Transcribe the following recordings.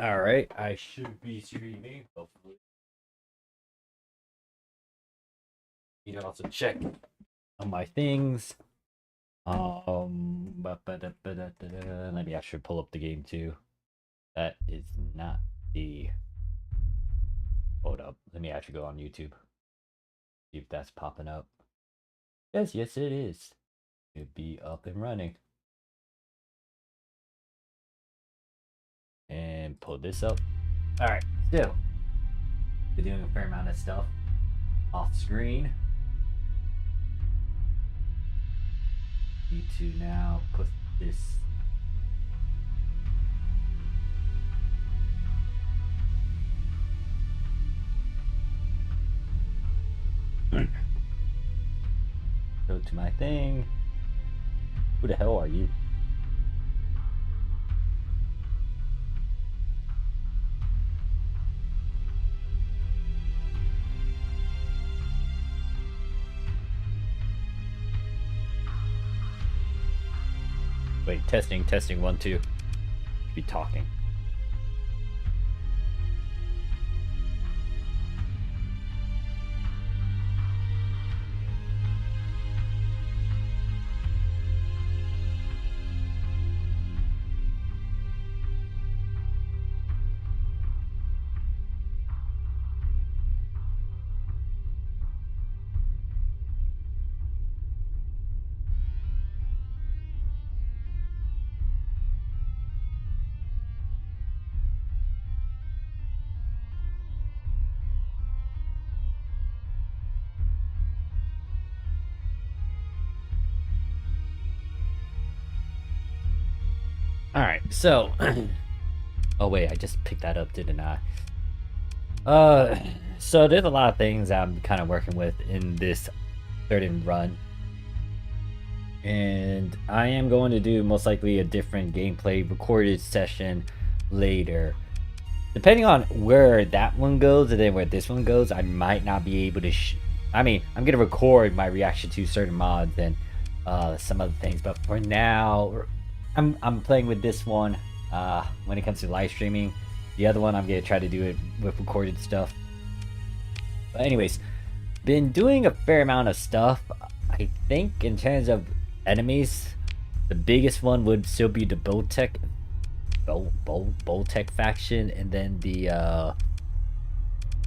All right, I should be streaming. Hopefully, you can also check on my things. Maybe I should pull up the game too. That is not the. Hold up. Let me actually go on YouTube. See if that's popping up. Yes, it is. It'd be up and running. And pull this up. All right, still. We're doing a fair amount of stuff off screen. Need to now put this go to my thing. Who the hell are you? Wait, testing, 1, 2. Be talking. All right, so oh wait, I just picked that up, didn't I? So there's a lot of things I'm kind of working with in this certain run, and I am going to do most likely a different gameplay recorded session later. Depending on where that one goes and then where this one goes, I might not be able to. I mean, I'm gonna record my reaction to certain mods and some other things, but for now, I'm playing with this one. When it comes to live streaming, the other one I'm gonna try to do it with recorded stuff. But anyways, been doing a fair amount of stuff. I think in terms of enemies, the biggest one would still be the Boltec faction, and then the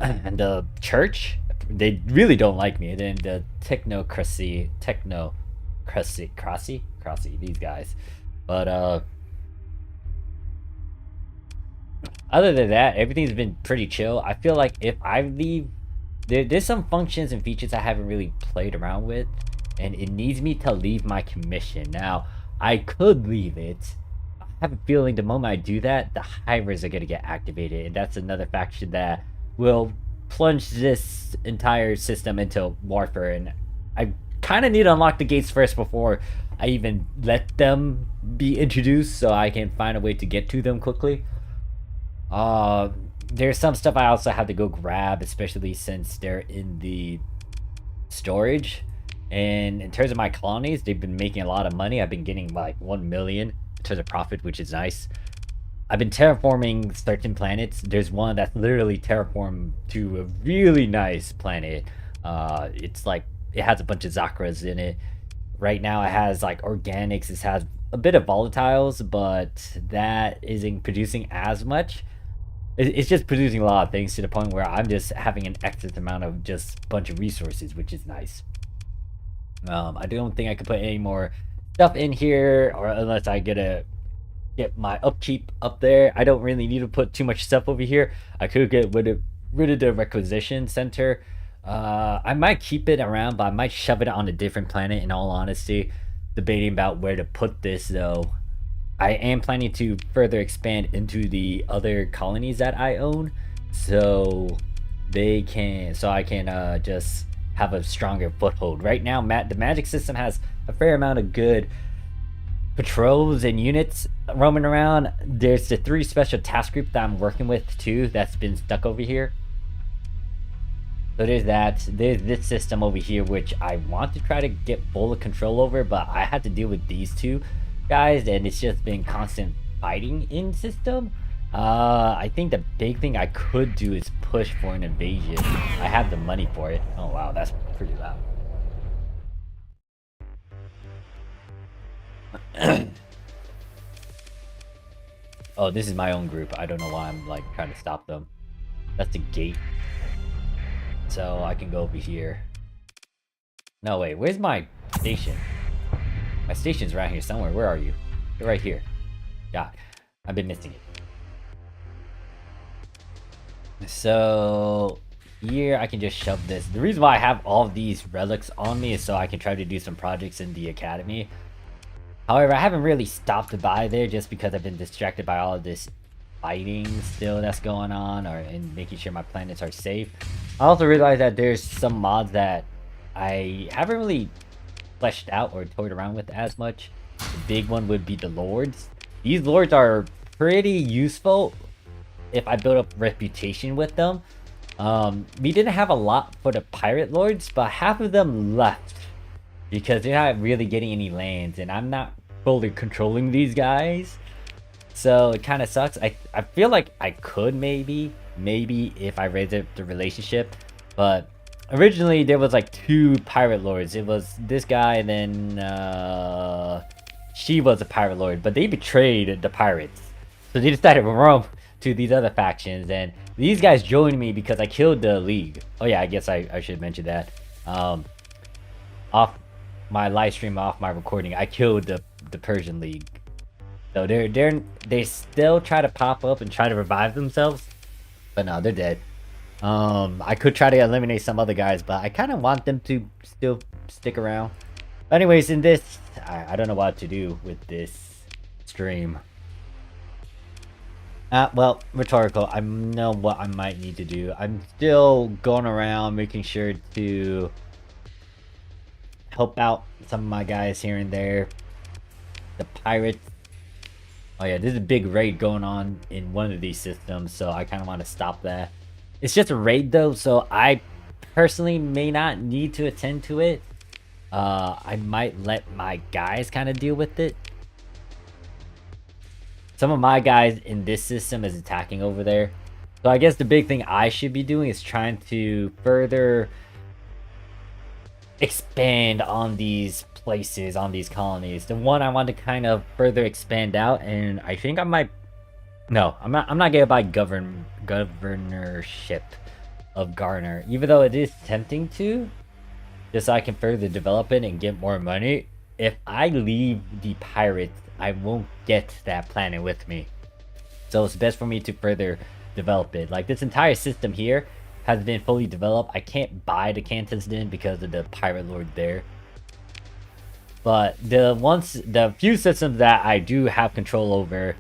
and the church. They really don't like me. And then the technocracy, these guys. But other than that, everything's been pretty chill. I feel like if I leave, there's some functions and features I haven't really played around with, and it needs me to leave my commission. Now, I could leave it. I have a feeling the moment I do that, the hivers are gonna get activated, and that's another faction that will plunge this entire system into warfare. And I kind of need to unlock the gates first before I even let them be introduced, so I can find a way to get to them quickly. There's some stuff I also have to go grab, especially since they're in the storage. And in terms of my colonies, they've been making a lot of money. I've been getting like 1 million in terms of profit, which is nice. I've been terraforming certain planets. There's one that's literally terraformed to a really nice planet. It's like, it has a bunch of Zakras in it. Right now it has like organics, it has a bit of volatiles, but that isn't producing as much. It's just producing a lot of things to the point where I'm just having an excess amount of just bunch of resources, which is nice. I don't think I could put any more stuff in here, or unless I get my upkeep up there. I don't really need to put too much stuff over here. I could get rid of the requisition center. I might keep it around, but I might shove it on a different planet, in all honesty. Debating about where to put this though. I am planning to further expand into the other colonies that I own, so I can just have a stronger foothold. Right now, the magic system has a fair amount of good patrols and units roaming around. There's the 3 special task group that I'm working with too, that's been stuck over here. So there's that. There's this system over here, which I want to try to get full control over, but I had to deal with these 2 guys, and it's just been constant fighting in system. I think the big thing I could do is push for an invasion. I have the money for it. Oh wow, that's pretty loud. Oh, this is my own group. I don't know why I'm like trying to stop them. That's the gate. So I can go over here. No, wait, where's my station? My station's around here somewhere. Where are you? You're right here. God, I've been missing it. So here I can just shove this. The reason why I have all of these relics on me is so I can try to do some projects in the academy. However, I haven't really stopped by there just because I've been distracted by all of this fighting still that's going on, and making sure my planets are safe. I also realized that there's some mods that I haven't really fleshed out or toyed around with as much. The big one would be the lords. These lords are pretty useful if I build up reputation with them. We didn't have a lot for the pirate lords, but half of them left because they're not really getting any lands, and I'm not fully controlling these guys. So it kind of sucks. I feel like I could maybe if I raise up the relationship, but originally there was like 2 pirate lords. It was this guy, and then she was a pirate lord, but they betrayed the pirates, so they decided to roam to these other factions, and these guys joined me because I killed the league. Oh yeah, I guess I should mention that. Off my live stream, off my recording, I killed the Persian League. So they still try to pop up and try to revive themselves, but no, they're dead. I could try to eliminate some other guys, but I kind of want them to still stick around. Anyways, in this, I don't know what to do with this stream. Well, rhetorical. I know what I might need to do. I'm still going around making sure to help out some of my guys here and there. The pirates. Oh yeah, there's a big raid going on in one of these systems, so I kind of want to stop that. It's just a raid though, so I personally may not need to attend to it. I might let my guys kind of deal with it. Some of my guys in this system is attacking over there. So I guess the big thing I should be doing is trying to further expand on these places, on these colonies. The one I want to kind of further expand out, and I think I might... No, I'm not gonna buy governorship of Garner, even though it is tempting to, just so I can further develop it and get more money. If I leave the pirates, I won't get that planet with me. So it's best for me to further develop it. Like, this entire system here has been fully developed. I can't buy the Canton's Den because of the pirate lord there. But the few systems that I do have control over,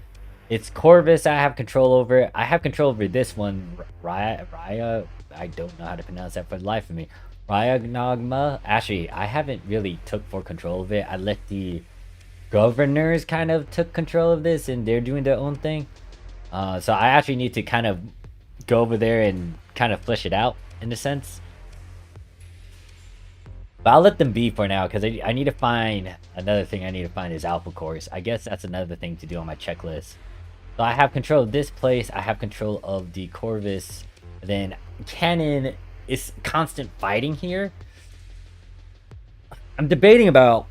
it's Corvus I have control over. I have control over this one, Raya. I don't know how to pronounce that for the life of me. Raya. Actually, I haven't really took full control of it. I let the governors kind of took control of this, and they're doing their own thing. So I actually need to kind of go over there and kind of flesh it out in a sense. But I'll let them be for now, because I need to find... Another thing I need to find is Alpha Cores. I guess that's another thing to do on my checklist. So I have control of this place. I have control of the Corvus. Then Cannon is constant fighting here. I'm debating about...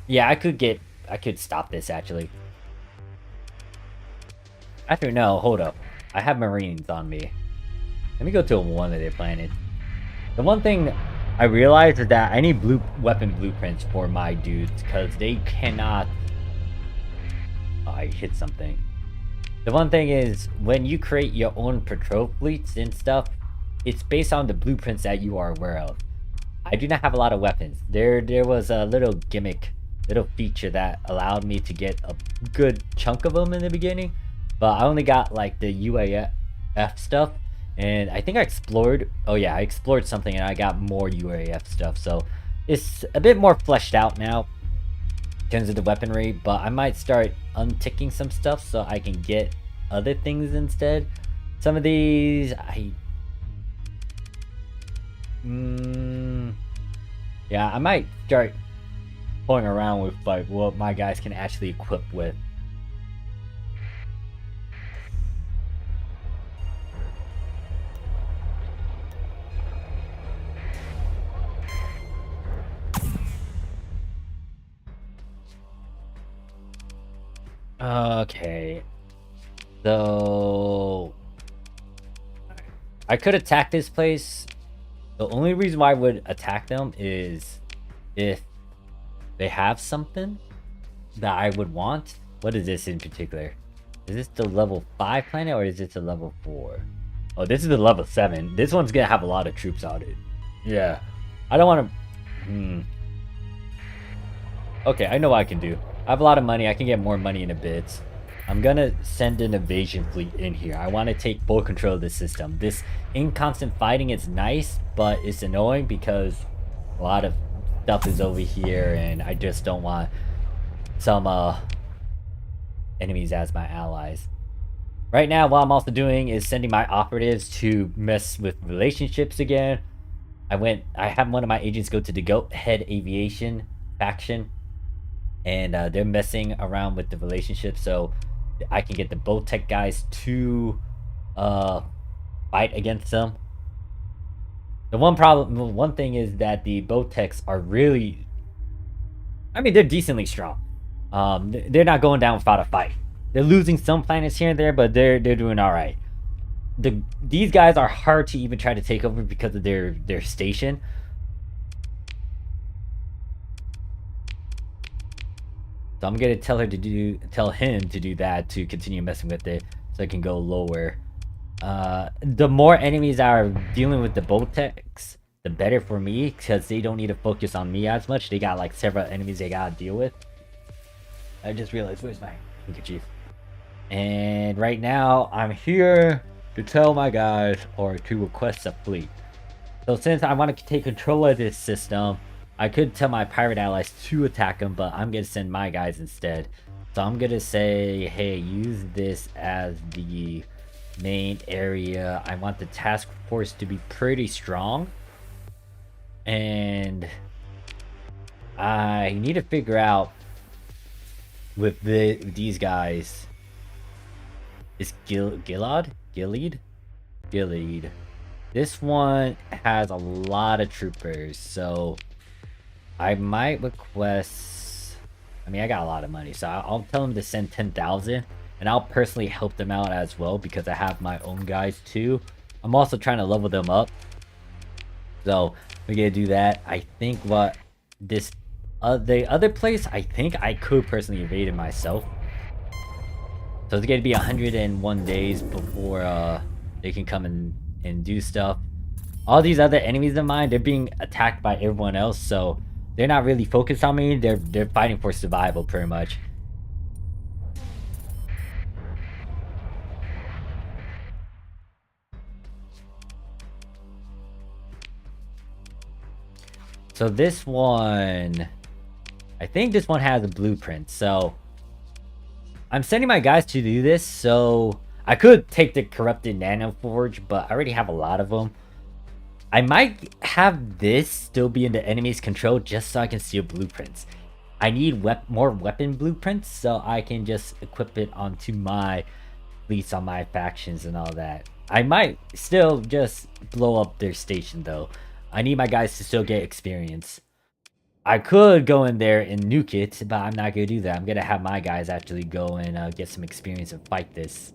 Yeah, I could stop this, actually. Actually, no, hold up. I have Marines on me. Let me go to one of their planets. The one thing I realized is that I need weapon blueprints for my dudes, because they cannot... Oh, I hit something. The one thing is, when you create your own patrol fleets and stuff, it's based on the blueprints that you are aware of. I do not have a lot of weapons. There was a little gimmick, little feature that allowed me to get a good chunk of them in the beginning, but I only got like the UAF stuff. And I think I explored... Oh yeah, I explored something and I got more UAF stuff. So it's a bit more fleshed out now in terms of the weaponry. But I might start unticking some stuff so I can get other things instead. Some of these... Yeah, I might start pulling around with like what my guys can actually equip with. Okay. So I could attack this place. The only reason why I would attack them is if they have something that I would want. What is this in particular? Is this the level 5 planet or is this a level 4? Oh, this is the level 7. This one's gonna have a lot of troops on it. Yeah. I don't want to... Okay, I know what I can do. I have a lot of money. I can get more money in a bit. I'm gonna send an invasion fleet in here. I want to take full control of the system. This inconstant fighting is nice, but it's annoying because a lot of stuff is over here and I just don't want some enemies as my allies. Right now, what I'm also doing is sending my operatives to mess with relationships again. I have one of my agents go to the Goat Head Aviation faction, and they're messing around with the relationship, so I can get the boat tech guys to fight against them. The one thing is that the boat techs are really, I mean, they're decently strong. They're not going down without a fight. They're losing some planets here and there, but they're doing all right. These guys are hard to even try to take over because of their station. So I'm gonna tell him to do that to continue messing with it, so I can go lower. The more enemies that are dealing with the boat techs, the better for me, because they don't need to focus on me as much. They got like several enemies they gotta deal with. I just realized, where's my handkerchief? And right now, I'm here to tell my guys or to request a fleet. So since I want to take control of this system, I could tell my pirate allies to attack them, but I'm going to send my guys instead. So I'm going to say, hey, use this as the main area. I want the task force to be pretty strong. And I need to figure out with these guys. Is Gilead? This one has a lot of troopers, so I might request... I mean, I got a lot of money, so I'll tell them to send 10,000, and I'll personally help them out as well because I have my own guys too. I'm also trying to level them up, so we're gonna do that. I think what this the other place, I think I could personally invade it myself. So it's going to be 101 days before they can come and do stuff. All these other enemies of mine, they're being attacked by everyone else, so they're not really focused on me. They're fighting for survival, pretty much. So this one, I think this one has a blueprint, so I'm sending my guys to do this. So I could take the corrupted nano forge, but I already have a lot of them. I might have this still be in the enemy's control just so I can steal blueprints. I need more weapon blueprints so I can just equip it onto my fleets on my factions and all that. I might still just blow up their station though. I need my guys to still get experience. I could go in there and nuke it, but I'm not going to do that. I'm going to have my guys actually go and get some experience and fight this.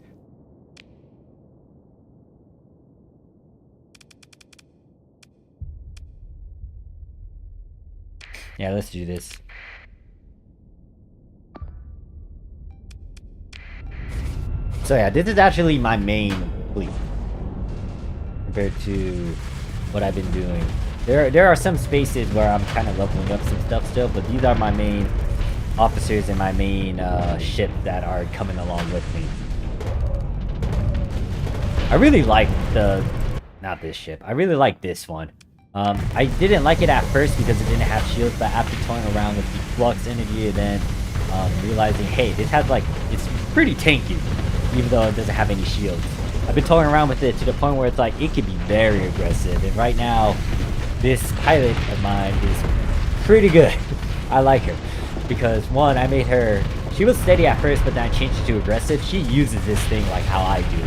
Yeah, let's do this. So yeah, this is actually my main fleet compared to what I've been doing. There are some spaces where I'm kind of leveling up some stuff still, but these are my main officers and my main ship that are coming along with me. I really like not this ship. I really like this one. I didn't like it at first because it didn't have shields, but after toying around with the flux energy and then realizing, hey, this has like, it's pretty tanky, even though it doesn't have any shields. I've been toying around with it to the point where it's like, it can be very aggressive, and right now, this pilot of mine is pretty good. I like her because one, I made her, she was steady at first, but then I changed it to aggressive. She uses this thing like how I do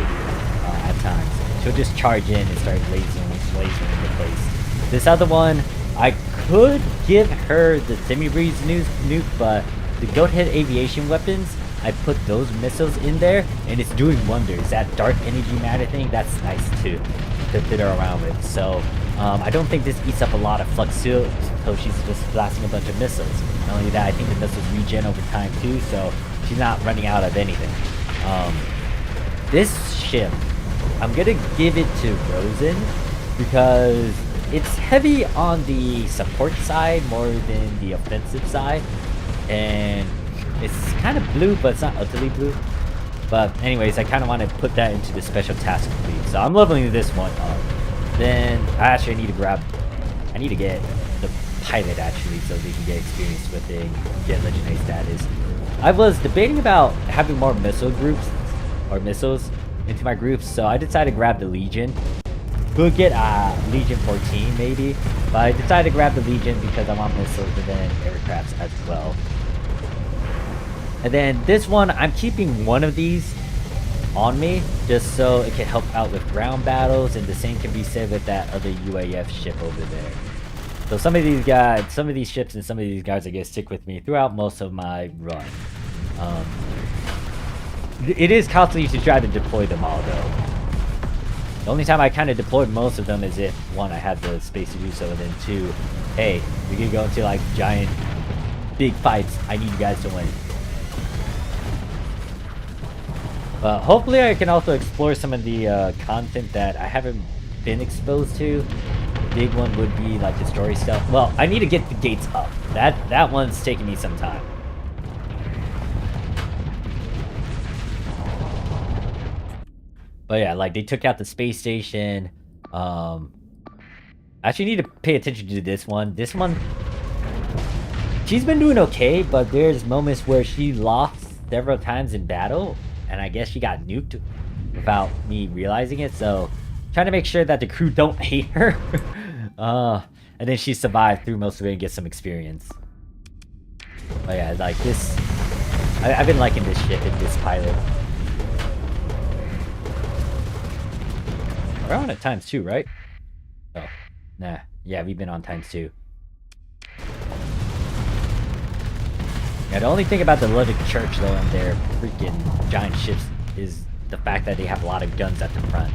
at times. She'll just charge in and start lasering into place. This other one, I could give her the semi-breeze nuke, but the Goat Head aviation weapons, I put those missiles in there, and it's doing wonders. That dark energy matter thing, that's nice too, to fiddle around with. So, I don't think this eats up a lot of Fluxil, so she's just blasting a bunch of missiles. Not only that, I think the missiles regen over time too, so she's not running out of anything. This ship, I'm gonna give it to Rosen, because it's heavy on the support side more than the offensive side, and it's kind of blue, but it's not utterly blue. But anyways, I kind of want to put that into the special task complete, so I'm leveling this one up. Then actually I need to get the pilot actually, so they can get experience with it and get legendary status. I was debating about having more missile groups or missiles into my groups, so I decided to grab the Legion. We'll get Legion 14 maybe, but I decided to grab the Legion because I want missiles and then aircrafts as well. And then this one, I'm keeping one of these on me just so it can help out with ground battles, and the same can be said with that other UAF ship over there. So some of these guys, some of these ships and some of these guys are gonna stick with me throughout most of my run. It is costly to try to deploy them all though. The only time I kind of deployed most of them is if, one, I had the space to do so, and then two, hey, we can go into like giant, big fights. I need you guys to win. But hopefully I can also explore some of the content that I haven't been exposed to. The big one would be like the story stuff. Well, I need to get the gates up. That one's taking me some time. But yeah, like they took out the space station. I actually need to pay attention to this one. This one, she's been doing okay, but there's moments where she lost several times in battle, and I guess she got nuked without me realizing it. So trying to make sure that the crew don't hate her. And then she survived through most of it and get some experience. But yeah, like this, I've been liking this ship and this pilot. We're on at ×2, right? Oh, nah. Yeah, we've been on ×2. Yeah, the only thing about the Ludwig Church, though, and their freaking giant ships is the fact that they have a lot of guns at the front.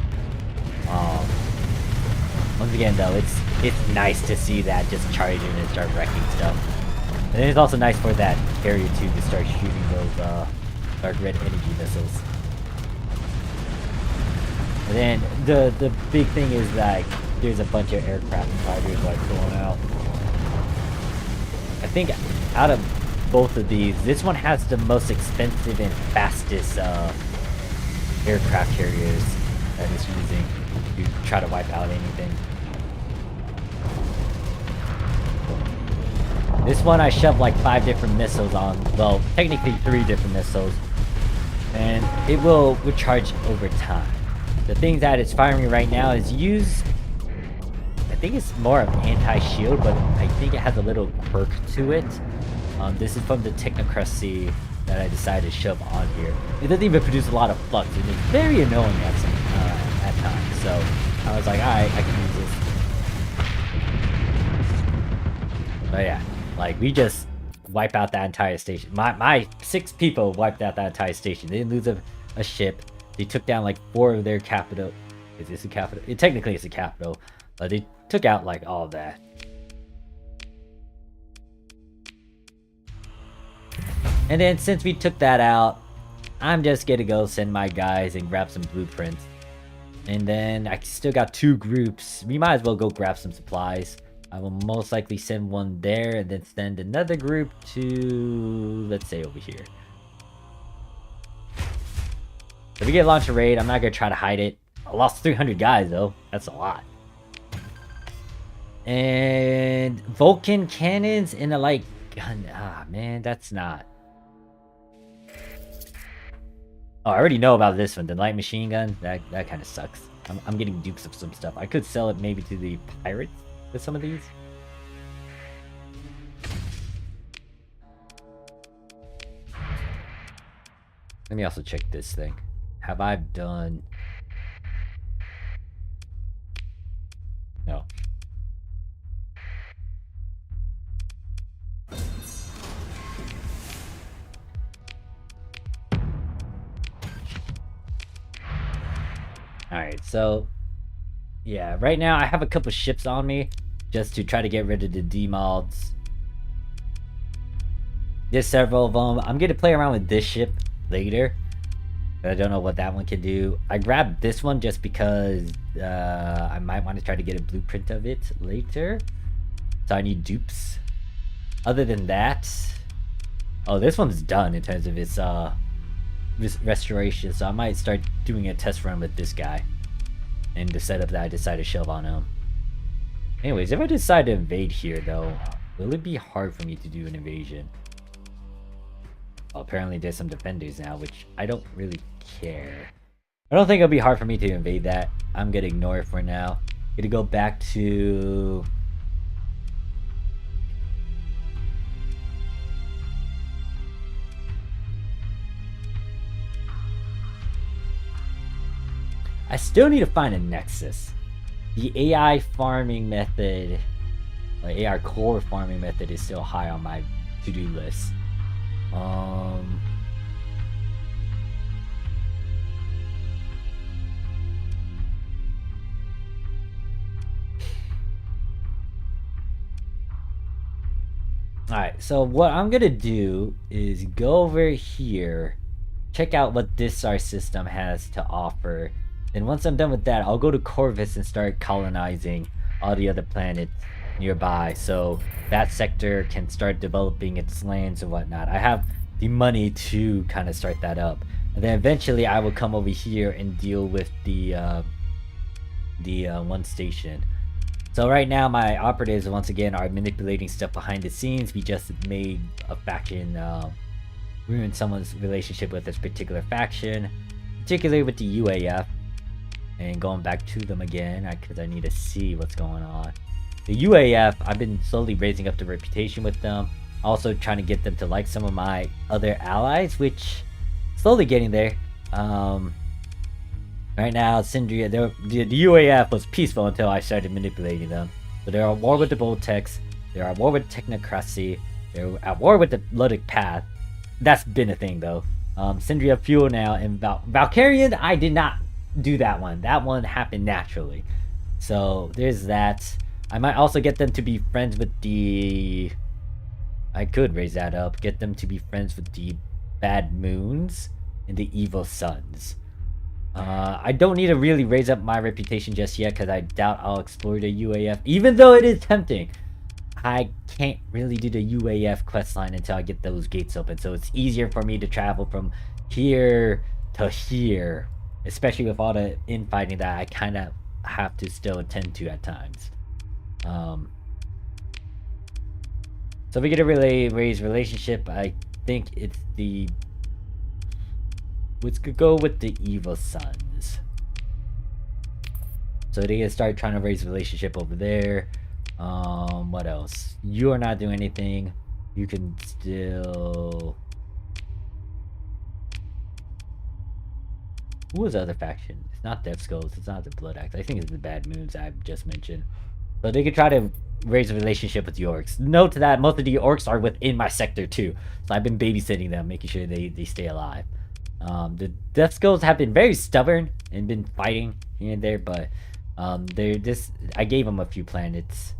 Once again, though, it's nice to see that just charging and start wrecking stuff. And then it's also nice for that carrier, too, to start shooting those dark red energy missiles. And then the big thing is like there's a bunch of aircraft and fighters like going out. I think out of both of these, this one has the most expensive and fastest aircraft carriers that it's using to try to wipe out anything. This one I shoved like 5 different missiles on, well, technically 3 different missiles, and it will recharge over time. The thing that it's firing right now is used, I think it's more of anti-shield, but I think it has a little quirk to it. This is from the Technocracy that I decided to shove on here. It doesn't even produce a lot of flux, and it's very annoying at times. So I was like, alright, I can use this. But yeah, like we just wipe out that entire station. My 6 people wiped out that entire station. They didn't lose a ship. They took down like 4 of their capital. Is this a capital? Technically it's a capital, but they took out like all of that. And then since we took that out, I'm just gonna go send my guys and grab some blueprints. And then I still got 2 groups. We might as well go grab some supplies. I will most likely send one there and then send another group to, let's say, over here. If we get launched a raid, I'm not gonna try to hide it. I lost 300 guys though. That's a lot. And Vulcan cannons and a light gun. Ah man, that's not. Oh, I already know about this one. The light machine gun. That kind of sucks. I'm getting dupes of some stuff. I could sell it maybe to the pirates with some of these. Let me also check this thing. Have I done... No. Alright, so yeah, right now I have a couple ships on me just to try to get rid of the demods. There's several of them. I'm gonna play around with this ship later. I don't know what that one can do. I grabbed this one just because I might want to try to get a blueprint of it later. So I need dupes. Other than that, oh, this one's done in terms of its restoration. So I might start doing a test run with this guy and the setup that I decided to shove on him. Anyways, if I decide to invade here, though, will it be hard for me to do an invasion? Well, apparently there's some defenders now, which I don't really care. I don't think it'll be hard for me to invade that. I'm gonna ignore it for now. Gonna go back to... I still need to find a nexus. The AI farming method, like AI core farming method, is still high on my to-do list. Alright, so what I'm gonna do is go over here, check out what this star system has to offer. Then once I'm done with that, I'll go to Corvus and start colonizing all the other planets nearby, so that sector can start developing its lands and whatnot. I have the money to kind of start that up, and then eventually I will come over here and deal with the one station. So right now my operatives once again are manipulating stuff behind the scenes. We just made a faction ruin someone's relationship with this particular faction, particularly with the UAF, and going back to them again because I need to see what's going on. The UAF, I've been slowly raising up the reputation with them, also trying to get them to like some of my other allies, which slowly getting there. Right now, Syndria, the UAF was peaceful until I started manipulating them. So they're at war with the Voltex, they're at war with Technocracy, they're at war with the Ludic Path. That's been a thing though. Syndria Fuel now, and Valkyrian, I did not do that one. That one happened naturally. So there's that. I might also get them to be friends with the... I could raise that up. Get them to be friends with the Bad Moons and the Evil Suns. I don't need to really raise up my reputation just yet because I doubt I'll explore the UAF, even though it is tempting. I can't really do the UAF questline until I get those gates open, so it's easier for me to travel from here to here, especially with all the infighting that I kind of have to still attend to at times. So we get a really raise relationship. I think it's the... Let's go with the Evil Sons. So they can start trying to raise a relationship over there. What else? You are not doing anything. You can still... Who was the other faction? It's not Death Skulls. It's not the Blood Axe. I think it's the Bad Moons I just mentioned. So they could try to raise a relationship with the Orcs. Note that most of the Orcs are within my sector too. So I've been babysitting them, making sure they stay alive. The Death Skulls have been very stubborn and been fighting here and there, but they're just... I gave them a few planets.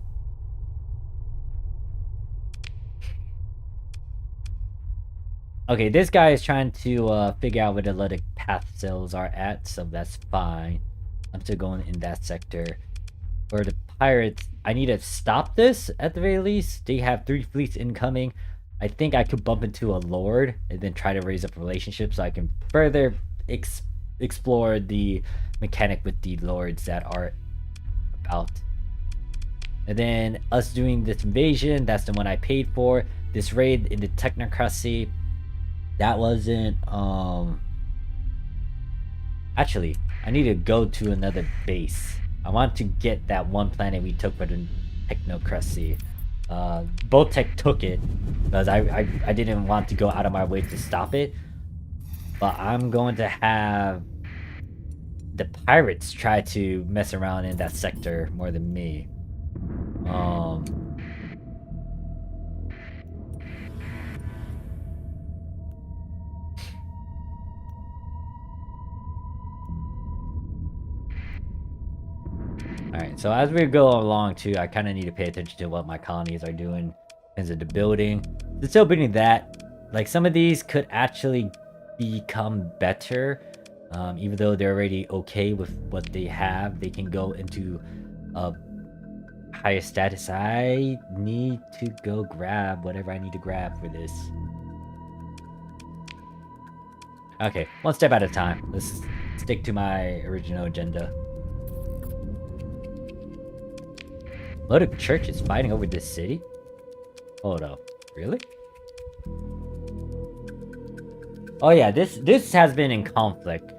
Okay, this guy is trying to figure out where the Ludic Path cells are at, so that's fine. I'm still going in that sector. For the pirates, I need to stop this at the very least. They have 3 fleets incoming. I think I could bump into a lord and then try to raise up relationships so I can further explore the mechanic with the lords that are about. And then us doing this invasion, that's the one I paid for. This raid in the Technocracy, that wasn't... Actually, I need to go to another base. I want to get that one planet we took for the Technocracy. Voltec took it because I didn't want to go out of my way to stop it, but I'm going to have the pirates try to mess around in that sector more than me. Alright, so as we go along too, I kind of need to pay attention to what my colonies are doing in terms of the building. They're still building that. Like, some of these could actually become better. Even though they're already okay with what they have, they can go into a higher status. I need to go grab whatever I need to grab for this. Okay, one step at a time. Let's stick to my original agenda. A lot of churches fighting over this city? Hold up. Really? Oh yeah, this has been in conflict.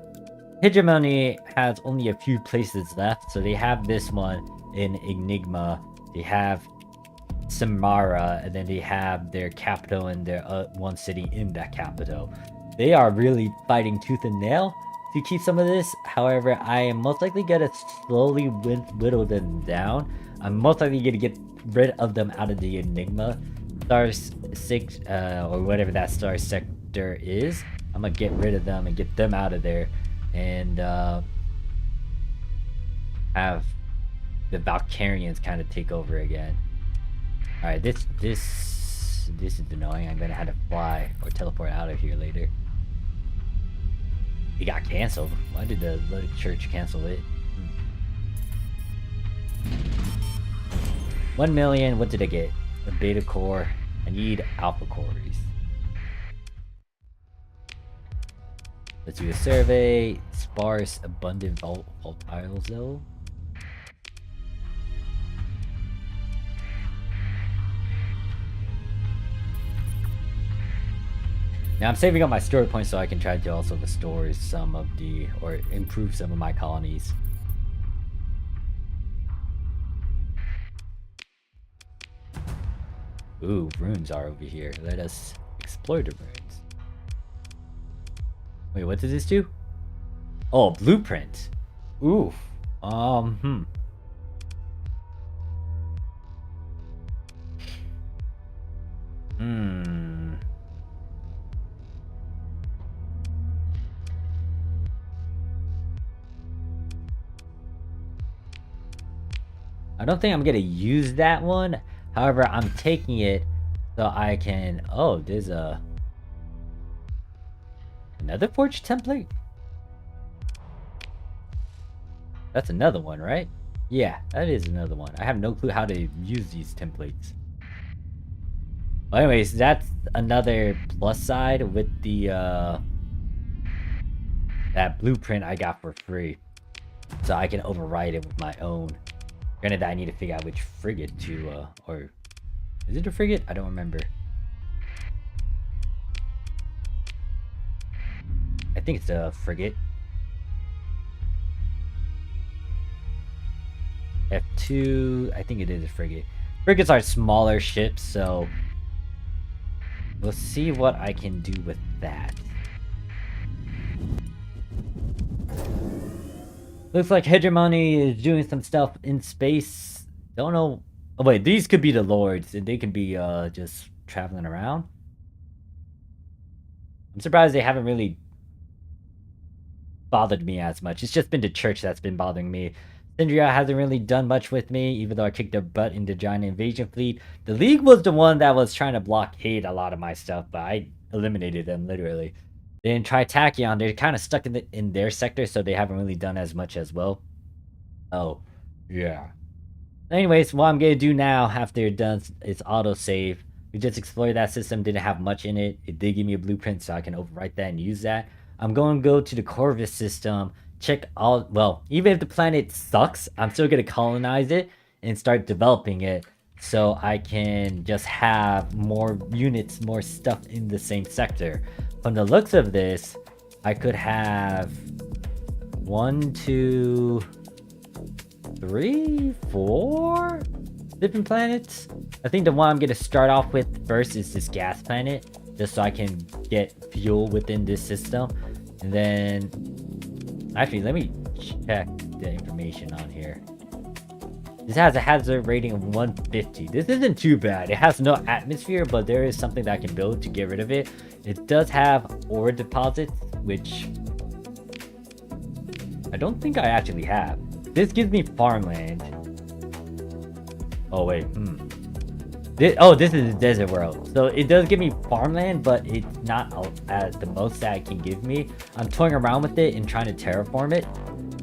Hegemony has only a few places left, so they have this one in Enigma. They have Samara, and then they have their capital and their one city in that capital. They are really fighting tooth and nail to keep some of this. However, I am most likely gonna slowly whittle them down. I'm most likely gonna get rid of them out of the Enigma Starsector, or whatever that Starsector is. I'm gonna get rid of them and get them out of there, and have the Valkyrians kind of take over again. All right, this is annoying. I'm gonna have to fly or teleport out of here later. It got canceled. Why did the church cancel it? 1 million. What did I get? A beta core. I need alpha cores. Let's do a survey. Sparse, abundant volatiles though. Now I'm saving up my story points so I can try to also restore some of the, or improve some of my colonies. Ooh, runes are over here. Let us explore the runes. Wait, what does this do? Oh, blueprint. Oof. I don't think I'm gonna use that one. However, I'm taking it so I can... Oh, there's another forge template? That's another one, right? Yeah, that is another one. I have no clue how to use these templates. Well, anyways, that's another plus side with the that blueprint I got for free. So I can override it with my own. Granted, I need to figure out which frigate to, or... Is it a frigate? I don't remember. I think it's a frigate. F2, I think it is a frigate. Frigates are smaller ships, so... We'll see what I can do with that. Looks like Hegemony is doing some stuff in space. Don't know. Oh wait, these could be the lords, and they can be just traveling around. I'm surprised they haven't really bothered me as much. It's just been the church that's been bothering me. Syndria hasn't really done much with me, even though I kicked their butt in the giant invasion fleet. The League was the one that was trying to blockade a lot of my stuff, but I eliminated them literally. Then Tritachyon, they're kind of stuck in their sector, so they haven't really done as much as well. Oh, yeah. Anyways, what I'm gonna do now after you're done is autosave. We just explored that system, didn't have much in it. It did give me a blueprint, so I can overwrite that and use that. I'm going to go to the Corvus system, check all... Well, even if the planet sucks, I'm still gonna colonize it and start developing it, so I can just have more units, more stuff in the same sector. From the looks of this, I could have 1, 2, 3, 4 different planets. I think the one I'm gonna start off with first is this gas planet, just so I can get fuel within this system. And then, actually, let me check the information on here. This has a hazard rating of 150. This isn't too bad. It has no atmosphere, but there is something that I can build to get rid of it. It does have ore deposits, which I don't think I actually have. This gives me farmland. Oh wait, this is a desert world. So it does give me farmland, but it's not at the most that it can give me. I'm toying around with it and trying to terraform it.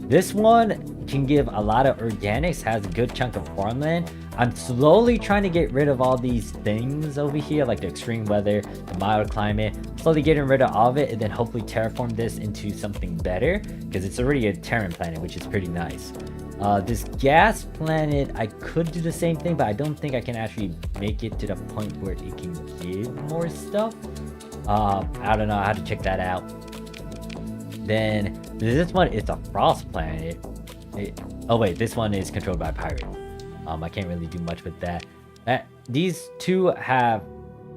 This one can give a lot of organics, has a good chunk of farmland. I'm slowly trying to get rid of all these things over here, like the extreme weather, the mild climate. Slowly getting rid of all of it, and then hopefully terraform this into something better, because it's already a Terran planet, which is pretty nice. This gas planet, I could do the same thing, but I don't think I can actually make it to the point where it can give more stuff. I don't know, I have to check that out. Then this one is a frost planet. Oh wait, this one is controlled by a pirate. I can't really do much with that. These two have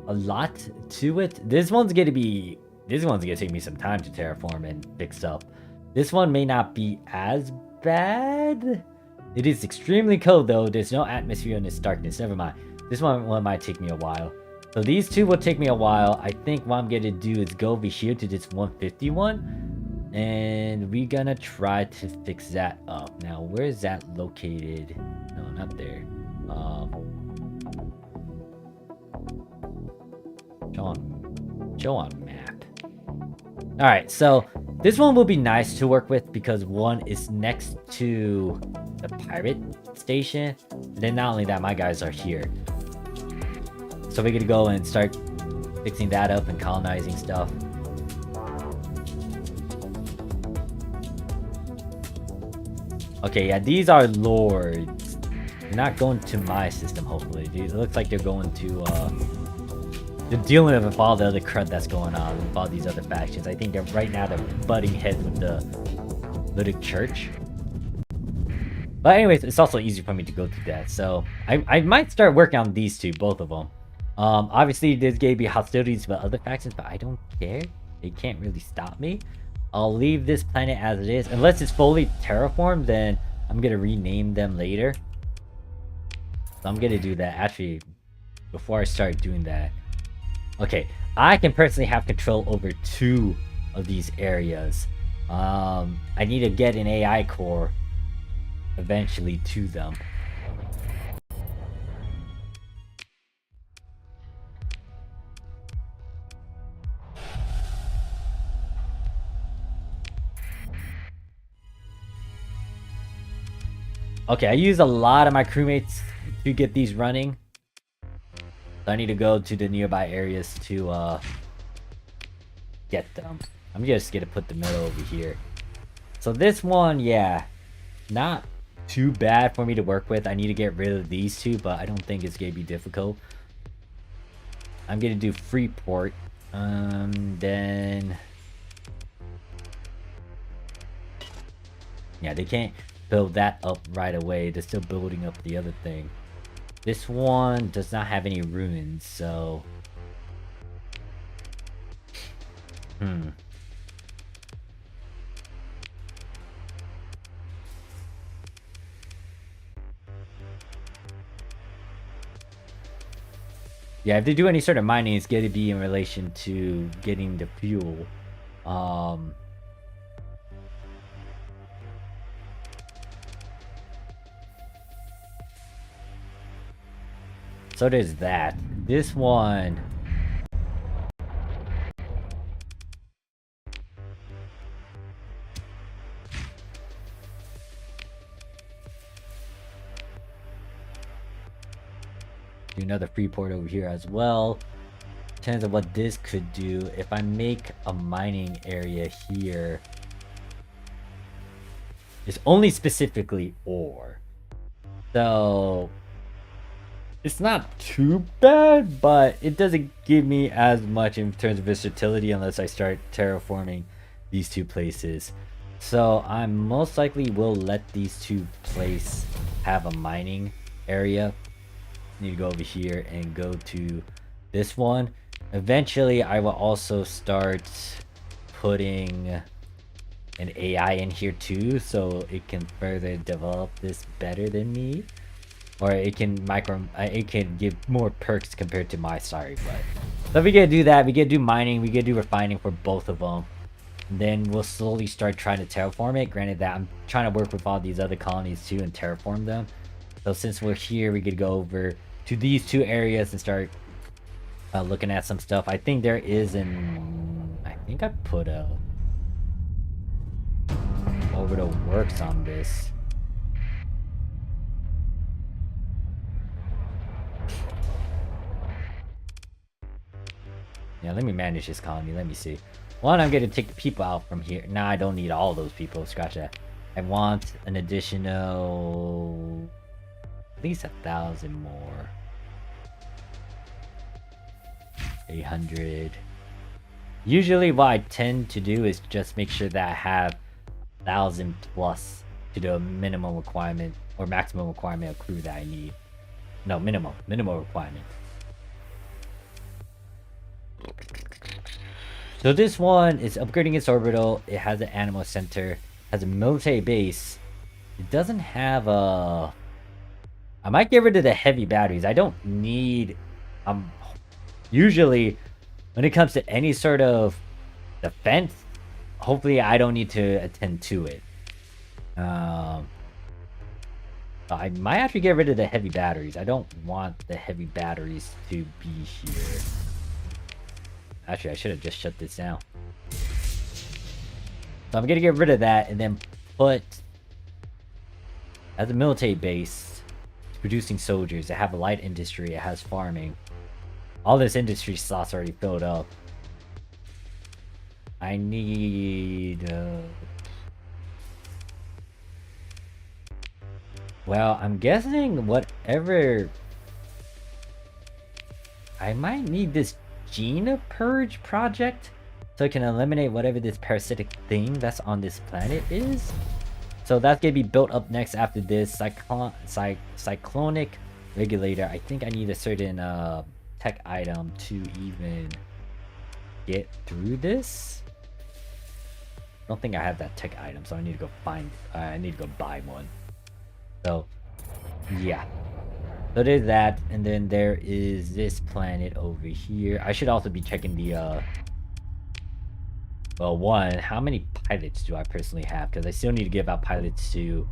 a lot to it. This one's gonna take me some time to terraform and fix up. This one may not be as bad. It is extremely cold though. There's no atmosphere in this darkness. Never mind. This one might take me a while. So these two will take me a while. I think what I'm gonna do is go over here to this 151, and we're gonna try to fix that up. Now, where is that located? No, not there. Show on map. All right, so this one will be nice to work with because one is next to the pirate station. And then not only that, my guys are here. So we're gonna go and start fixing that up and colonizing stuff. Okay, yeah, these are lords. They're not going to my system, hopefully. It looks like they're going to, they're dealing with all the other crud that's going on with all these other factions. I think right now they're butting heads with the Lytic Church. But anyways, it's also easy for me to go through that. So I might start working on these two, both of them. Obviously there's gonna be hostilities with other factions, but I don't care. They can't really stop me. I'll leave this planet as it is. Unless it's fully terraformed, then I'm gonna rename them later. So I'm gonna do that actually before I start doing that. Okay, I can personally have control over 2 of these areas. I need to get an AI core eventually to them. Okay, I use a lot of my crewmates to get these running. So I need to go to the nearby areas to get them. I'm just gonna put the middle over here. So this one, yeah, not too bad for me to work with. I need to get rid of these two, but I don't think it's gonna be difficult. I'm gonna do Freeport. Then yeah, they can't build that up right away. They're still building up the other thing. This one does not have any ruins, so yeah, if they do any sort of mining, it's going to be in relation to getting the fuel. So there's that. This one, do another Freeport over here as well. In terms of what this could do, if I make a mining area here, it's only specifically ore. So it's not too bad, but it doesn't give me as much in terms of versatility unless I start terraforming these two places. So I most likely will let these two places have a mining area. Need to go over here and go to this one. Eventually I will also start putting an AI in here too, so it can further develop this better than me. Or it can give more perks compared to my sorry, but so we gotta do that. We gotta do mining, we gotta do refining for both of them. then we'll slowly start trying to terraform it. Granted that I'm trying to work with all these other colonies too and terraform them. So since we're here, we could go over to these two areas and start looking at some stuff. I think there is I think I put a orbital works on this. Yeah, let me manage this colony. Let me see. One, I'm going to take the people out from here. Nah, I don't need all those people. Scratch that. I want an additional... at least 1,000 more. 800. Usually what I tend to do is just make sure that I have 1,000 plus to the minimum requirement or maximum requirement of crew that I need. No, minimum requirement. So this one is upgrading its orbital. It has an animal center, has a military base. It doesn't have a... I might get rid of the heavy batteries. I don't need... usually, when it comes to any sort of defense, hopefully I don't need to attend to it. I might actually get rid of the heavy batteries. I don't want the heavy batteries to be here. Actually, I should have just shut this down. So I'm gonna get rid of that and then put as a military base, it's producing soldiers. It have a light industry. It has farming. All this industry slots already filled up. I need. Well, I'm guessing whatever. I might need this Gene Purge project so it can eliminate whatever this parasitic thing that's on this planet is. So that's gonna be built up next after this cyclonic regulator. I think I need a certain tech item to even get through this. I don't think I have that tech item, so I need to go find I need to go buy one. So yeah. So there's that, and then there is this planet over here. I should also be checking the, well, one, how many pilots do I personally have? Because I still need to give out pilots to...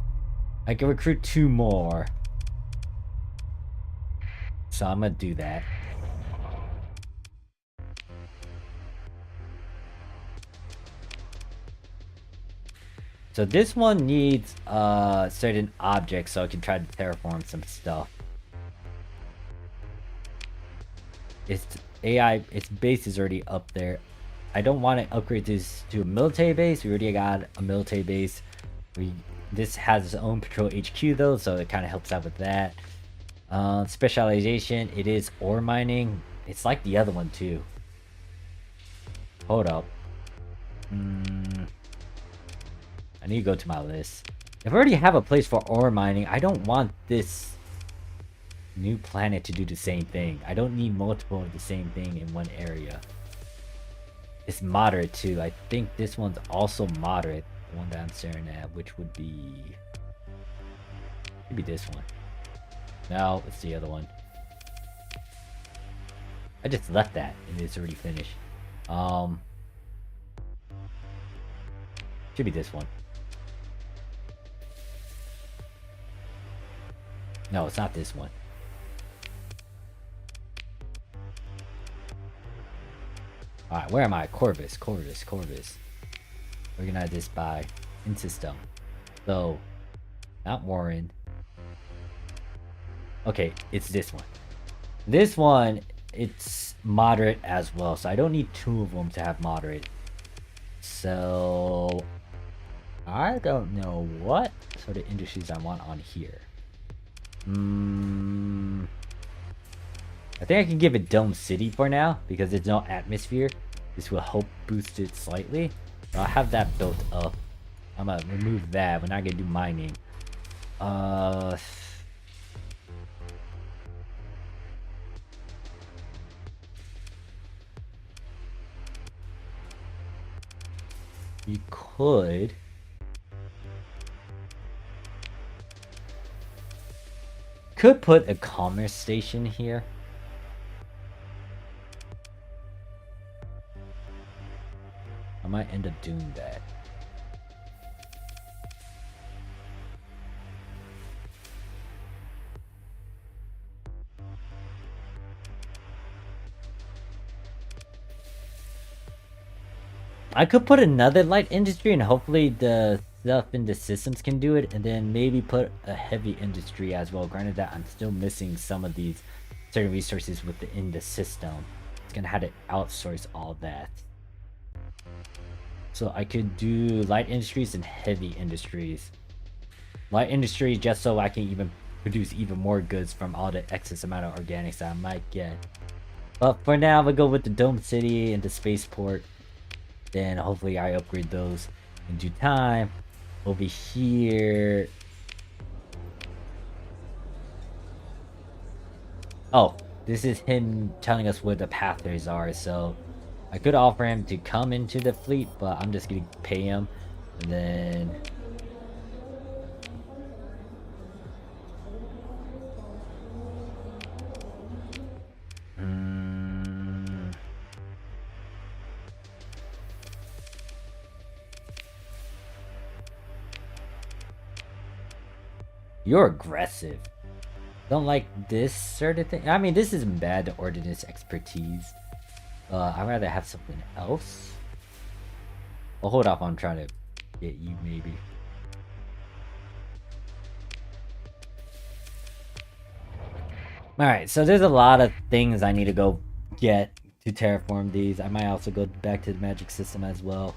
I can recruit 2 more. So I'm going to do that. So this one needs certain objects so I can try to terraform some stuff. Its AI, its base is already up there. I don't want to upgrade this to a military base. We already got a military base. This has its own patrol HQ though, so it kind of helps out with that. Specialization, it is ore mining. It's like the other one too. Hold up. I need to go to my list. If I already have a place for ore mining, I don't want this new planet to do the same thing. I don't need multiple of the same thing in one area. It's moderate too. I think this one's also moderate. The one that I'm staring at, which would be... maybe this one. No, it's the other one. I just left that and it's already finished. Should be this one. No, it's not this one. Alright, where am I? Corvus. Organize this by in system. So, not Warren. Okay, it's this one. This one, it's moderate as well. So I don't need 2 of them to have moderate. So, I don't know what sort of industries I want on here. I think I can give it Dome City for now because there's no atmosphere. This will help boost it slightly. I'll have that built up. I'm gonna remove that. We're not gonna do mining. You could put a commerce station here. might end up doing that. I could put another light industry and hopefully the stuff in the systems can do it, and then maybe put a heavy industry as well. Granted that I'm still missing some of these certain resources within the system. It's gonna have to outsource all that. So I could do light industries and heavy industries. Light industries just so I can even produce even more goods from all the excess amount of organics that I might get. But for now, we'll go with the Dome City and the Spaceport. Then hopefully I upgrade those in due time. Over here. Oh, this is him telling us where the pathways are. So I could offer him to come into the fleet, but I'm just gonna pay him. And then you're aggressive. Don't like this sort of thing. I mean, this isn't bad, the ordnance expertise. I'd rather have something else. I'll hold off on trying to get you, maybe. Alright, so there's a lot of things I need to go get to terraform these. I might also go back to the magic system as well.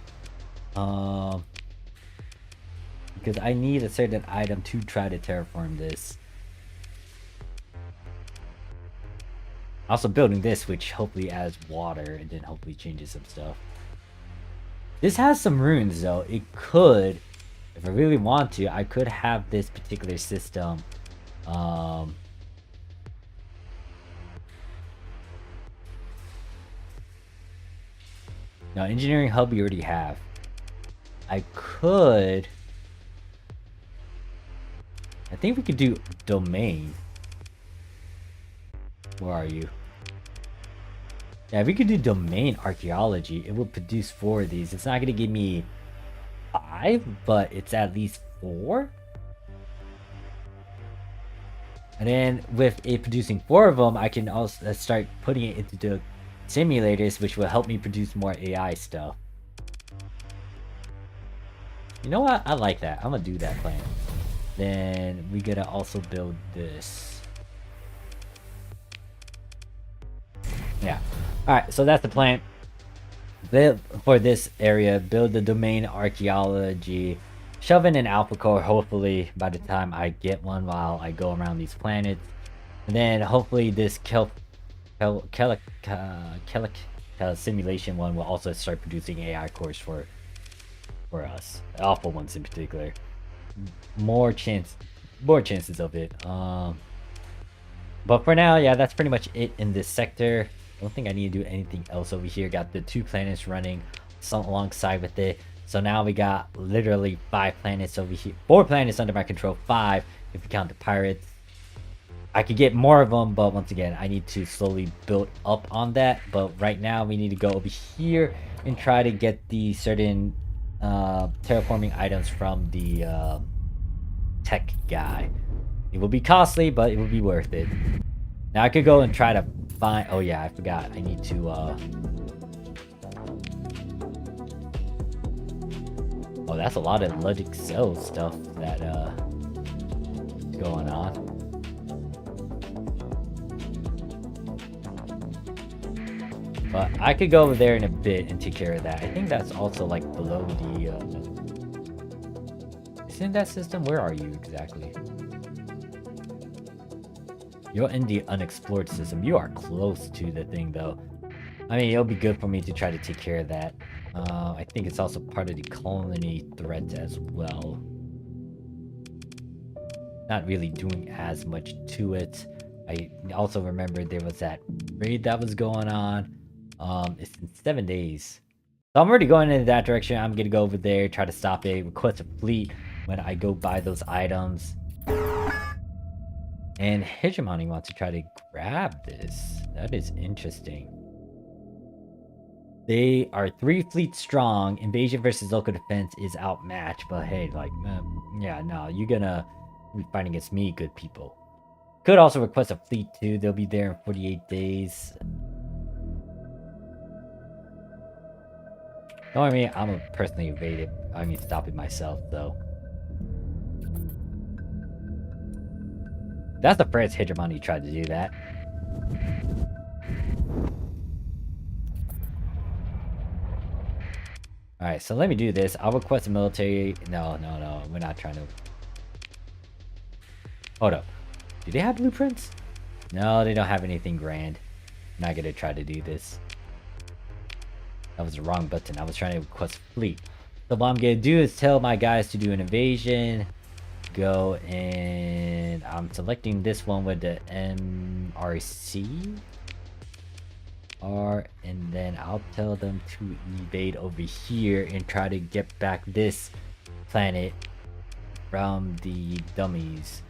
Because I need a certain item to try to terraform this. Also building this, which hopefully adds water and then hopefully changes some stuff. This has some runes though. It could, if I really want to, I could have this particular system. Now engineering hub we already have. I think we could do domain. Where are you? Yeah, if we could do domain archaeology, it will produce 4 of these. It's not going to give me 5, but it's at least 4. And then with it producing 4 of them, I can also start putting it into the simulators, which will help me produce more AI stuff. You know what? I like that. I'm going to do that plan. Then we gotta also build this. Yeah. Alright, so that's the plan. For this area, build the domain archaeology. Shove in an alpha core, hopefully, by the time I get one while I go around these planets. And then hopefully this simulation one will also start producing AI cores for us. Alpha ones in particular. More chances of it. But for now, yeah, that's pretty much it in this sector. I don't think I need to do anything else over here. Got the 2 planets running alongside with it. So now we got literally 5 planets over here. 4 planets under my control. 5 if you count the pirates. I could get more of them, but once again, I need to slowly build up on that. But right now, we need to go over here and try to get the certain terraforming items from the tech guy. It will be costly, but it will be worth it. Now I could go and try to find... Oh yeah, I forgot. I need to... Oh, that's a lot of logic cell stuff that is going on. But I could go over there in a bit and take care of that. I think that's also like below the... Is in that system? Where are you exactly? You're in the unexplored system. You are close to the thing though. I mean, it'll be good for me to try to take care of that. I think it's also part of the colony threat as well. Not really doing as much to it. I also remember there was that raid that was going on. It's in 7 days. So I'm already going in that direction. I'm gonna go over there, try to stop it, request a fleet when I go buy those items. And Hegemony wants to try to grab this. That is interesting. They are 3 fleets strong. Invasion versus local defense is outmatched. But hey, like, yeah, no, you're gonna be fighting against me, good people. Could also request a fleet too. They'll be there in 48 days. Don't worry, I'm a personally evaded. I mean, stop it myself, though. That's the first hegemony tried to do that. Alright, so let me do this. I'll request a military... No, we're not trying to... Hold up. Do they have blueprints? No, they don't have anything grand. I'm not gonna try to do this. That was the wrong button. I was trying to request fleet. So what I'm gonna do is tell my guys to do an invasion. Go and... I'm selecting this one with the MRC. And then I'll tell them to evade over here and try to get back this planet from the dummies.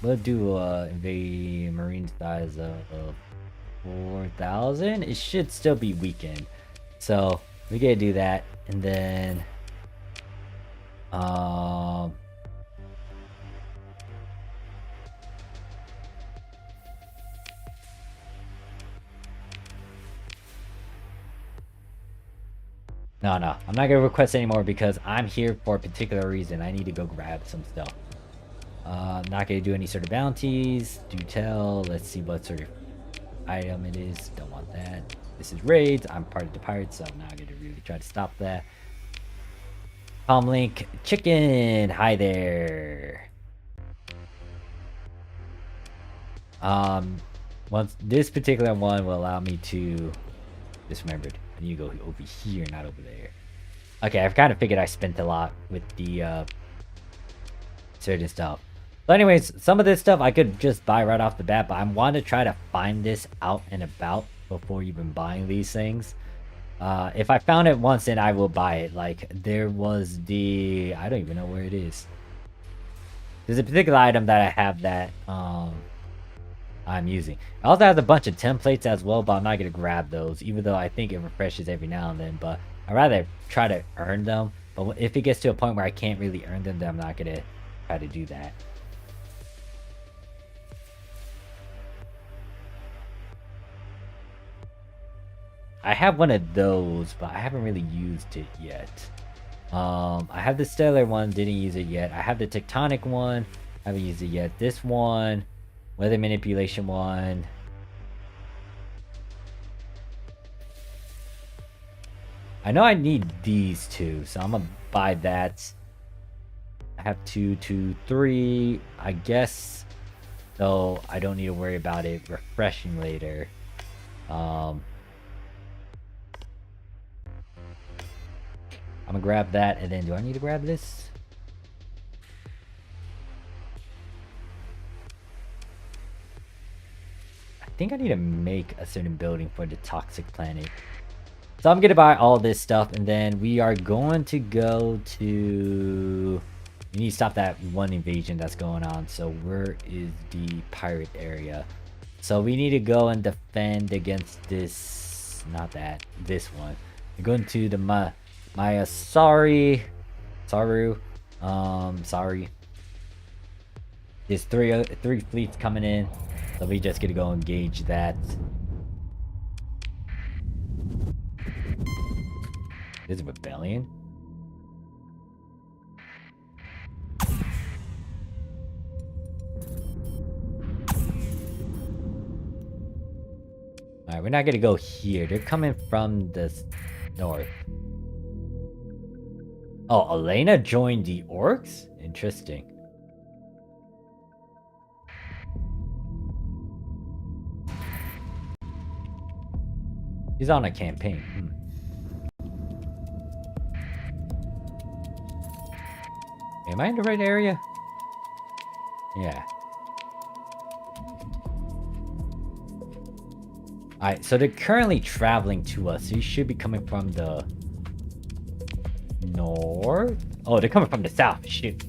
We'll do invade marine size of 4,000. It should still be weakened, so we gotta do that. And then no, I'm not gonna request anymore because I'm here for a particular reason. I need to go grab some stuff. I'm not gonna do any sort of bounties. Do tell. Let's see what sort of item it is. Don't want that. This is raids. I'm part of the pirates, so I'm not gonna really try to stop that. Comlink chicken. Hi there. Once this particular one will allow me to dismembered. And you go over here, not over there. Okay, I've kind of figured I spent a lot with the certain stuff. But anyways, some of this stuff I could just buy right off the bat, but I want to try to find this out and about before even buying these things. If I found it once, then I will buy it. Like, there was the... I don't even know where it is. There's a particular item that I have that I'm using. I also have a bunch of templates as well, but I'm not going to grab those, even though I think it refreshes every now and then. But I'd rather try to earn them. But if it gets to a point where I can't really earn them, then I'm not going to try to do that. I have one of those, but I haven't really used it yet. I have the stellar one, didn't use it yet. I have the tectonic one, haven't used it yet. This one, weather manipulation one. I know I need these two, so I'm gonna buy that. I have 2, 2, 3, I guess. So I don't need to worry about it refreshing later. I'm gonna grab that, and then do I need to grab this? I think I need to make a certain building for the toxic planet. So I'm gonna buy all this stuff, and then we are going to go to... We need to stop that one invasion that's going on. So where is the pirate area? So we need to go and defend against this... Not that. This one. We're going to the Maya Saru. Sorry. There's three fleets coming in. So we just gonna go engage that. There's a rebellion. Alright, we're not gonna go here. They're coming from the north. Oh, Elena joined the orcs? Interesting. He's on a campaign. Am I in the right area? Yeah. Alright, so they're currently traveling to us. So you should be coming from the... north? Oh, they're coming from the south. Shoot.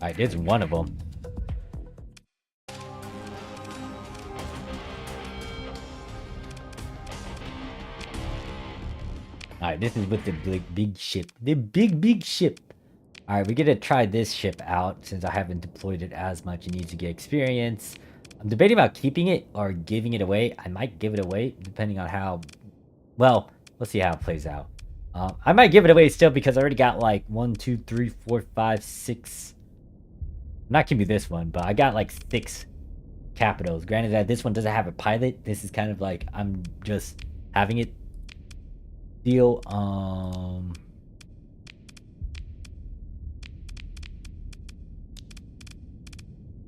Alright, there's one of them. Alright, this is with the big ship. The big ship. Alright, we're gonna try this ship out since I haven't deployed it as much. It needs to get experience. I'm debating about keeping it or giving it away. I might give it away depending on how... Well, let's see how it plays out. I might give it away still because I already got like 1, 2, 3, 4, 5, 6... I'm not keeping this one, but I got like 6 capitals. Granted that this one doesn't have a pilot. This is kind of like I'm just having it deal.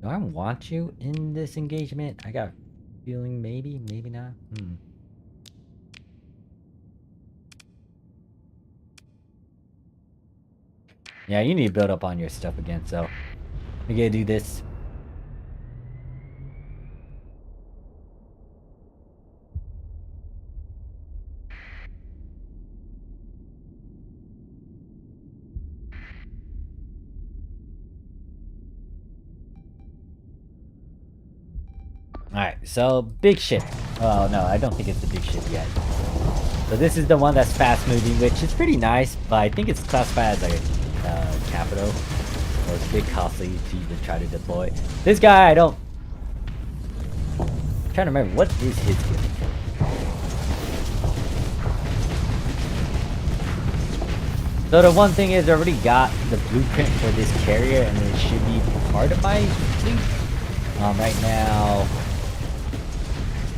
Do I want you in this engagement? I got a feeling maybe not. Yeah, you need to build up on your stuff again, so we gotta do this. Alright, so big ship. Oh no, I don't think it's the big ship yet. So this is the one that's fast moving, which is pretty nice, but I think it's classified as like a capital. Or it's a bit costly to even try to deploy. This guy, I don't... I'm trying to remember, what is his gimmick? So the one thing is I already got the blueprint for this carrier and it should be part of my fleet. Right now...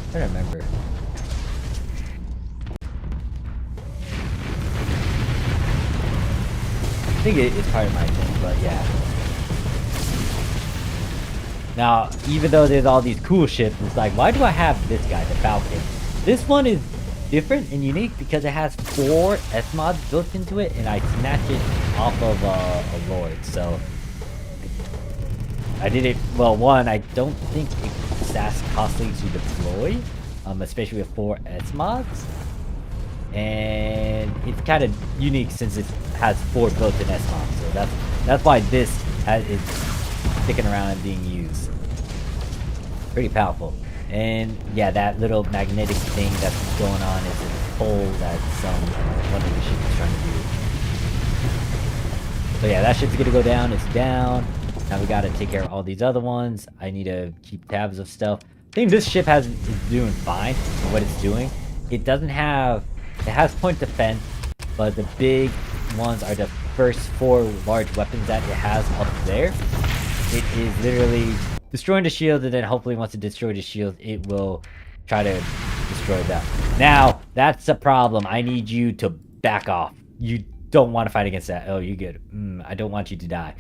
I'm trying to remember. I think it is part of my thing, but yeah. Now, even though there's all these cool ships, it's like, why do I have this guy, the Falcon? This one is different and unique because it has 4 S-mods built into it, and I snatched it off of a Lord, so... I did it, well, one, I don't think it's that costly to deploy, especially with 4 S-mods. And it's kind of unique since it has 4 built-in S-mods, so that's why this is sticking around and being used. Pretty powerful. And yeah, that little magnetic thing that's going on is a pull that one of the ships is trying to do. So yeah, that ship's gonna go down. It's down. Now we gotta take care of all these other ones. I need to keep tabs of stuff. I think this ship is doing fine for what it's doing. It doesn't have... It has point defense, but the big ones are the first 4 large weapons that it has up there. It is literally destroying the shield, and then hopefully once it destroys the shield, it will try to destroy them. Now, that's the problem. I need you to back off. You don't want to fight against that. Oh, you good. I don't want you to die.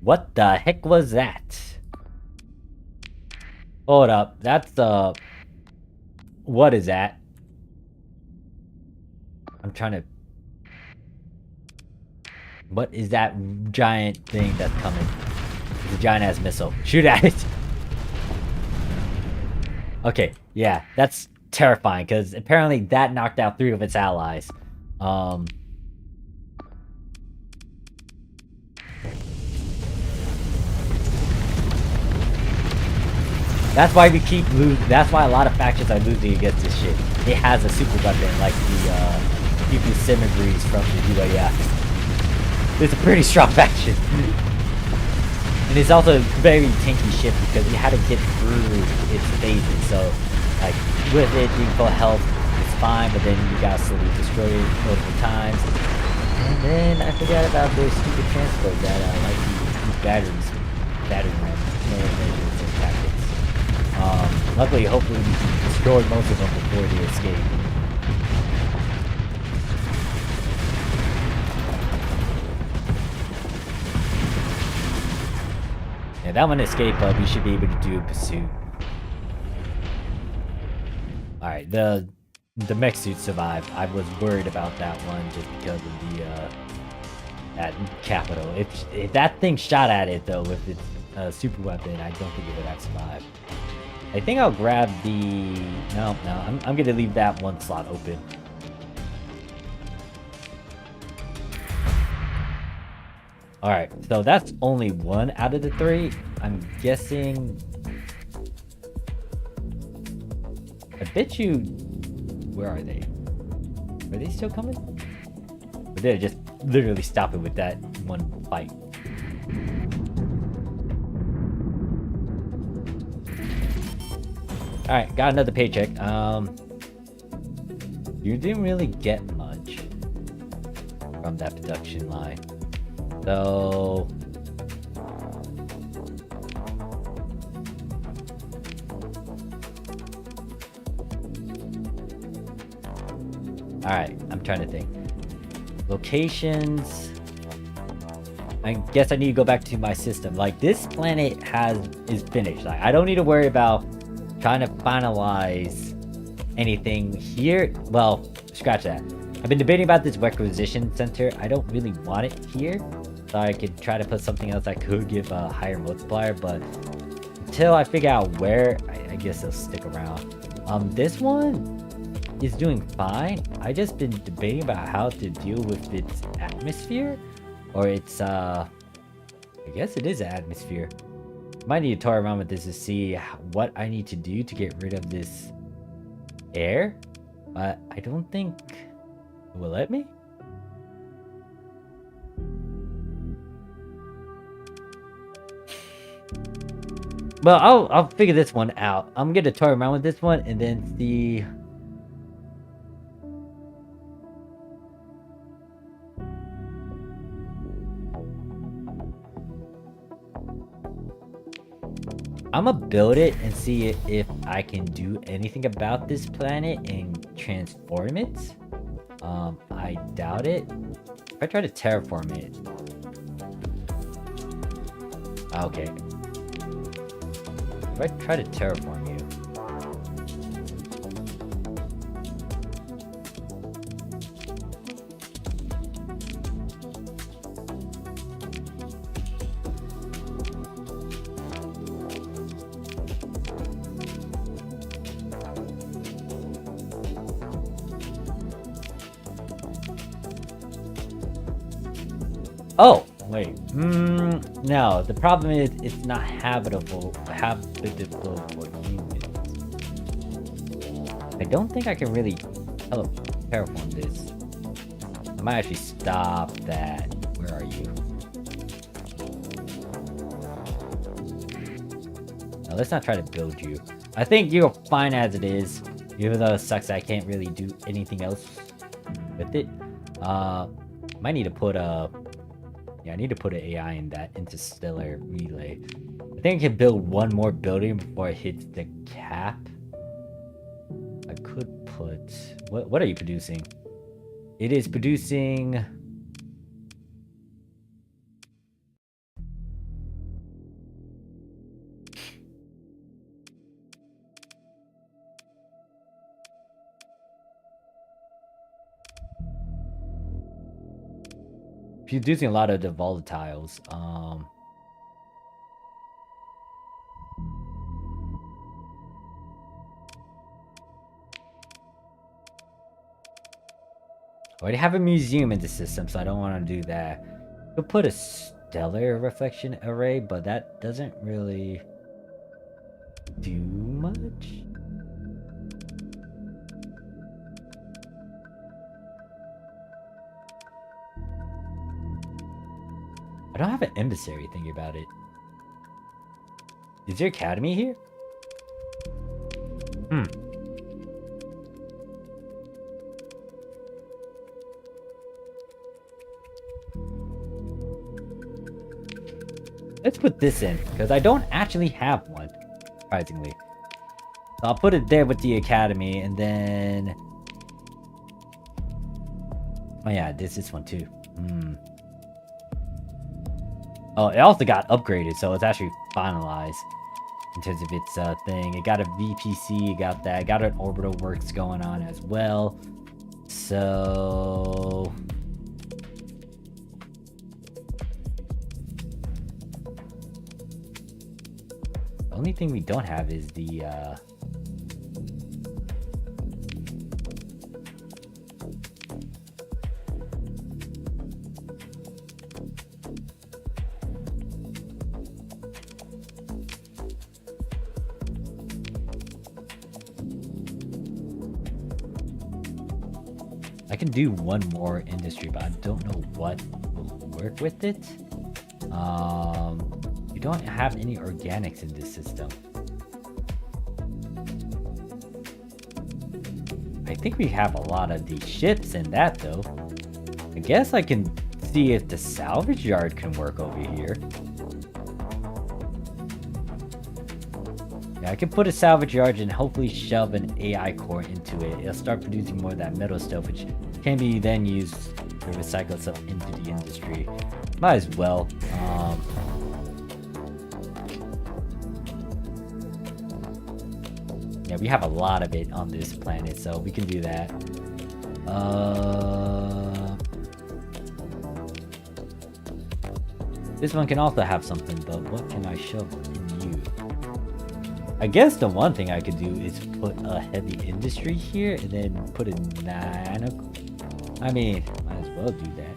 What the heck was that? Hold up. That's the... What is that? I'm trying to... What is that giant thing that's coming? It's a giant-ass missile. Shoot at it! Okay, yeah, that's terrifying, because apparently that knocked out 3 of its allies. That's why we keep losing. That's why a lot of factions are losing against this shit. It has a super weapon like the PP Simagrees from the UAF. It's a pretty strong faction. And it's also a very tanky ship because you had to get through its phases. So, like, with it being full health, it's fine, but then you gotta slowly destroy it multiple times. And then I forgot about their stupid transport that like the battery ram. Luckily, hopefully we can destroy most of them before they escape. Yeah, that one escaped, but we should be able to do a pursuit. Alright, the mech suit survived. I was worried about that one just because of the that capital. If that thing shot at it though with its super weapon, I don't think it would have survived. I think I'll grab the... No, I'm gonna leave that one slot open. Alright, so that's only one out of the three. I'm guessing... I bet you... Where are they? Are they still coming? Or did I just literally stop it with that one fight? Alright, got another paycheck. You didn't really get much from that production line. So... Alright, I'm trying to think. Locations... I guess I need to go back to my system. Like, this planet is finished. Like, I don't need to worry about trying to finalize anything here. Well, scratch that. I've been debating about this requisition center. I don't really want it here. So I could try to put something else that could give a higher multiplier. But until I figure out where, I guess I'll stick around. This one is doing fine. I just been debating about how to deal with its atmosphere. Or it's, I guess it is an atmosphere. Might need to toy around with this to see what I need to do to get rid of this air. But I don't think it will let me. Well, I'll figure this one out. I'm gonna toy around with this one and then see. I'm gonna build it and see if I can do anything about this planet and transform it. I doubt it. If I try to terraform it. Okay. If I try to terraform you. Oh, wait. No, the problem is it's not habitable for humans. I don't think I can really terraform this. I might actually stop that. Where are you? No, let's not try to build you. I think you're fine as it is, even though it sucks that I can't really do anything else with it. Might need to put a... Yeah, I need to put an AI in that interstellar relay. I think I can build one more building before it hits the cap. I could put... What are you producing? It is producing... Producing a lot of the volatiles. I already have a museum in the system, so I don't want to do that. Could put a stellar reflection array, but that doesn't really do much. I don't have an emissary thinking about it. Is there academy here? Let's put this in, because I don't actually have one, surprisingly. So I'll put it there with the academy, and then... Oh yeah, this one too. Oh, it also got upgraded, so it's actually finalized in terms of its thing. It got a VPC, got that, got an orbital works going on as well. So the only thing we don't have is the I can do one more industry, but I don't know what will work with it. We don't have any organics in this system. I think we have a lot of these ships in that though. I guess I can see if the salvage yard can work over here. Yeah, I can put a salvage yard and hopefully shove an AI core into it. It'll start producing more of that metal stuff, which can be then used to recycle stuff into the industry. Might as well. Yeah, we have a lot of it on this planet, so we can do that. This one can also have something, but what can I shove in you? I guess the one thing I could do is put a heavy industry here and then put a nano. I mean, might as well do that.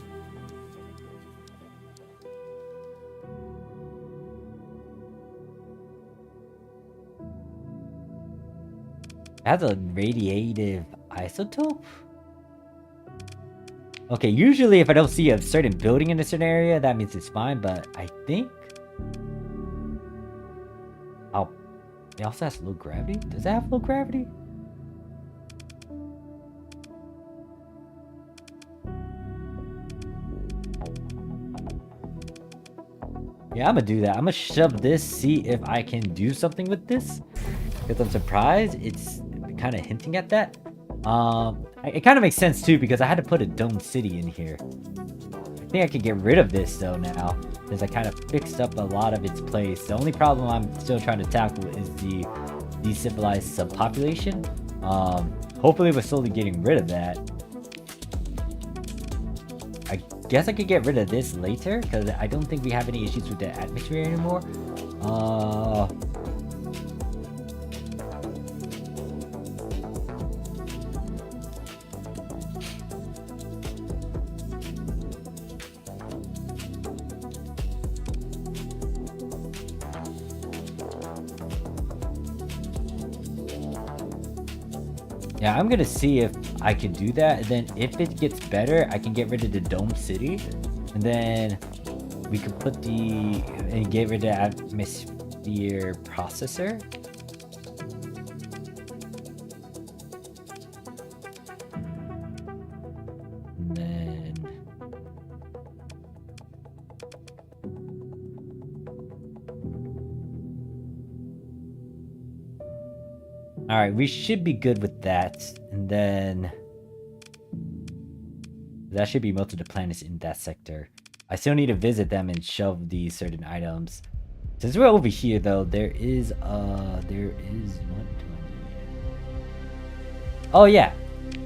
It has a radiative isotope? Okay, usually if I don't see a certain building in a certain area, that means it's fine, but I think... Oh, it also has low gravity? Does it have low gravity? Yeah, I'm gonna do that. I'm gonna shove this, see if I can do something with this. Because I'm surprised it's kind of hinting at that. It kind of makes sense too, because I had to put a dome city in here. I think I can get rid of this though now, because I kind of fixed up a lot of its place. The only problem I'm still trying to tackle is the decivilized subpopulation. Hopefully we're slowly getting rid of that. I guess I could get rid of this later, because I don't think we have any issues with the atmosphere anymore. Yeah, I'm gonna see if I can do that, and then if it gets better, I can get rid of the dome city, and then we can put and get rid of the atmosphere processor. And then all right, we should be good with that, and then that should be most of the planets in that sector. I still need to visit them and shove these certain items. Since we're over here, though, there is one. Oh yeah,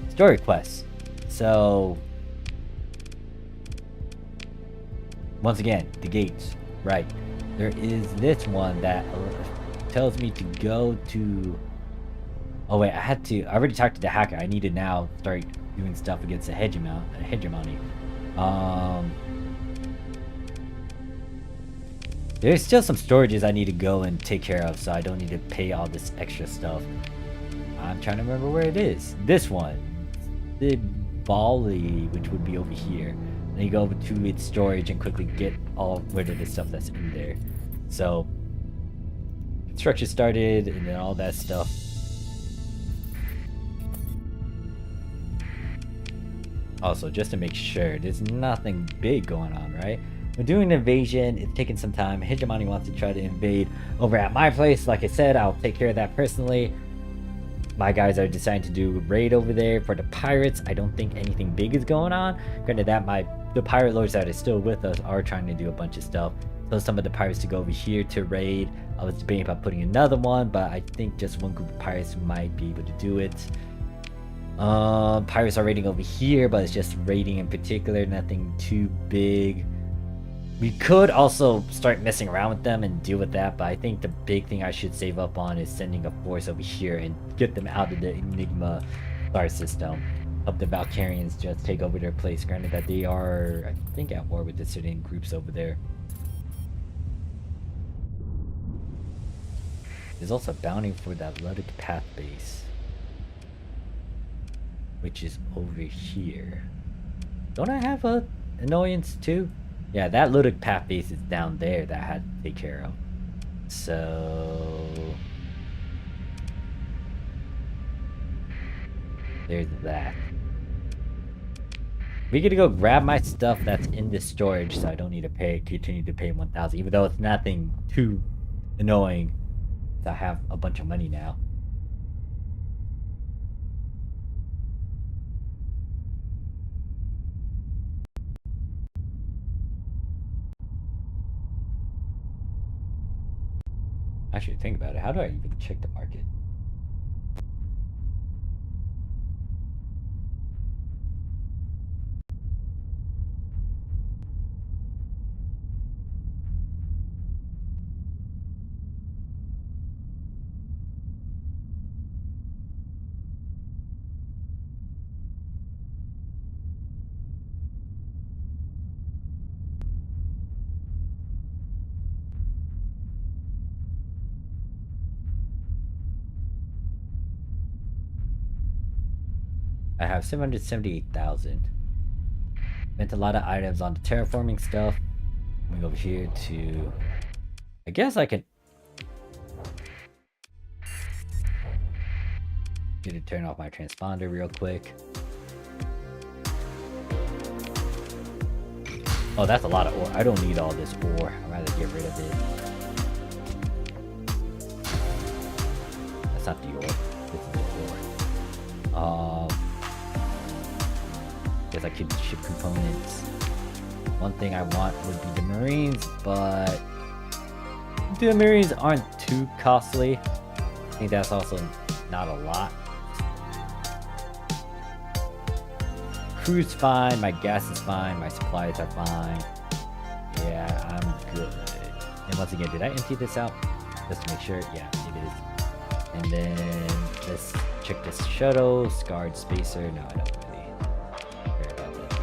story quests. So once again, the gates. Right, there is this one that tells me to go to. Oh wait, I already talked to the hacker. I need to now start doing stuff against the hegemony. There's still some storages I need to go and take care of, so I don't need to pay all this extra stuff. I'm trying to remember where it is. This one. The Bali, which would be over here. Then you go over to its storage and quickly get rid of the stuff that's in there. So, construction started and then all that stuff. Also, just to make sure, there's nothing big going on, right? We're doing an invasion. It's taking some time. Hegemony wants to try to invade over at my place. Like I said, I'll take care of that personally. My guys are deciding to do a raid over there for the pirates. I don't think anything big is going on. Granted, the pirate lords that are still with us are trying to do a bunch of stuff. So some of the pirates to go over here to raid. I was debating about putting another one, but I think just one group of pirates might be able to do it. Pirates are raiding over here, but it's just raiding in particular, nothing too big. We could also start messing around with them and deal with that, but I think the big thing I should save up on is sending a force over here and get them out of the Enigma star system. Help the Valkyrians just take over their place, granted that they are, I think, at war with the certain groups over there. There's also a bounty for that Luddic Path base. which is over here. Don't I have a annoyance too? Yeah, that little path base is down there that I had to take care of. So there's that. We get to go grab my stuff that's in the storage, so I don't need to continue to pay 1,000, even though it's nothing too annoying. I have a bunch of money now. Actually, think about it. How do I even check the market? I have 778,000. Spent a lot of items on the terraforming stuff. Coming over here to... I guess I can... Need to turn off my transponder real quick. Oh, that's a lot of ore. I don't need all this ore. I'd rather get rid of it. That's not the ore. This is the ore. Guess I could ship components. One thing I want would be the Marines, but the Marines aren't too costly. I think that's also not a lot. Crew's fine, my gas is fine, my supplies are fine. Yeah, I'm good. And once again, did I empty this out? Just to make sure? Yeah, it is. And then let's check this shuttle, scarred spacer. No, I don't really care about that.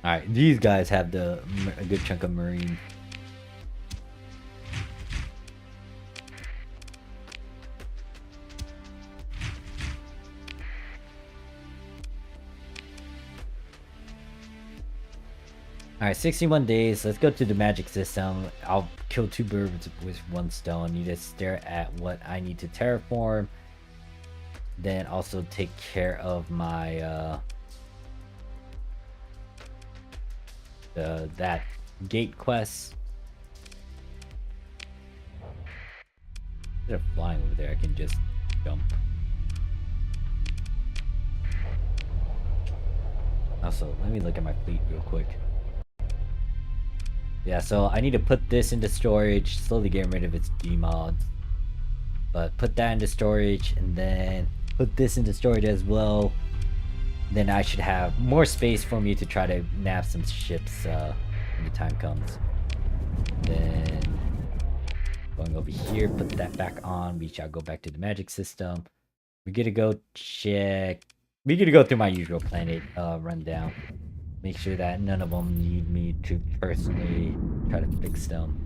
Alright, these guys have a good chunk of Marine. Alright, 61 days. Let's go to the magic system. I'll kill 2 birds with 1 stone. You just stare at what I need to terraform. Then also take care of my that gate quest. Instead of flying over there, I can just jump. Also, let me look at my fleet real quick. Yeah, so I need to put this into storage, slowly getting rid of its demods. But put that into storage, and then put this into storage as well. Then I should have more space for me to try to nab some ships when the time comes. Then going over here, put that back on. We shall go back to the magic system. We get to go check. We get to go through my usual planet rundown. Make sure that none of them need me to personally try to fix them.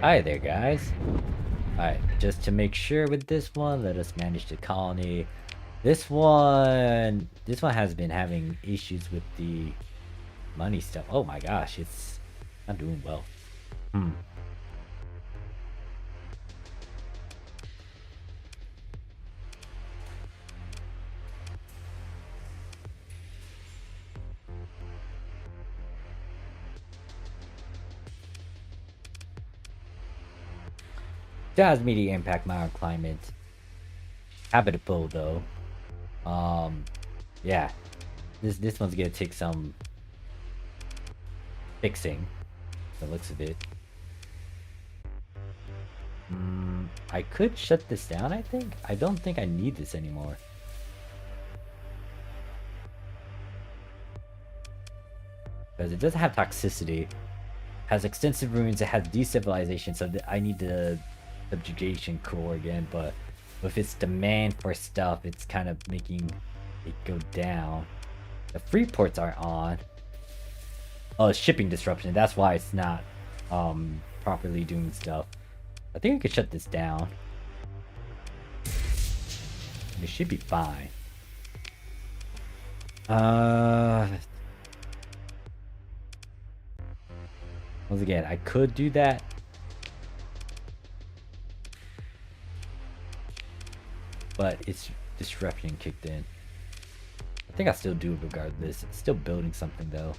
Hi there, guys. Alright, just to make sure with this one, let us manage the colony. This one has been having issues with the money stuff. Oh my gosh, it's not doing well. Does immediate impact microclimate. Habitable though. Yeah. This one's gonna take some fixing. The looks of it. I could shut this down, I think. I don't think I need this anymore. Because it doesn't have toxicity. Has extensive ruins, it has destabilization, so I need the subjugation core again, but with its demand for stuff, it's kind of making it go down. The free ports are on. Oh, shipping disruption, that's why it's not properly doing stuff. I think I could shut this down. It should be fine. Once again, I could do that. But its disruption kicked in. I think I'll still do it regardless. It's still building something though.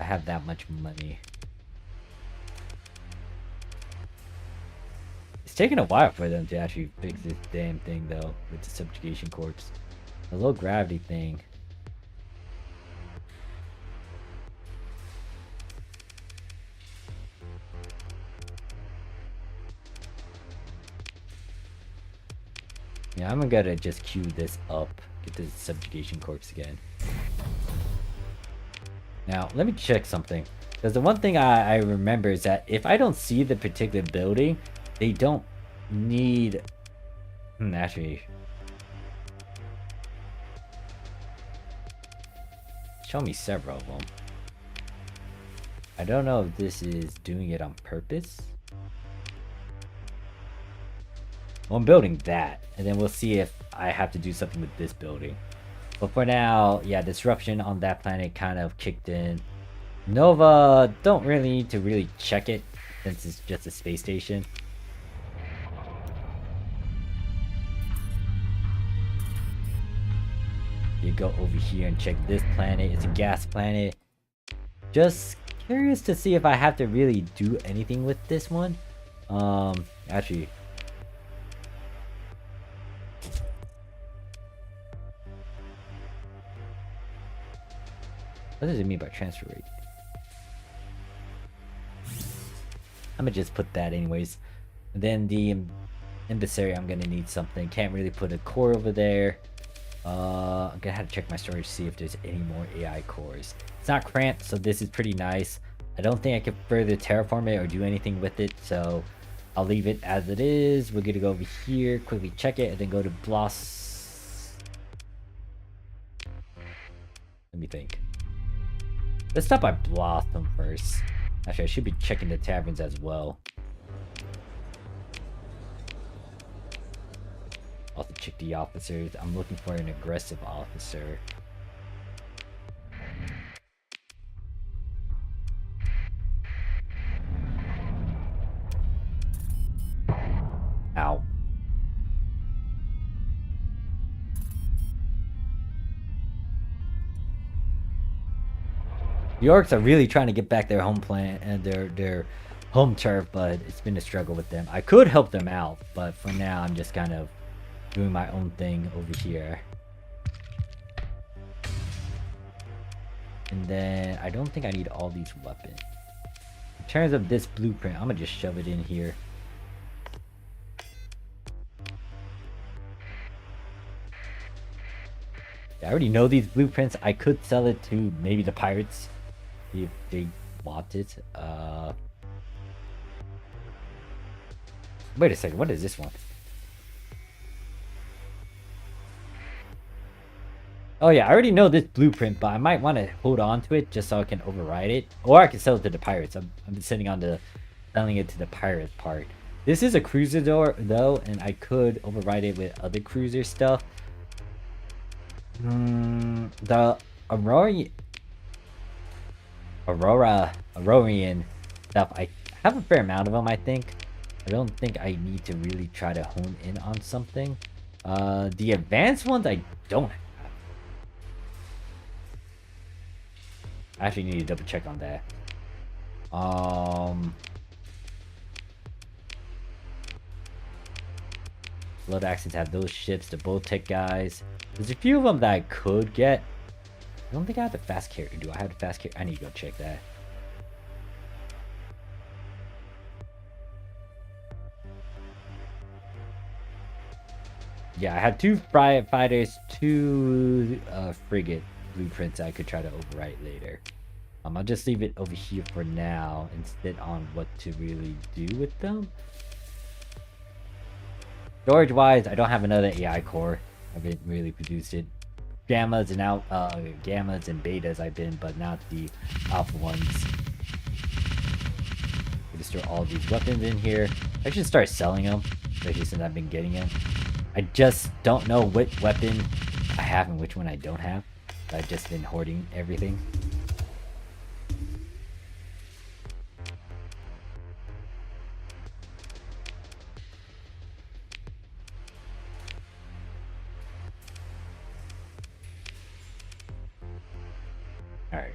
I have that much money. It's taking a while for them to actually fix this damn thing though, with the subjugation corps. The low gravity thing. Yeah, I'm gonna just queue this up, get the subjugation corps again. Now, let me check something. Because the one thing I remember is that if I don't see the particular building, they don't need... actually... show me several of them. I don't know if this is doing it on purpose. Well, I'm building that, and then we'll see if I have to do something with this building. But for now, yeah, disruption on that planet kind of kicked in. Nova, don't really need to check it, since it's just a space station. You go over here and check this planet. It's a gas planet. Just curious to see if I have to really do anything with this one. Actually... what does it mean by transfer rate? I'm gonna just put that anyways. And then the emissary, I'm gonna need something. Can't really put a core over there. I'm gonna have to check my storage to see if there's any more AI cores. It's not cramped, so this is pretty nice. I don't think I can further terraform it or do anything with it, so I'll leave it as it is. We're gonna go over here, quickly check it, and then go to Bloss. Let me think. Let's stop by Blossom first. Actually, I should be checking the taverns as well. Also check the officers. I'm looking for an aggressive officer. Ow. The orcs are really trying to get back their home planet and their home turf, but it's been a struggle with them. I could help them out, but for now I'm just kind of doing my own thing over here. And then I don't think I need all these weapons. In terms of this blueprint, I'm gonna just shove it in here. I already know these blueprints. I could sell it to maybe the pirates if they want it. Wait a second, what is this one? Oh yeah, I already know this blueprint, but I might want to hold on to it just so I can override it. Or I can sell it to the pirates. I'm sitting on the selling it to the pirate part. This is a cruiser door though, and I could override it with other cruiser stuff. The Aurorian stuff, I have a fair amount of them, I think. I don't think I need to really try to hone in on something. The advanced ones I don't have. I actually need to double check on that. Blood Accents have those ships, the bow tech guys. There's a few of them that I could get. I don't think I have the fast carrier. Do I have the fast carrier? I need to go check that. Yeah, I had 2 fighters, 2 frigate blueprints I could try to overwrite later. I'll just leave it over here for now instead on what to really do with them. Storage wise, I don't have another AI core. I haven't really produced it. Gammas and gammas and betas I've been, but not the alpha ones. I just store all these weapons in here. I should start selling them, especially since I've been getting them. I just don't know which weapon I have and which one I don't have. I've just been hoarding everything. Alright.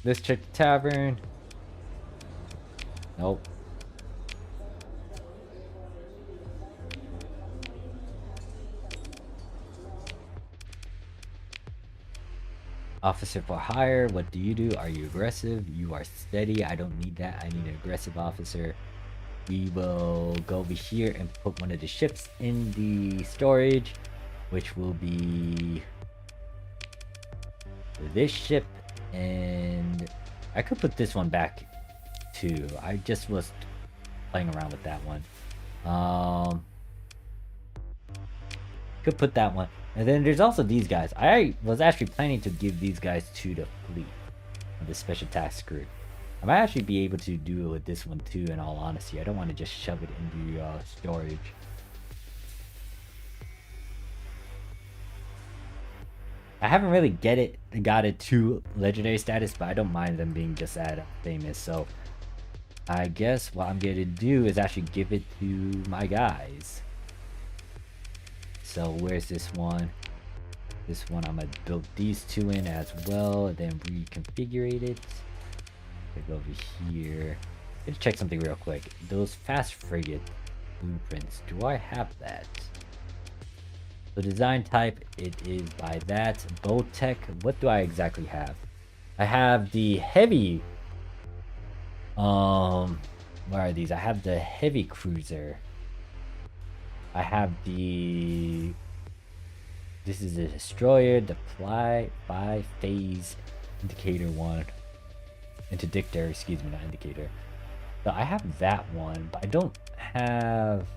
Let's check the tavern. Nope. Officer for hire, what do you do? Are you aggressive? You are steady. I don't need that. I need an aggressive officer. We will go over here and put one of the ships in the storage, which will be this ship, and I could put this one back too. I just was playing around with that one. Could put that one. And then there's also these guys. I was actually planning to give these guys to the fleet of the special task group. I might actually be able to do it with this one too, in all honesty. I don't want to just shove it into storage. I haven't really got it to legendary status, but I don't mind them being just at famous. So I guess what I'm going to do is actually give it to my guys. So where's this one? This one I'm gonna build these 2 in as well, and then reconfigure it. Go over here. Let's check something real quick. Those fast frigate blueprints, do I have that? The design type, it is by that. Bow tech, what do I exactly have? I have the heavy where are these? I have the heavy cruiser. I have the... This is the destroyer, the five-phase indicator one. Interdictor, excuse me, not indicator. So I have that one, but I don't have...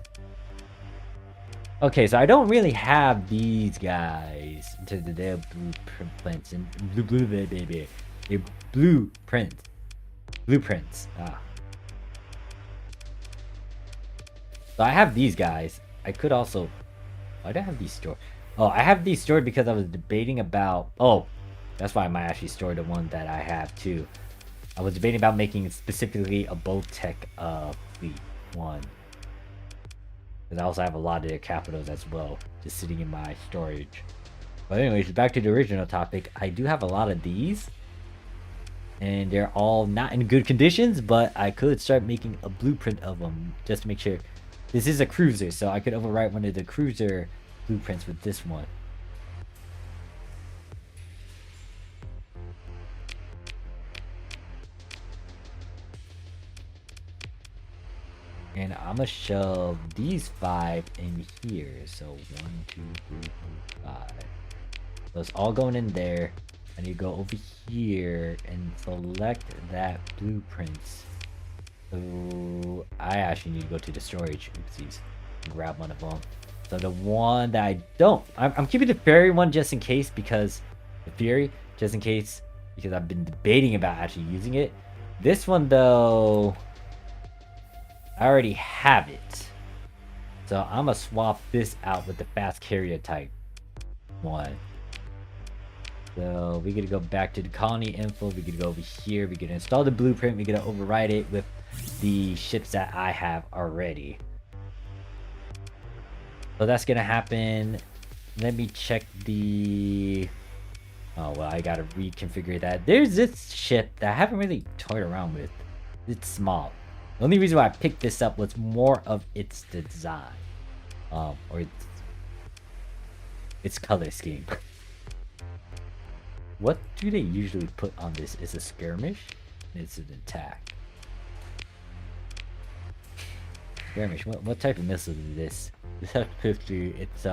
Okay, so I don't really have these guys into their blueprints and blueprints. So I have these guys. I could also... Why do I have these stored? Oh, I have these stored because I was debating about... Oh, that's why I might actually store the one that I have too. I was debating about making specifically a bow tech fleet one. Because I also have a lot of their capitals as well, just sitting in my storage. But anyways, back to the original topic. I do have a lot of these. And they're all not in good conditions, but I could start making a blueprint of them just to make sure. This is a cruiser, so I could overwrite one of the cruiser blueprints with this one. And I'm gonna shove these 5 in here. So 1, 2, 3, 4, 5. So it's all going in there. I need to go over here and select that blueprints. So I actually need to go to the storage. Oopsies. Grab one of them. So the one that I don't, I'm keeping the Fury one just in case, because because I've been debating about actually using it. This one though, I already have it. So I'm gonna swap this out with the fast carrier type one. So we're gonna go back to the colony info. We're gonna go over here. We're gonna install the blueprint. We're gonna override it with the ships that I have already. So that's gonna happen. Let me check the... Oh, well, I gotta reconfigure that. There's this ship that I haven't really toyed around with. It's small. The only reason why I picked this up was more of its design. Or its color scheme. What do they usually put on this? Is a skirmish? It's an attack. Skirmish. What type of missile is this? This F50, it's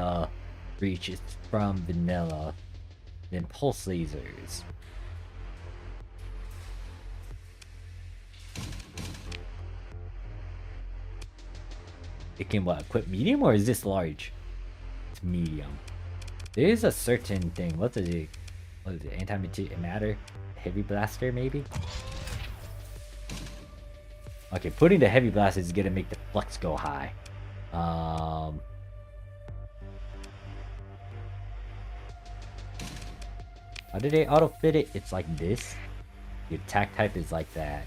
reach is from vanilla. Then pulse lasers. It can what? Equip medium or is this large? It's medium. There is a certain thing. What is it? What is it? Antimatter? Heavy blaster maybe? Okay, putting the heavy blaster is gonna make the flux go high. How do they auto fit it? It's like this. The attack type is like that.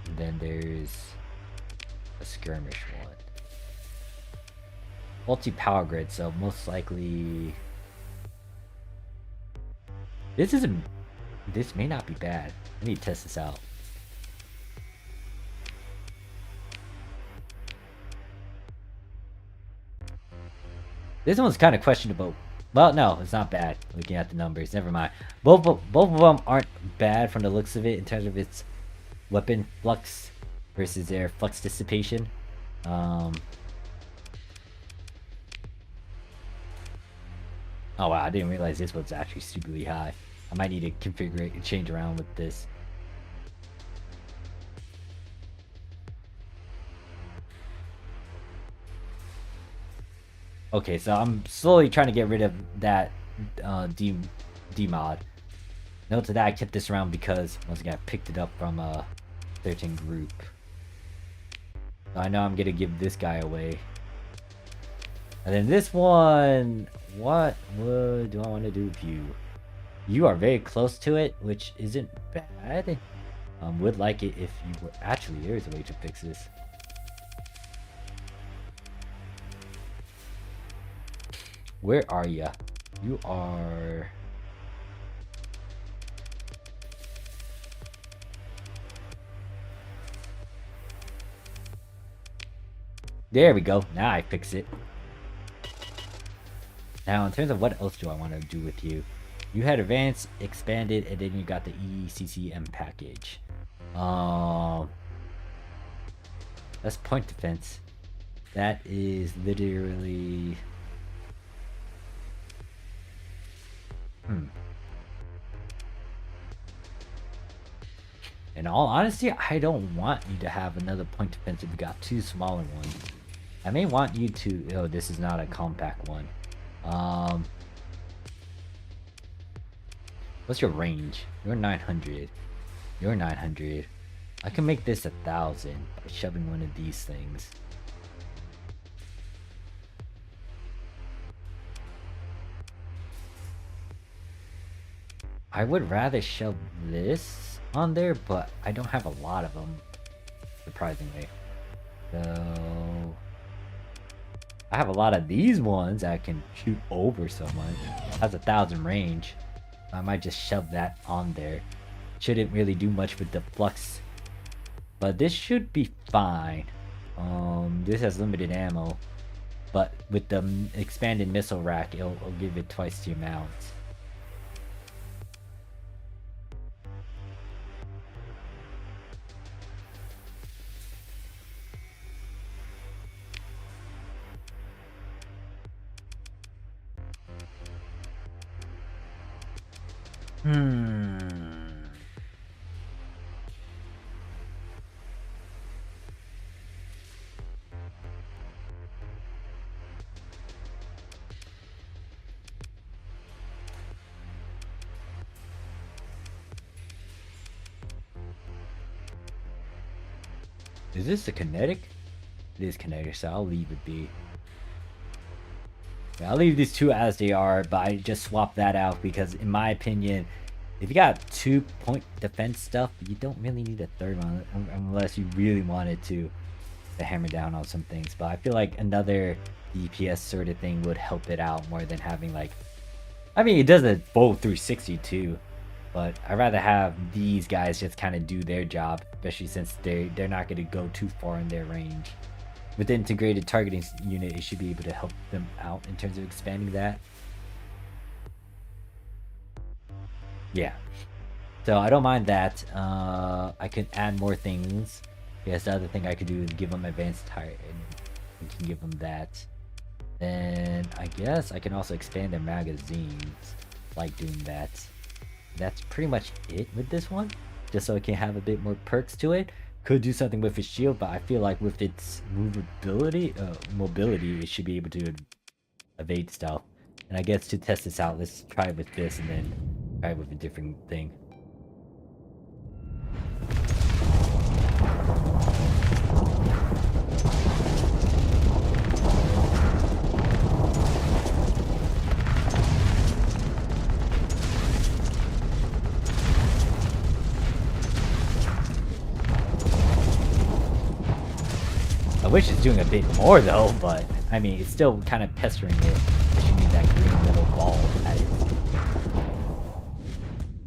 And then there's a skirmish one. Multi-power grid, so most likely this may not be bad. I need to test this out. This one's kind of questionable. Well, no, it's not bad. Looking at the numbers, never mind. Both of them aren't bad from the looks of it in terms of its weapon flux versus their flux dissipation. Oh wow, I didn't realize this was actually stupidly high. I might need to configure it and change around with this. Okay, so I'm slowly trying to get rid of that D mod. Note to that I kept this around because once again I picked it up from a certain group. So I know I'm gonna give this guy away. And then this one, what do I want to do with you? You are very close to it, which isn't bad. Would like it if you were actually, there's a way to fix this. Where are you? You are... There we go. Now I fix it. Now, in terms of what else do I want to do with you? You had advanced, expanded, and then you got the ECCM package. That's point defense. That is literally... In all honesty, I don't want you to have another point defense if you got two smaller ones. I may want you to... Oh, this is not a compact one. What's your range? You're 900. You're 900. I can make this 1,000 by shoving one of these things. I would rather shove this on there, but I don't have a lot of them, surprisingly. So I have a lot of these ones that can shoot over someone. Has 1,000 range. I might just shove that on there. Shouldn't really do much with the flux, but this should be fine. This has limited ammo, but with the expanded missile rack, it'll give it twice the amount. Is this the kinetic? It is kinetic, so I'll leave it be. Yeah, I'll leave these two as they are, but I just swapped that out because, in my opinion, if you got 2-point defense stuff, you don't really need a third one unless you really wanted to hammer down on some things. But I feel like another DPS sort of thing would help it out more than having like... I mean, it does a full 360 too, but I'd rather have these guys just kind of do their job, especially since they're not going to go too far in their range. With the integrated targeting unit, it should be able to help them out in terms of expanding that. Yeah. So I don't mind that. I can add more things. Yes, the other thing I could do is give him advanced tire, and we can give him that. Then I guess I can also expand their magazines, like doing that. That's pretty much it with this one, just so it can have a bit more perks to it. Could do something with its shield, but I feel like with its mobility, it should be able to evade stuff. And I guess to test this out, let's try it with this and then try it with a different thing. I wish it's doing a bit more though, but I mean, it's still kind of pestering it. Shooting that green little ball at it.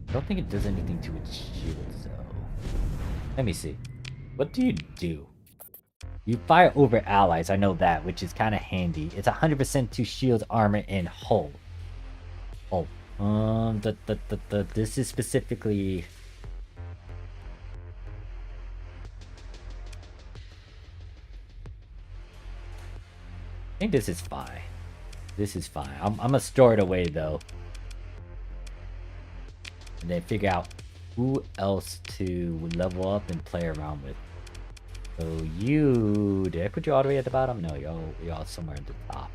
I don't think it does anything to its shield, so... Let me see. What do you do? You fire over allies, I know that, which is kind of handy. It's 100% to shields, armor, and hull. Oh, this is specifically... I think this is fine. This is fine. I'm gonna store it away though. And then figure out who else to level up and play around with. So you... Did I put you all the way at the bottom? No, y'all somewhere at the top.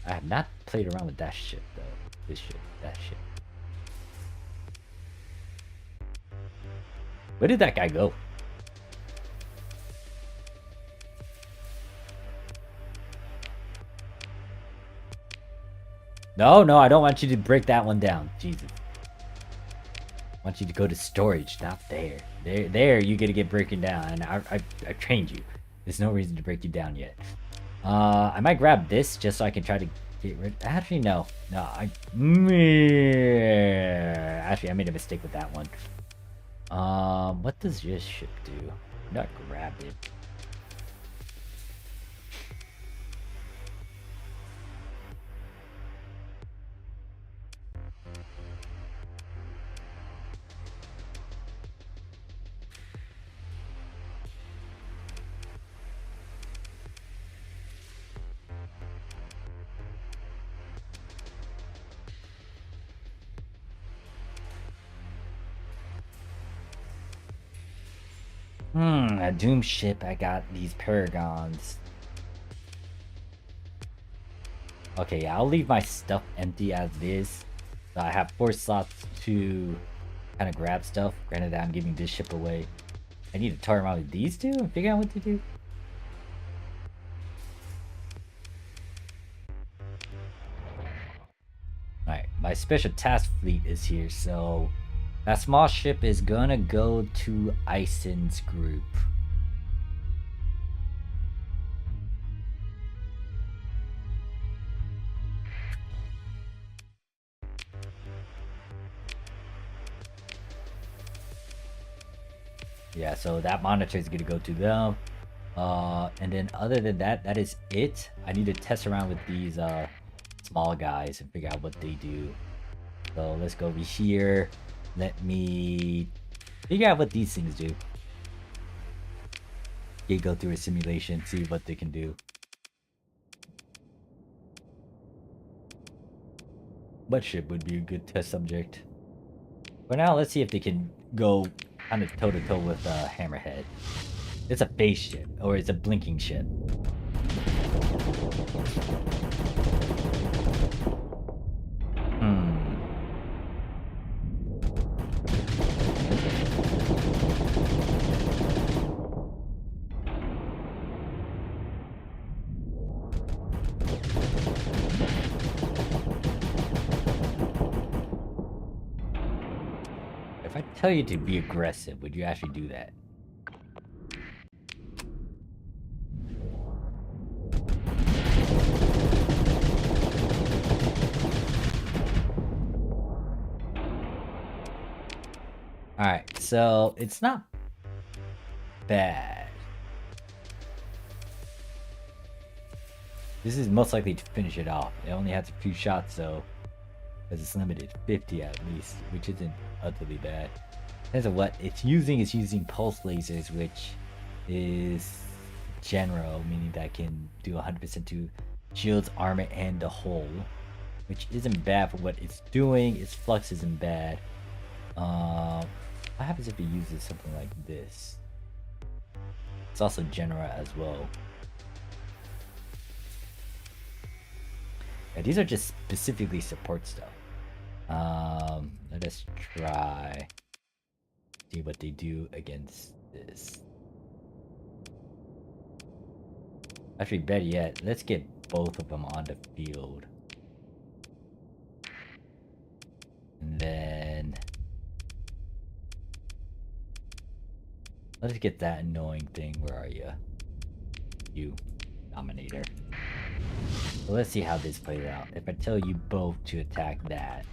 I have not played around with that shit though. This shit, that shit. Where did that guy go? No, I don't want you to break that one down. Jesus. I want you to go to storage, not there. There, you gotta get breaking down, and I trained you. There's no reason to break you down yet. I might grab this just so I can try to get rid... Actually, no. Actually, I made a mistake with that one. What does this ship do? Not grab it. A doom ship. I got these paragons. Okay, yeah, I'll leave my stuff empty as is. So I have 4 slots to kind of grab stuff. Granted that I'm giving this ship away. I need to toy around with these two and figure out what to do. Alright, my special task fleet is here, so that small ship is gonna go to Ison's group. Yeah, so that monitor is gonna go to them. And then other than that, that is it. I need to test around with these small guys and figure out what they do. So let's go over here. Let me figure out what these things do. You go through a simulation, see what they can do. What ship would be a good test subject? For now, let's see if they can go kind of toe-to-toe with Hammerhead. It's a phase ship, or it's a blinking ship. If I tell you to be aggressive, would you actually do that? Alright, so it's not bad. This is most likely to finish it off. It only has a few shots though, because it's limited 50 at least, which isn't utterly bad. As of what it's using pulse lasers, which is general, meaning that can do 100% to shields, armor, and the hull, which isn't bad for what it's doing. Its flux isn't bad. What happens if it uses something like this? It's also general as well. Yeah, these are just specifically support stuff. Let us try see what they do against this. Actually, better yet, let's get both of them on the field. And then let's get that annoying thing. Where are you? You, Dominator. So let's see how this plays out. If I tell you both to attack that.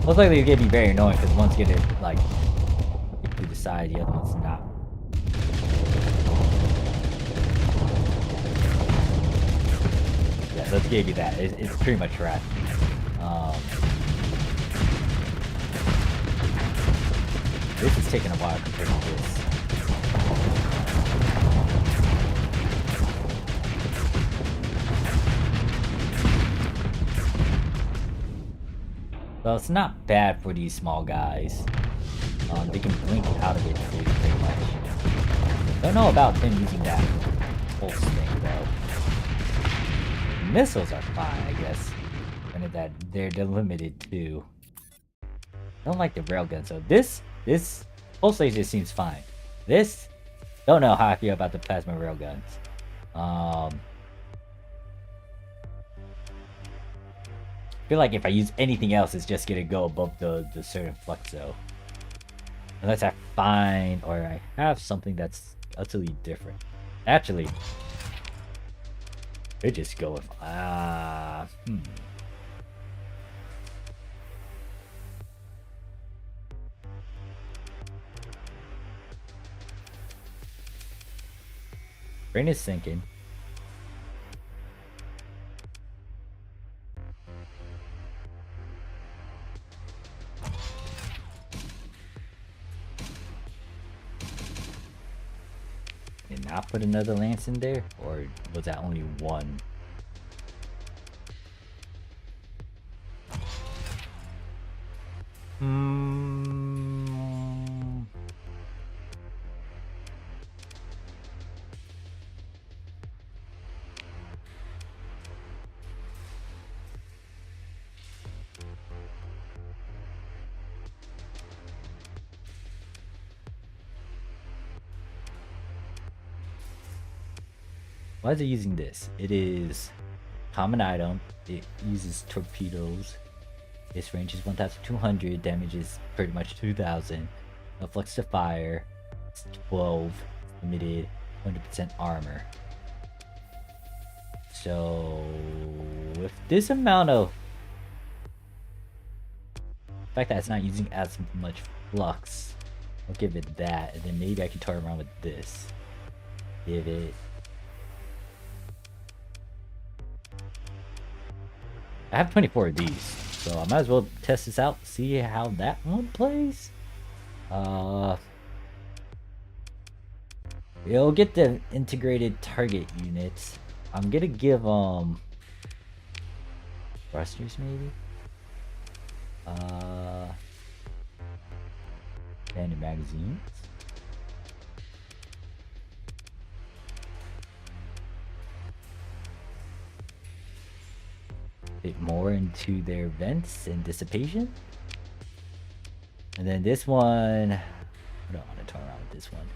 Most likely it's gonna be very annoying because one's gonna like get through the side, the other one's not. Yeah, so let's give you that. It's pretty much wrath. This is taking a while compared to this. Well, it's not bad for these small guys. They can blink out of it pretty much. Don't know about them using that pulse thing though. Missiles are fine, I guess. Granted that they're limited too. Don't like the railgun, so this pulse laser seems fine. This, don't know how I feel about the plasma railguns. I feel like if I use anything else, it's just gonna go above the certain fluxo. Unless I find or I have something that's utterly different. Actually, they just go with Brain is sinking. Did not put another lance in there, or was that only one? Why is it using this? It is common item. It uses torpedoes. Its range is 1,200. Damage is pretty much 2,000. Flux to fire. It's 12. Limited. 100% armor. So with this amount of the fact that it's not using as much flux, I'll give it that, and then maybe I can toy around with this. Give it. I have 24 of these, so I might as well test this out, see how that one plays. We'll get the integrated target units. I'm gonna give thrusters maybe. Expanded magazines. Bit more into their vents and dissipation. And then this one, I don't want to toy around with this one.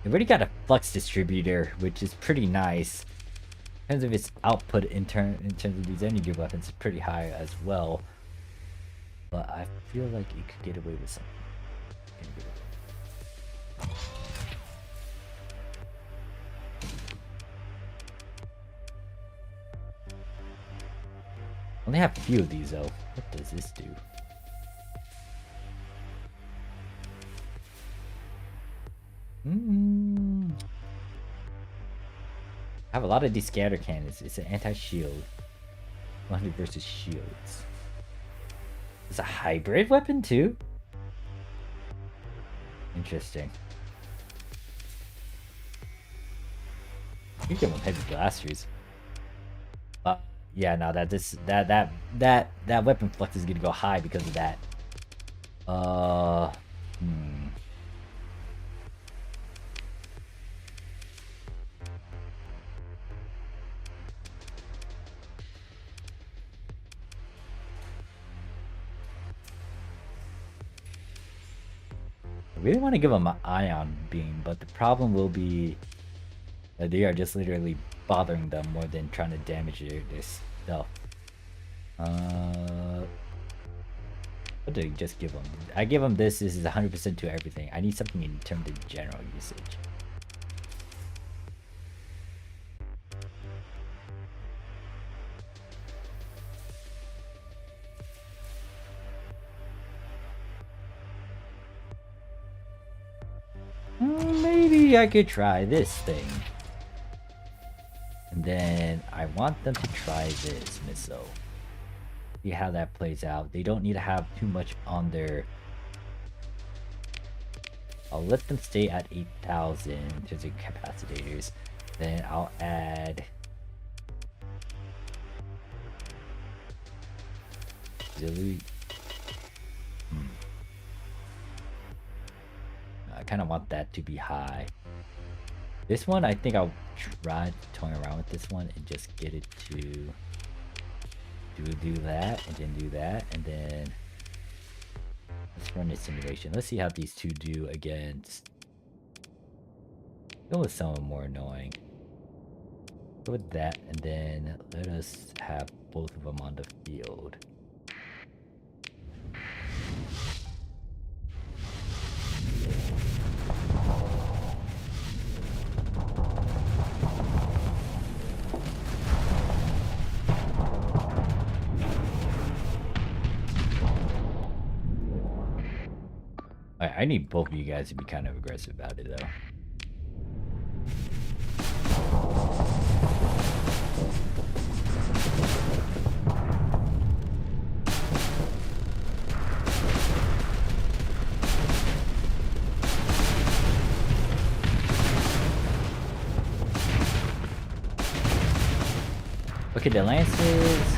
They've already got a flux distributor, which is pretty nice. In terms of its output in terms of these energy weapons, it's pretty high as well. But I feel like it could get away with something. Only have a few of these though. What does this do? I have a lot of these scatter cannons. It's an anti-shield. 100 versus shields. It's a hybrid weapon too? Interesting. You give him heavy blasters. Yeah, no, that weapon flex is gonna go high because of that. Hmm. I really want to give them an ion beam, but the problem will be that they are just literally bothering them more than trying to damage their stuff. What did I just give them? I give them this. This is 100% to everything. I need something in terms of general usage. Maybe I could try this thing. And then I want them to try this missile. See how that plays out. They don't need to have too much on their... I'll let them stay at 8,000 in terms of capacitors. Then I'll add... I kind of want that to be high. This one, I think I'll try toying around with this one and just get it to do that, and then do that, and then let's run a simulation. Let's see how these two do against. Go with someone more annoying. Go with that, and then let us have both of them on the field. I need both of you guys to be kind of aggressive about it, though. Okay, the lances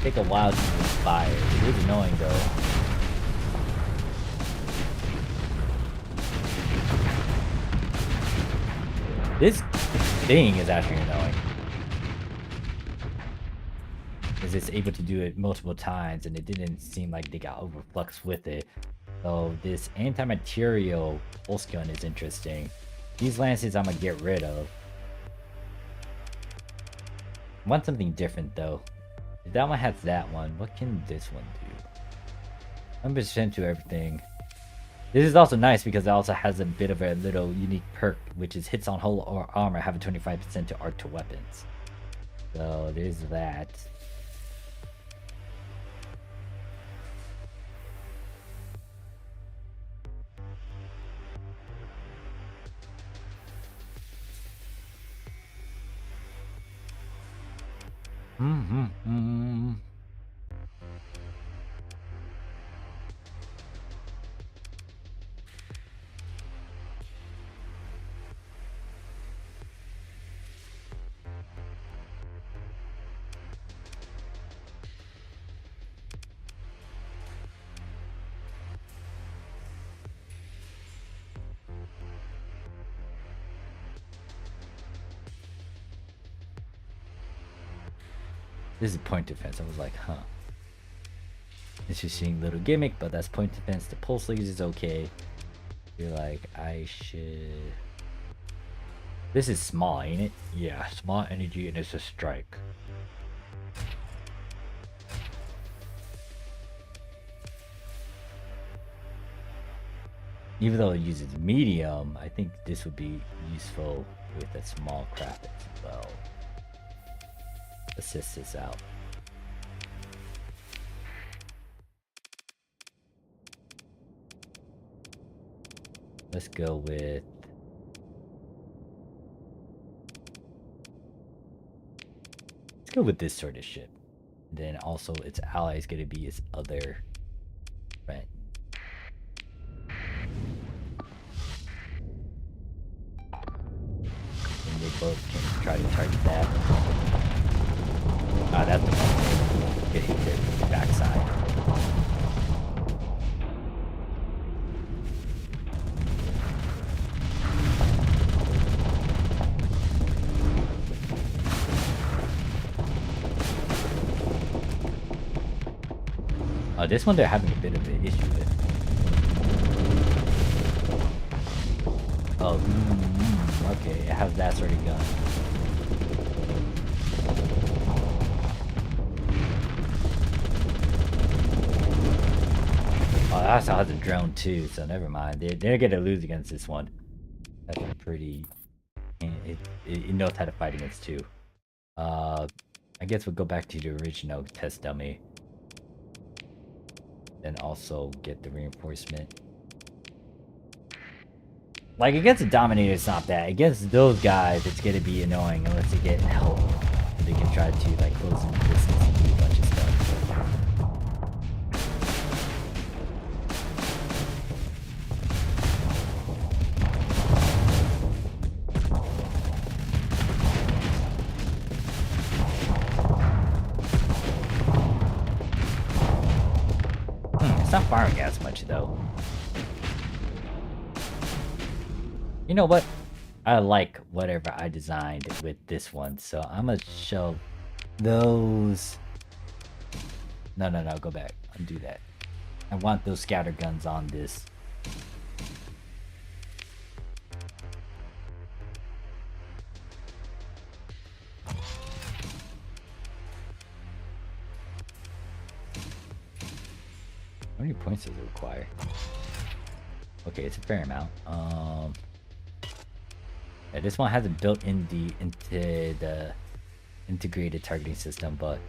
take a while to fire. It is annoying, though. This thing is actually annoying. Because it's able to do it multiple times and it didn't seem like they got overflux with it. So this anti-material pulse gun is interesting. These lances I'm gonna get rid of. I want something different though. If that one has that one, what can this one do? 100% to everything. This is also nice because it also has a bit of a little unique perk, which is hits on hull or armor have a 25% to arc to weapons. So there's that. This is point defense. I was like, huh. It's just seeing little gimmick, but that's point defense. The pulse leads is okay. You're like, I should... This is small, ain't it? Yeah, small energy and it's a strike. Even though it uses medium, I think this would be useful with a small craft as well. Assist this out. Let's go with... Let's go with this sort of ship. And then also its ally is going to be its other Right. And they both can try to target that. Ah, that's the one. Get hit their backside. This one they're having a bit of an issue with. Oh, okay. It has that sort of gun. Oh, that also has a drone too, so never mind. They're gonna lose against this one. That's pretty. It knows how to fight against two. I guess we'll go back to the original test dummy. Then also get the reinforcement. Like, against the Dominator, it's not bad. Against those guys, it's gonna be annoying unless they get help. They can try to, like, close some distance and do a bunch of stuff. It's not firing as much, though. You know what? I like whatever I designed with this one, so I'm gonna show those. No, go back. Undo that. I want those scatter guns on this. How many points does it require? Okay, it's a fair amount. Yeah, this one hasn't built in into the integrated targeting system, but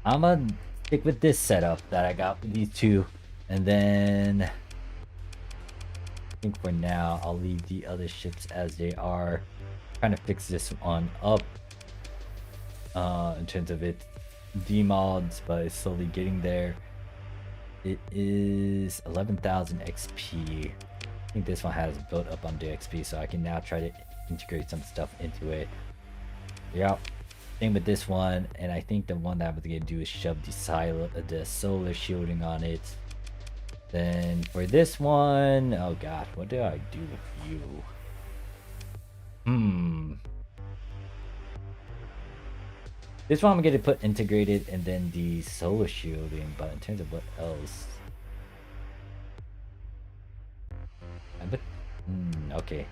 I'm gonna stick with this setup that I got with these two, and then I think for now I'll leave the other ships as they are. Trying to fix this one up in terms of its demods, but it's slowly getting there. It is 11,000 XP. I think this one has built up on the XP, so I can now try to integrate some stuff into it. Yeah, same with this one, and I think the one that I was gonna do is shove the solar shielding on it. Then for this one, oh gosh, what do I do with you? This one I'm gonna put integrated and then the solar shielding, but in terms of what else? Okay.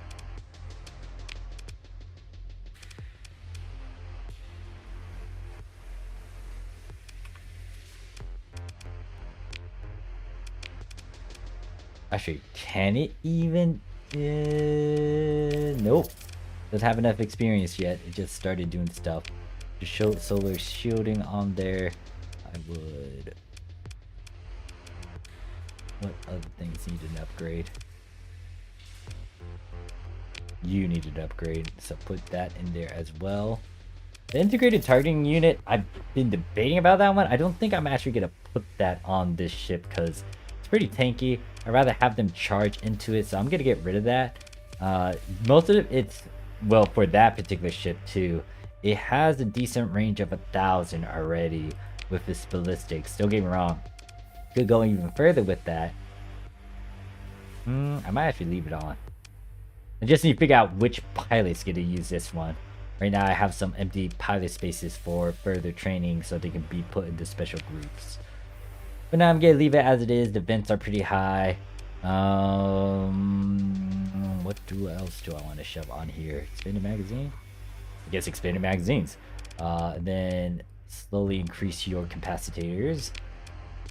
Actually, can it even? Nope. Doesn't have enough experience yet. It just started doing stuff. To show solar shielding on there, I would. What other things need an upgrade? You need an upgrade, so put that in there as well. The integrated targeting unit, I've been debating about that one. I don't think I'm actually gonna put that on this ship because it's pretty tanky. I'd rather have them charge into it, so I'm gonna get rid of that. Most of it's, well, for that particular ship too, it has a decent range of 1,000 already with its ballistics. Don't get me wrong, could go even further with that. I might actually leave it on. I just need to figure out which pilot's gonna use this one. Right now I have some empty pilot spaces for further training so they can be put into special groups. But now I'm gonna leave it as it is. The vents are pretty high. What else do I want to shove on here? Expanded magazine? I guess expanded magazines. Then slowly increase your capacitors.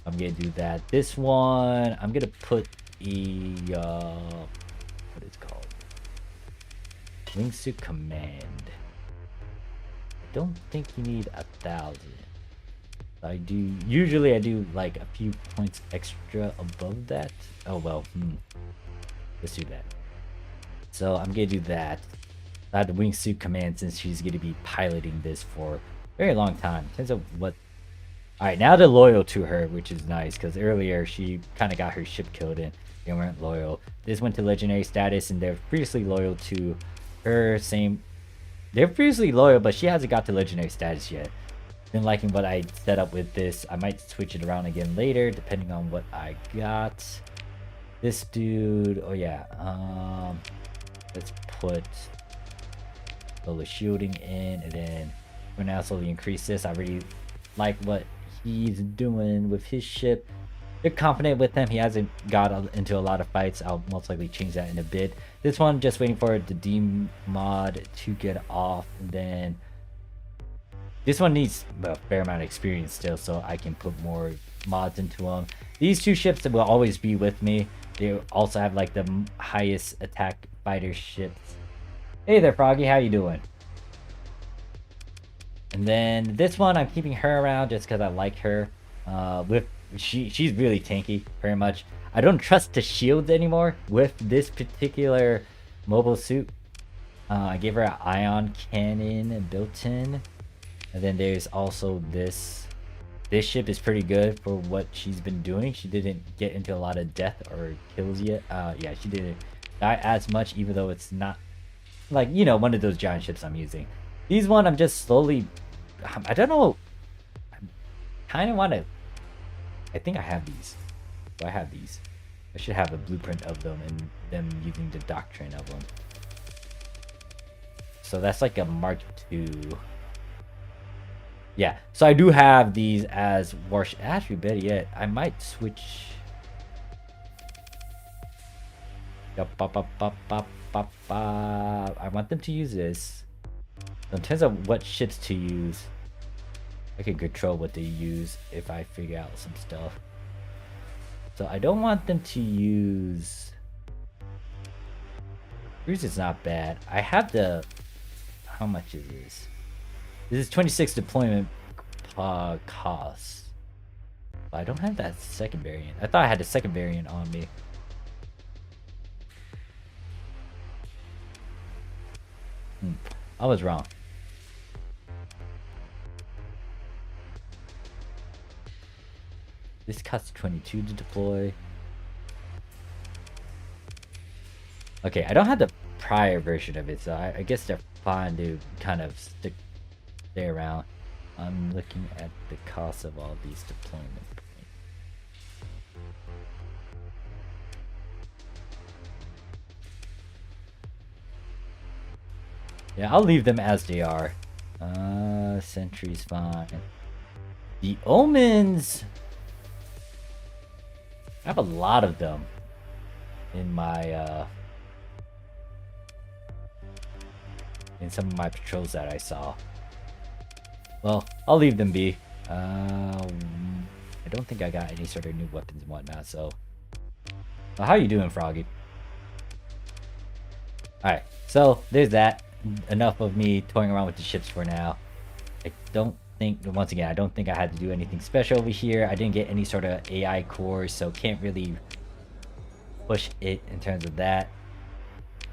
I'm gonna do that. This one, I'm gonna put a what is it called? Wingsuit command. I don't think you need 1,000. Usually I do like a few points extra above that. Oh well, let's do that. So I'm gonna do that. I have the wingsuit command since she's gonna be piloting this for a very long time. In terms of what Alright, now they're loyal to her, which is nice, because earlier she kind of got her ship killed and they weren't loyal. This went to legendary status, and they're previously loyal to her, same... They're previously loyal, but she hasn't got to legendary status yet. Been liking what I set up with this. I might switch it around again later, depending on what I got. This dude... Oh yeah, let's put solar shielding in, and then we're gonna slowly increase this. I really like what he's doing with his ship. They're confident with him. He hasn't got into a lot of fights. I'll most likely change that in a bit. This one, just waiting for the D mod to get off. And then this one needs a fair amount of experience still, so I can put more mods into them. These two ships will always be with me. They also have like the highest attack fighter ships. Hey there, Froggy. How you doing? And then this one, I'm keeping her around just because I like her. She's really tanky, very much. I don't trust the shields anymore with this particular mobile suit. I gave her an ion cannon built in. And then there's also this. This ship is pretty good for what she's been doing. She didn't get into a lot of death or kills yet. Yeah, she didn't die as much, even though it's not like, you know, one of those giant ships I'm using. These one, I'm just slowly... I don't know. I kind of want to... I think I have these. Do I have these? I should have a blueprint of them and them using the doctrine of them. So that's like a Mark II. Yeah, so I do have these as warship. Actually, better yet, I might switch. I want them to use this. In terms of what ships to use, I can control what they use if I figure out some stuff. So I don't want them to use... Cruise is not bad. I have the... How much is this? This is 26 deployment cost. But I don't have that second variant. I thought I had the second variant on me. I was wrong. This costs 22 to deploy. Okay, I don't have the prior version of it, so I guess they're fine to kind of stay around. I'm looking at the cost of all these deployment points. Yeah, I'll leave them as they are. Sentry's fine. The omens, I have a lot of them in my in some of my patrols that I saw. Well, I'll leave them be. I don't think I got any sort of new weapons and whatnot, so... Well, how you doing, Froggy? Alright, so there's that. Enough of me toying around with the ships for now. I don't think, once again, I don't think I had to do anything special over here. I didn't get any sort of AI core, so can't really push it in terms of that.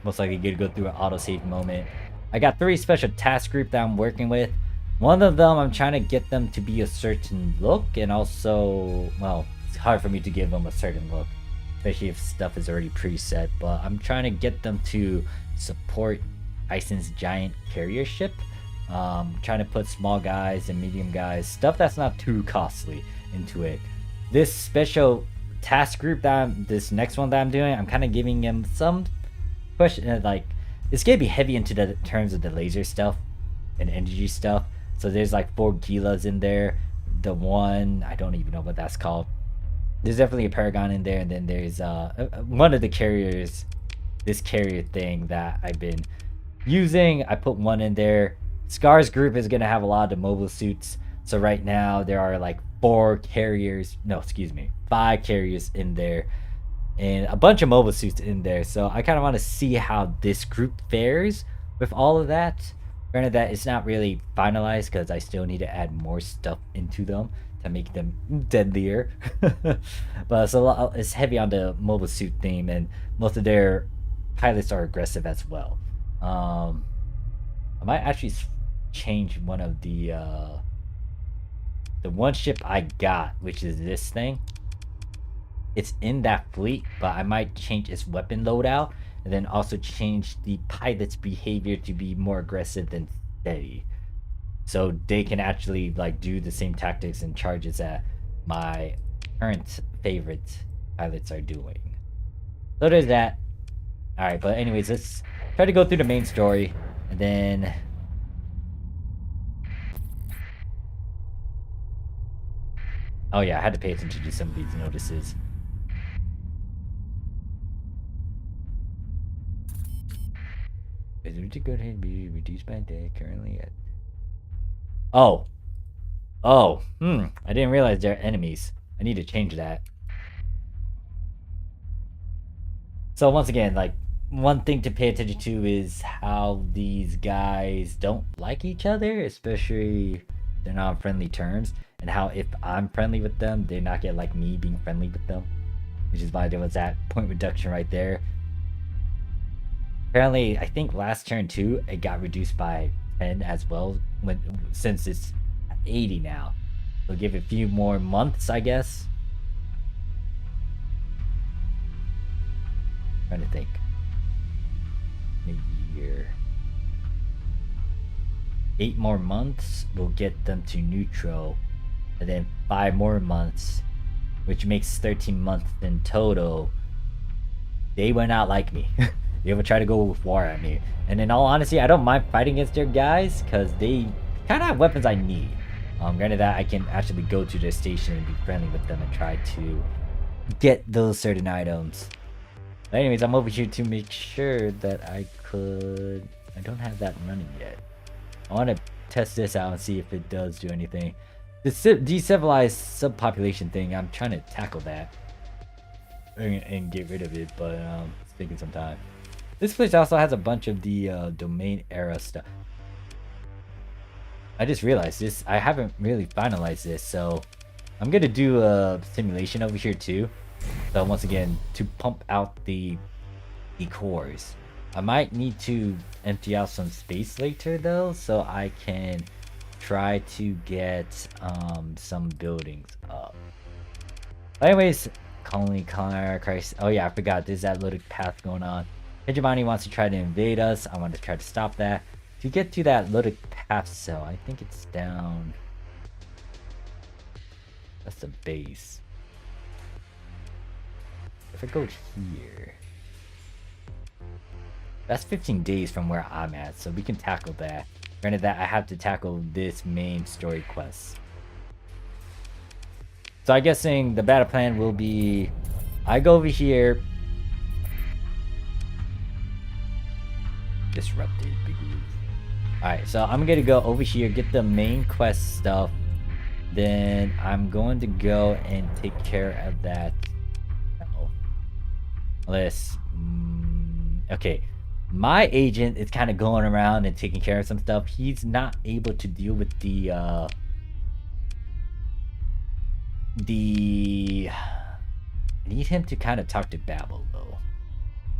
Most likely gonna go through an autosave moment. I got 3 special task group that I'm working with. One of them, I'm trying to get them to be a certain look, and also, well, it's hard for me to give them a certain look, especially if stuff is already preset, but I'm trying to get them to support Ison's giant carrier ship. Trying to put small guys and medium guys, stuff that's not too costly, into it. This special task group this next one that I'm doing, I'm kind of giving them some question, like, it's gonna be heavy into the terms of the laser stuff and energy stuff. So there's like 4 Gilas in there. The one, I don't even know what that's called. There's definitely a Paragon in there, and then there's one of the carriers, this carrier thing that I've been using. I put one in there. Scar's group is gonna have a lot of the mobile suits. So right now there are like 5 carriers in there, and a bunch of mobile suits in there. So I kind of want to see how this group fares with all of that. Granted that it's not really finalized because I still need to add more stuff into them to make them deadlier. But it's heavy on the mobile suit theme, and most of their pilots are aggressive as well. I might actually change one of the the one ship I got, which is this thing, it's in that fleet, but I might change its weapon loadout and then also change the pilot's behavior to be more aggressive than steady. So they can actually like do the same tactics and charges that my current favorite pilots are doing. So there's that. Alright, but anyways, let's try to go through the main story and then oh yeah, I had to pay attention to some of these notices. Is it good to be reduced by day currently at oh. Oh. I didn't realize they're enemies. I need to change that. So once again, like one thing to pay attention to is how these guys don't like each other, especially they're not on friendly terms, and how if I'm friendly with them, they're not get like me being friendly with them, which is why there was that point reduction right there. Apparently, I think last turn too, it got reduced by 10 as well, since it's 80 now. We'll give it a few more months, I guess. Trying to think. A year. 8 more months will get them to neutral, and then 5 more months, which makes 13 months in total. They will not like me. They will try to go with war at me. And in all honesty, I don't mind fighting against their guys because they kind of have weapons I need. Granted that I can actually go to their station and be friendly with them and try to get those certain items. But anyways, I'm over here to make sure that I don't have that running yet. I want to test this out and see if it does do anything. The decivilized subpopulation thing, I'm trying to tackle that and get rid of it, but it's taking some time. This place also has a bunch of the domain era stuff. I just realized this. I haven't really finalized this, so I'm gonna do a simulation over here too. So once again, to pump out the cores. I might need to empty out some space later though, so I can try to get some buildings up. But anyways, colony crisis. Oh yeah, I forgot there's that loaded path going on. Hegemony wants to try to invade us. I want to try to stop that. To get to that loaded path cell, I think it's down. That's the base. If I go here, that's 15 days from where I'm at, so we can tackle that. Granted that I have to tackle this main story quest. So I'm guessing the battle plan will be, I go over here. Disrupted, big move. Alright, so I'm gonna go over here, get the main quest stuff. Then I'm going to go and take care of that. Let's okay. My agent is kind of going around and taking care of some stuff. He's not able to deal with the I need him to kind of talk to Babel though.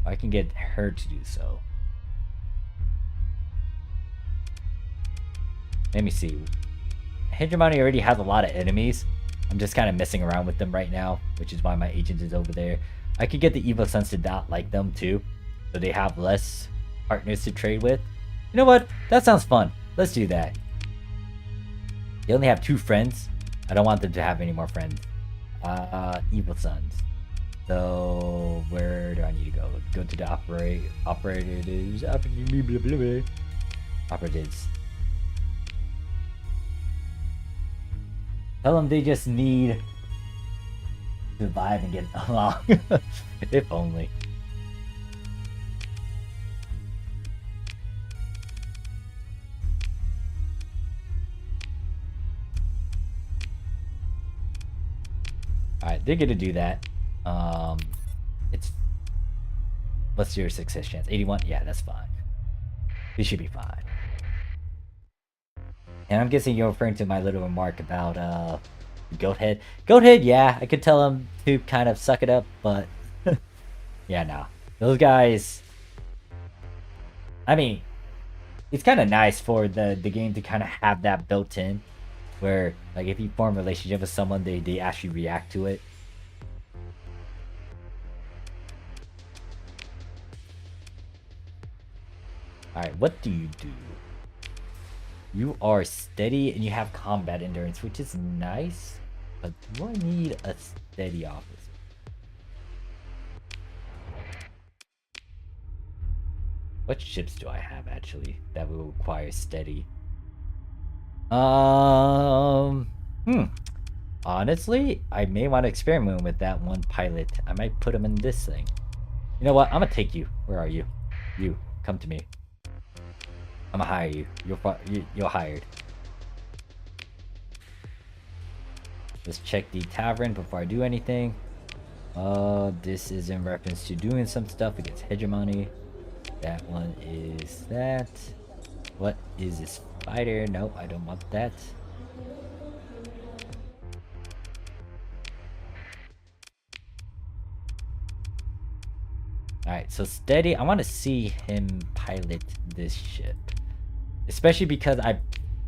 I can get her to do so. Let me see. Hegemony already has a lot of enemies. I'm just kind of messing around with them right now, which is why my agent is over there. I could get the evil sons to not like them too, so they have less partners to trade with. You know what? That sounds fun. Let's do that. They only have 2 friends. I don't want them to have any more friends. Evil sons. So where do I need to go? Go to the operatives. Operatives. Tell them they just need to survive and get along. If only. Alright, they're gonna do that. It's what's your success chance? 81? Yeah, that's fine. We should be fine. And I'm guessing you're referring to my little remark about goat head. Goat head, yeah, I could tell him to kind of suck it up, but yeah, no. Those guys, I mean, it's kind of nice for the game to kind of have that built in. where like if you form a relationship with someone, they actually react to it. Alright, what do you do? You are steady and you have combat endurance, which is nice. But do I need a steady officer? What ships do I have actually that will require steady? Honestly, I may want to experiment with that one pilot. I might put him in this thing. You know what? I'm gonna take you. Where are you? You, come to me. I'm gonna hire you. You're hired. Let's check the tavern before I do anything. This is in reference to doing some stuff against hegemony. That one is that. What is this fighter? Nope, I don't want that. Alright, so steady. I want to see him pilot this ship. Especially because I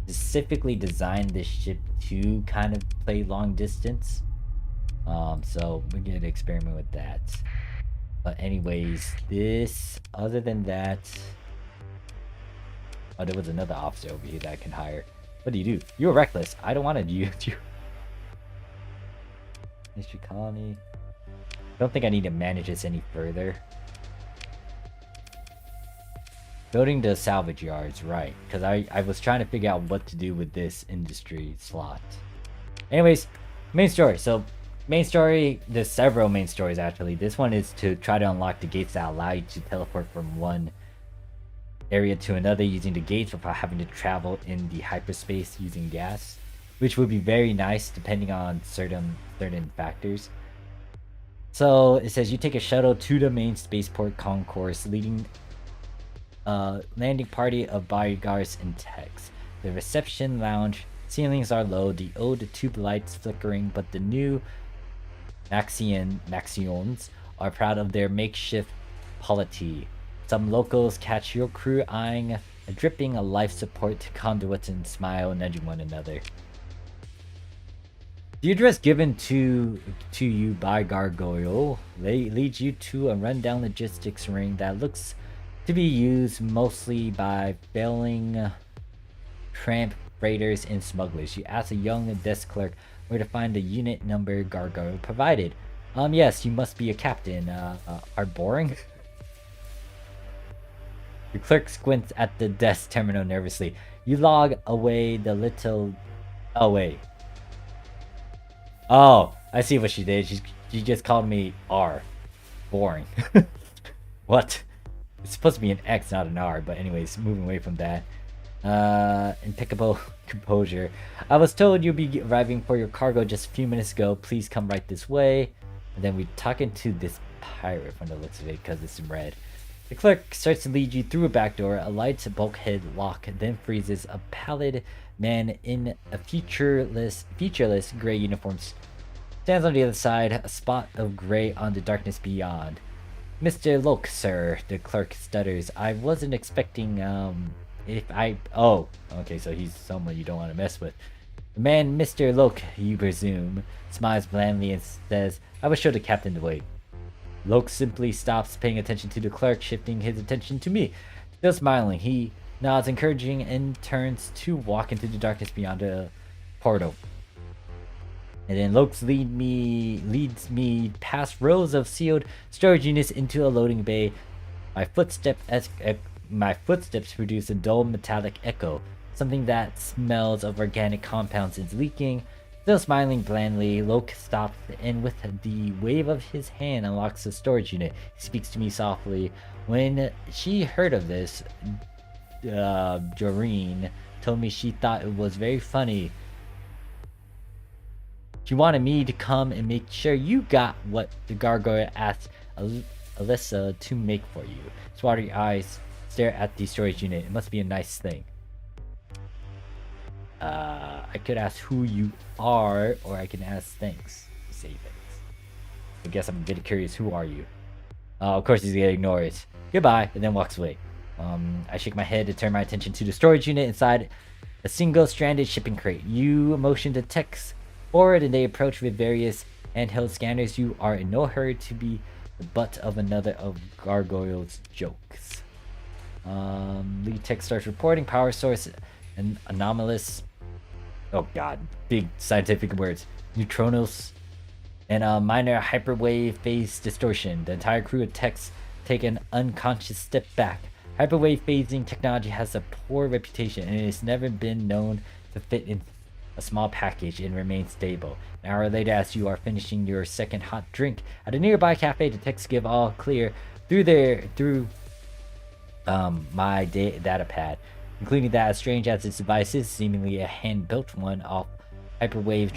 specifically designed this ship to kind of play long distance. So we're gonna experiment with that. But anyways, this, other than that... Oh, there was another officer over here that I can hire. What do you do? You're reckless. I don't want to use you. Mystery Colony. I don't think I need to manage this any further. Building the salvage yards, right. Because I was trying to figure out what to do with this industry slot. Anyways, main story. So, main story, there's several main stories actually. This one is to try to unlock the gates that allow you to teleport from one area to another using the gates without having to travel in the hyperspace using gas. Which would be very nice depending on certain factors. So, it says you take a shuttle to the main spaceport concourse leading landing party of bodyguards and techs. The reception lounge ceilings are low, the old tube lights flickering, but the new Maxions are proud of their makeshift polity. Some locals catch your crew eyeing a dripping life support conduit and smile, nudging one another. The address given to you by Gargoyle leads you to a rundown logistics ring that looks to be used mostly by failing tramp freighters and smugglers. You ask a young desk clerk where to find the unit number Gargoyle provided. Yes, you must be a captain. Are boring? The clerk squints at the desk terminal nervously. You log away the little... Oh, wait. Oh, I see what she did. She just called me R. Boring. What? It's supposed to be an X, not an R, but anyways, moving away from that. Impeccable composure. I was told you'd be arriving for your cargo just a few minutes ago. Please come right this way. And then we're talking to this pirate from the looks of it, because it's in red. The clerk starts to lead you through a back door, a light bulkhead lock, then freezes. A pallid man in a featureless gray uniform stands on the other side, a spot of gray on the darkness beyond. Mr. Loke, sir, the clerk stutters. I wasn't expecting, Oh, okay, so he's someone you don't want to mess with. The man, Mr. Loke, you presume, smiles blandly and says, I will show the captain the way. Loke simply stops paying attention to the clerk, shifting his attention to me. Still smiling, he nods encouraging and turns to walk into the darkness beyond the portal. And then Loke leads me past rows of sealed storage units into a loading bay. My footsteps produce a dull metallic echo. Something that smells of organic compounds is leaking. Still smiling blandly, Loke stops and with the wave of his hand unlocks the storage unit. He speaks to me softly. When she heard of this, Doreen told me she thought it was very funny. She wanted me to come and make sure you got what the gargoyle asked Alyssa to make for you. Watery eyes stare at the storage unit. It must be a nice thing. I could ask who you are, or I can ask thanks to say things. I guess I'm a bit curious. Who are you? Of course he's gonna ignore it. Goodbye, and then walks away. I shake my head to turn my attention to the storage unit inside. a single-stranded shipping crate. You motion the techs forward and they approach with various handheld scanners. You are in no hurry to be the butt of another of Gargoyle's jokes. Lead tech starts reporting power source and anomalous. Oh god, big scientific words. Neutrinos and a minor hyperwave phase distortion. The entire crew of techs take an unconscious step back. Hyperwave phasing technology has a poor reputation and it has never been known to fit in a small package and remain stable. An hour later, as you are finishing your second hot drink at a nearby cafe, the techs give all clear through my data pad, including that as strange as its device is, seemingly a hand-built one off hyperwave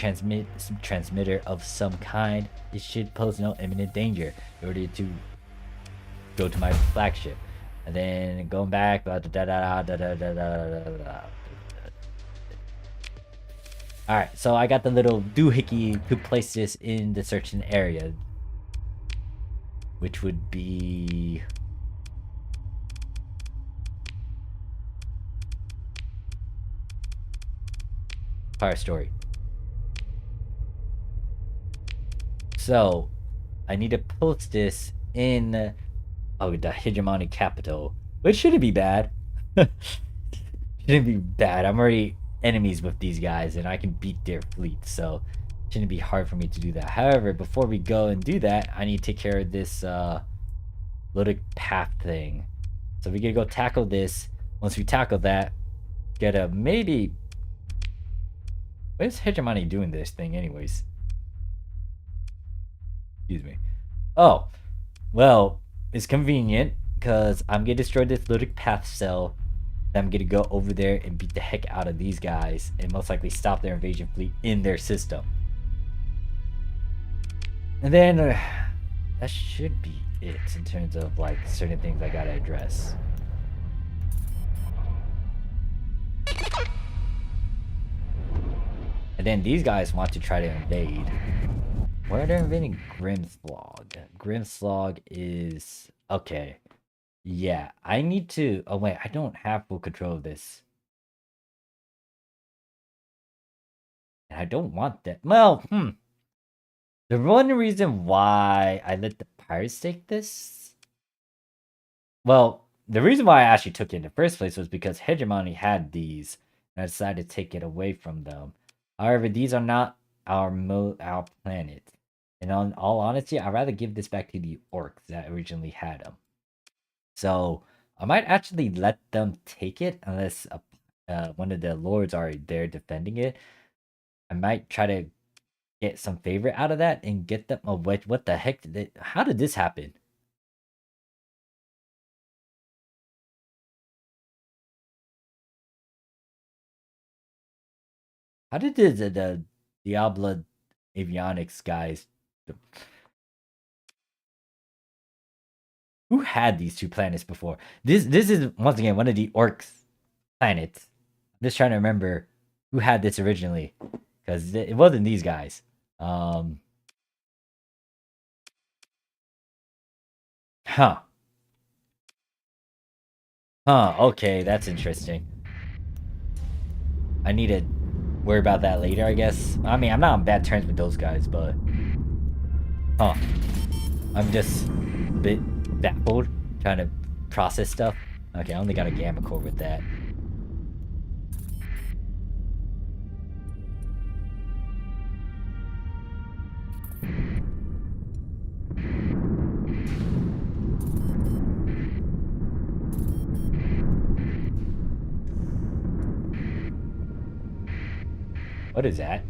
transmitter of some kind. It should pose no imminent danger in order to go to my flagship. And then going back, Alright, so I got the little doohickey to place this in the searching area, which would be Fire Story. So I need to post this in the hegemony capital, which shouldn't be bad. Shouldn't be bad. I'm already enemies with these guys and I can beat their fleet, so it shouldn't be hard for me to do that. However, before we go and do that, I need to take care of this loaded path thing. So we gotta go tackle this. Once we tackle that, get a maybe. Why is hegemony doing this thing anyways? Excuse me. Oh, well, it's convenient because I'm gonna destroy this loaded path cell. I'm gonna go over there and beat the heck out of these guys and most likely stop their invasion fleet in their system. And then that should be it in terms of like certain things I gotta address. And then these guys want to try to invade. Where are they invading? Grimslog. Grimslog is okay. Yeah, I need to. Oh wait, I don't have full control of this. And I don't want that. Well, the one reason why I let the pirates take this. Well, the reason why I actually took it in the first place was because Hegemony had these, and I decided to take it away from them. However, these are not our planet. And on all honesty, I'd rather give this back to the orcs that originally had them. So I might actually let them take it unless one of the lords are there defending it. I might try to get some favor out of that and get them away. What the heck? How did this happen? How did the Diablo Avionics guys? Who had these two planets before? This is once again one of the orcs planets. I'm just trying to remember who had this originally, because it wasn't these guys. Okay, that's interesting. I need to worry about that later, I guess. I mean, I'm not on bad terms with those guys, but I'm just a bit baffled trying to process stuff. Okay, I only got a gamma core with that. What is that?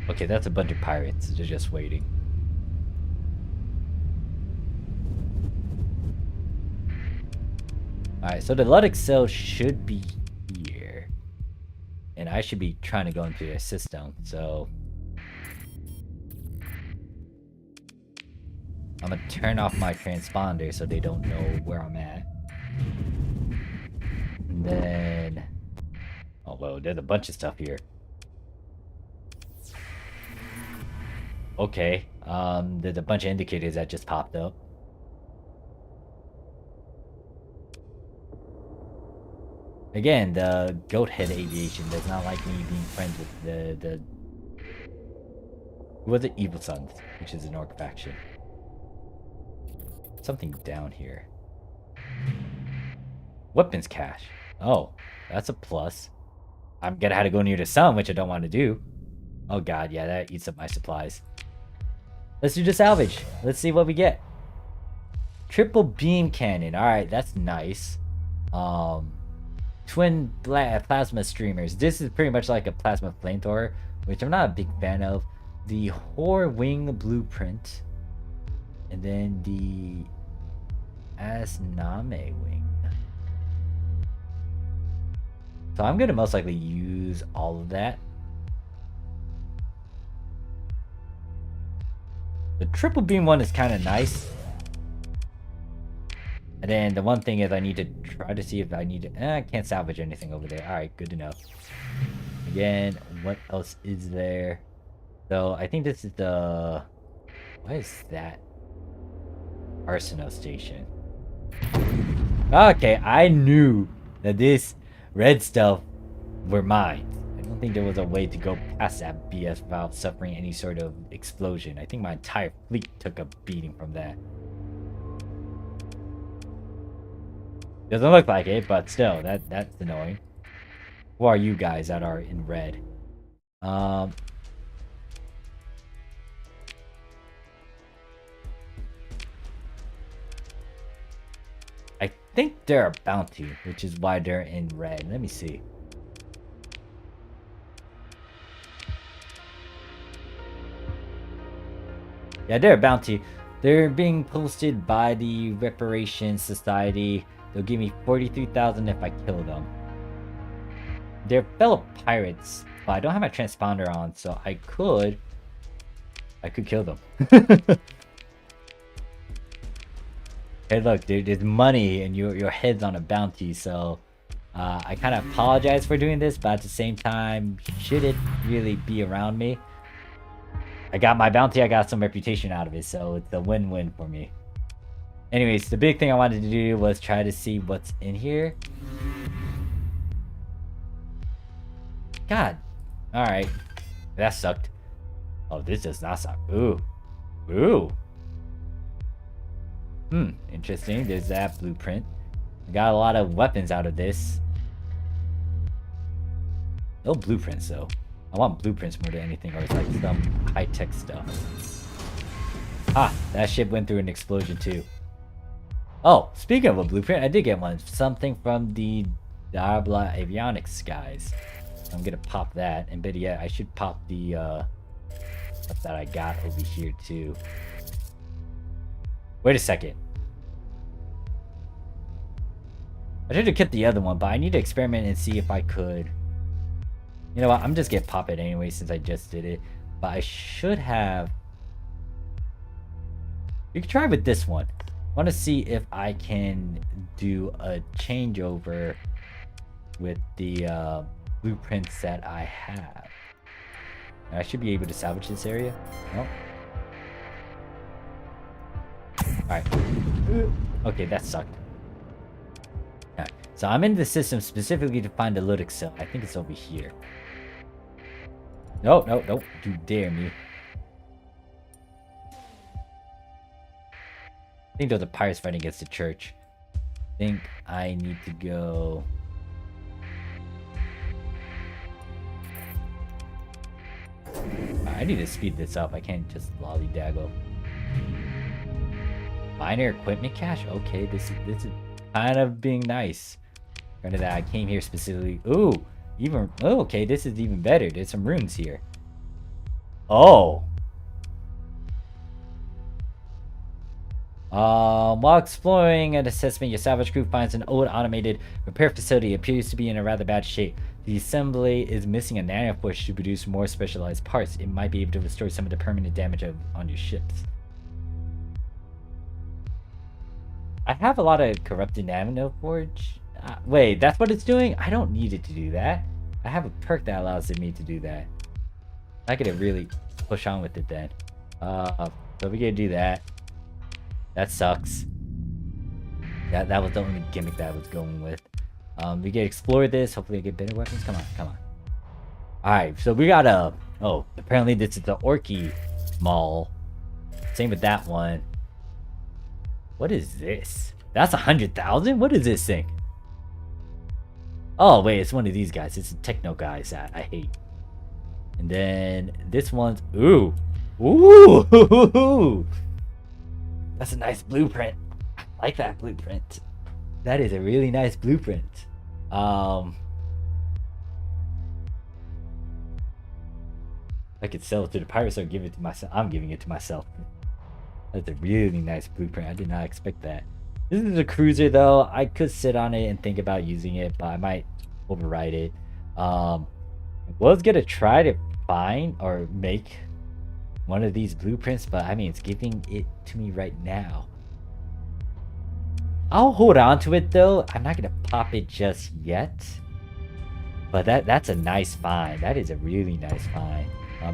Okay, that's a bunch of pirates. They're just waiting. Alright, so the Luddic cell should be here. And I should be trying to go into their system, so I'm gonna turn off my transponder so they don't know where I'm at. And then... oh, well, there's a bunch of stuff here. Okay, there's a bunch of indicators that just popped up. Again, the goat head aviation does not like me being friends with the who was it? Evil Sons, which is an orc faction. Something down here. Weapons cache. Oh, that's a plus. I'm gonna have to go near the sun, which I don't want to do. Oh god, yeah, that eats up my supplies. Let's do the salvage. Let's see what we get. Triple beam cannon. Alright, that's nice. Twin plasma streamers. This is pretty much like a plasma flamethrower, which I'm not a big fan of. The Whore Wing blueprint. And then the Asname wing. So I'm gonna most likely use all of that. The triple beam one is kind of nice. And then the one thing is I need to try to see if I need to... I can't salvage anything over there. Alright, good to know. Again, what else is there? So, I think this is the... What is that? Arsenal station. Okay, I knew that this red stuff were mine. I don't think there was a way to go past that BS without suffering any sort of explosion. I think my entire fleet took a beating from that. Doesn't look like it, but still, that's annoying. Who are you guys that are in red? I think they're a bounty, which is why they're in red. Let me see. Yeah, they're a bounty. They're being posted by the Reparation Society. They'll give me 43,000 if I kill them. They're fellow pirates, but I don't have my transponder on, so I could kill them. Hey, look, dude, there's money and your head's on a bounty, so I kind of apologize for doing this, but at the same time, should it really be around me? I got my bounty, I got some reputation out of it, so it's a win-win for me. Anyways, the big thing I wanted to do was try to see what's in here. God. Alright. That sucked. Oh, this does not suck. Ooh. Ooh. Interesting. There's that blueprint. I got a lot of weapons out of this. No blueprints, though. I want blueprints more than anything, or it's like some high-tech stuff. Ah, that ship went through an explosion, too. Oh, speaking of a blueprint, I did get one. Something from the Diabla Avionics guys. I'm gonna pop that, and better yet, I should pop the stuff that I got over here too. Wait a second. I should have kept the other one, but I need to experiment and see if I could. You know what? I'm just gonna pop it anyway since I just did it. But I should have. You can try with this one. I want to see if I can do a changeover with the blueprints that I have. I should be able to salvage this area. No. Alright. Okay, that sucked. Alright, so I'm in the system specifically to find the Ludic cell. I think it's over here. No, no, don't you dare me. I think those are pirates fighting against the church. I think I need to go... I need to speed this up. I can't just lollydaggle. Minor equipment cache? Okay, this is kind of being nice. Granted that I came here specifically. Ooh, even... Oh, okay, this is even better. There's some runes here. Oh. While exploring an assessment, your salvage group finds an old automated repair facility. It appears to be in a rather bad shape. The assembly is missing a nanoforge to produce more specialized parts. It might be able to restore some of the permanent damage on your ships. I have a lot of corrupted nanoforge. Wait, that's what it's doing? I don't need it to do that. I have a perk that allows me to do that. I could really push on with it then. So we're gonna do that. That sucks. That was the only gimmick that I was going with. We can explore this. Hopefully, I get better weapons. Come on, come on. All right, so we got a. Oh, apparently this is the Orky Mall. Same with that one. What is this? That's 100,000. What is this thing? Oh wait, it's one of these guys. It's the techno guys that I hate. And then this one's ooh, ooh. That's a nice blueprint. I like that blueprint. That is a really nice blueprint. I could sell it to the pirates or give it to myself. I'm giving it to myself. That's a really nice blueprint. I did not expect that. This is a cruiser though. I could sit on it and think about using it, but I might override it. Was gonna try to find or make one of these blueprints, but I mean it's giving it to me right now. I'll hold on to it though. I'm not gonna pop it just yet. But that's a nice find. That is a really nice find.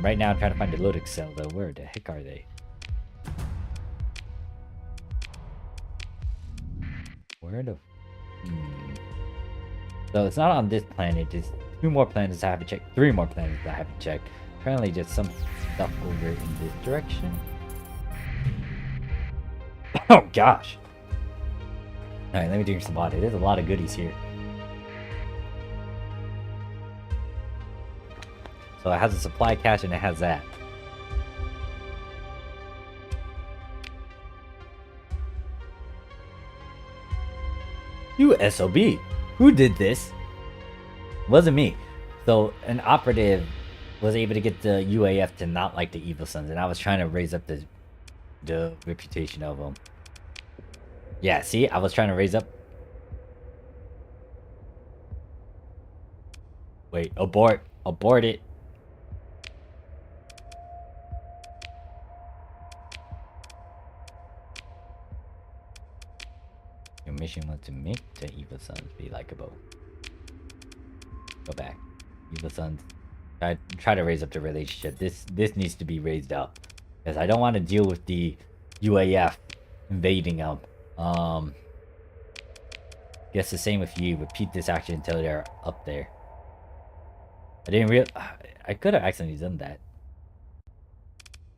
Right now I'm trying to find the loading cell though. Where the heck are they? Where the So it's not on this planet, just 2 more planets I haven't checked. 3 more planets I haven't checked. Apparently just some stuff over in this direction. Oh gosh. Alright, let me drink some water. There's a lot of goodies here. So it has a supply cache and it has that. You SOB. Who did this? Wasn't me. So an operative was able to get the UAF to not like the Evil Sons, and I was trying to raise up the reputation of them. Yeah, see, I was trying to raise up. Wait, abort it. Your mission was to make the Evil Sons be likable. Go back. Evil Sons. Try to raise up the relationship. This needs to be raised up. Because I don't want to deal with the UAF invading them. Guess the same with you. Repeat this action until they're up there. I didn't real. I could have accidentally done that.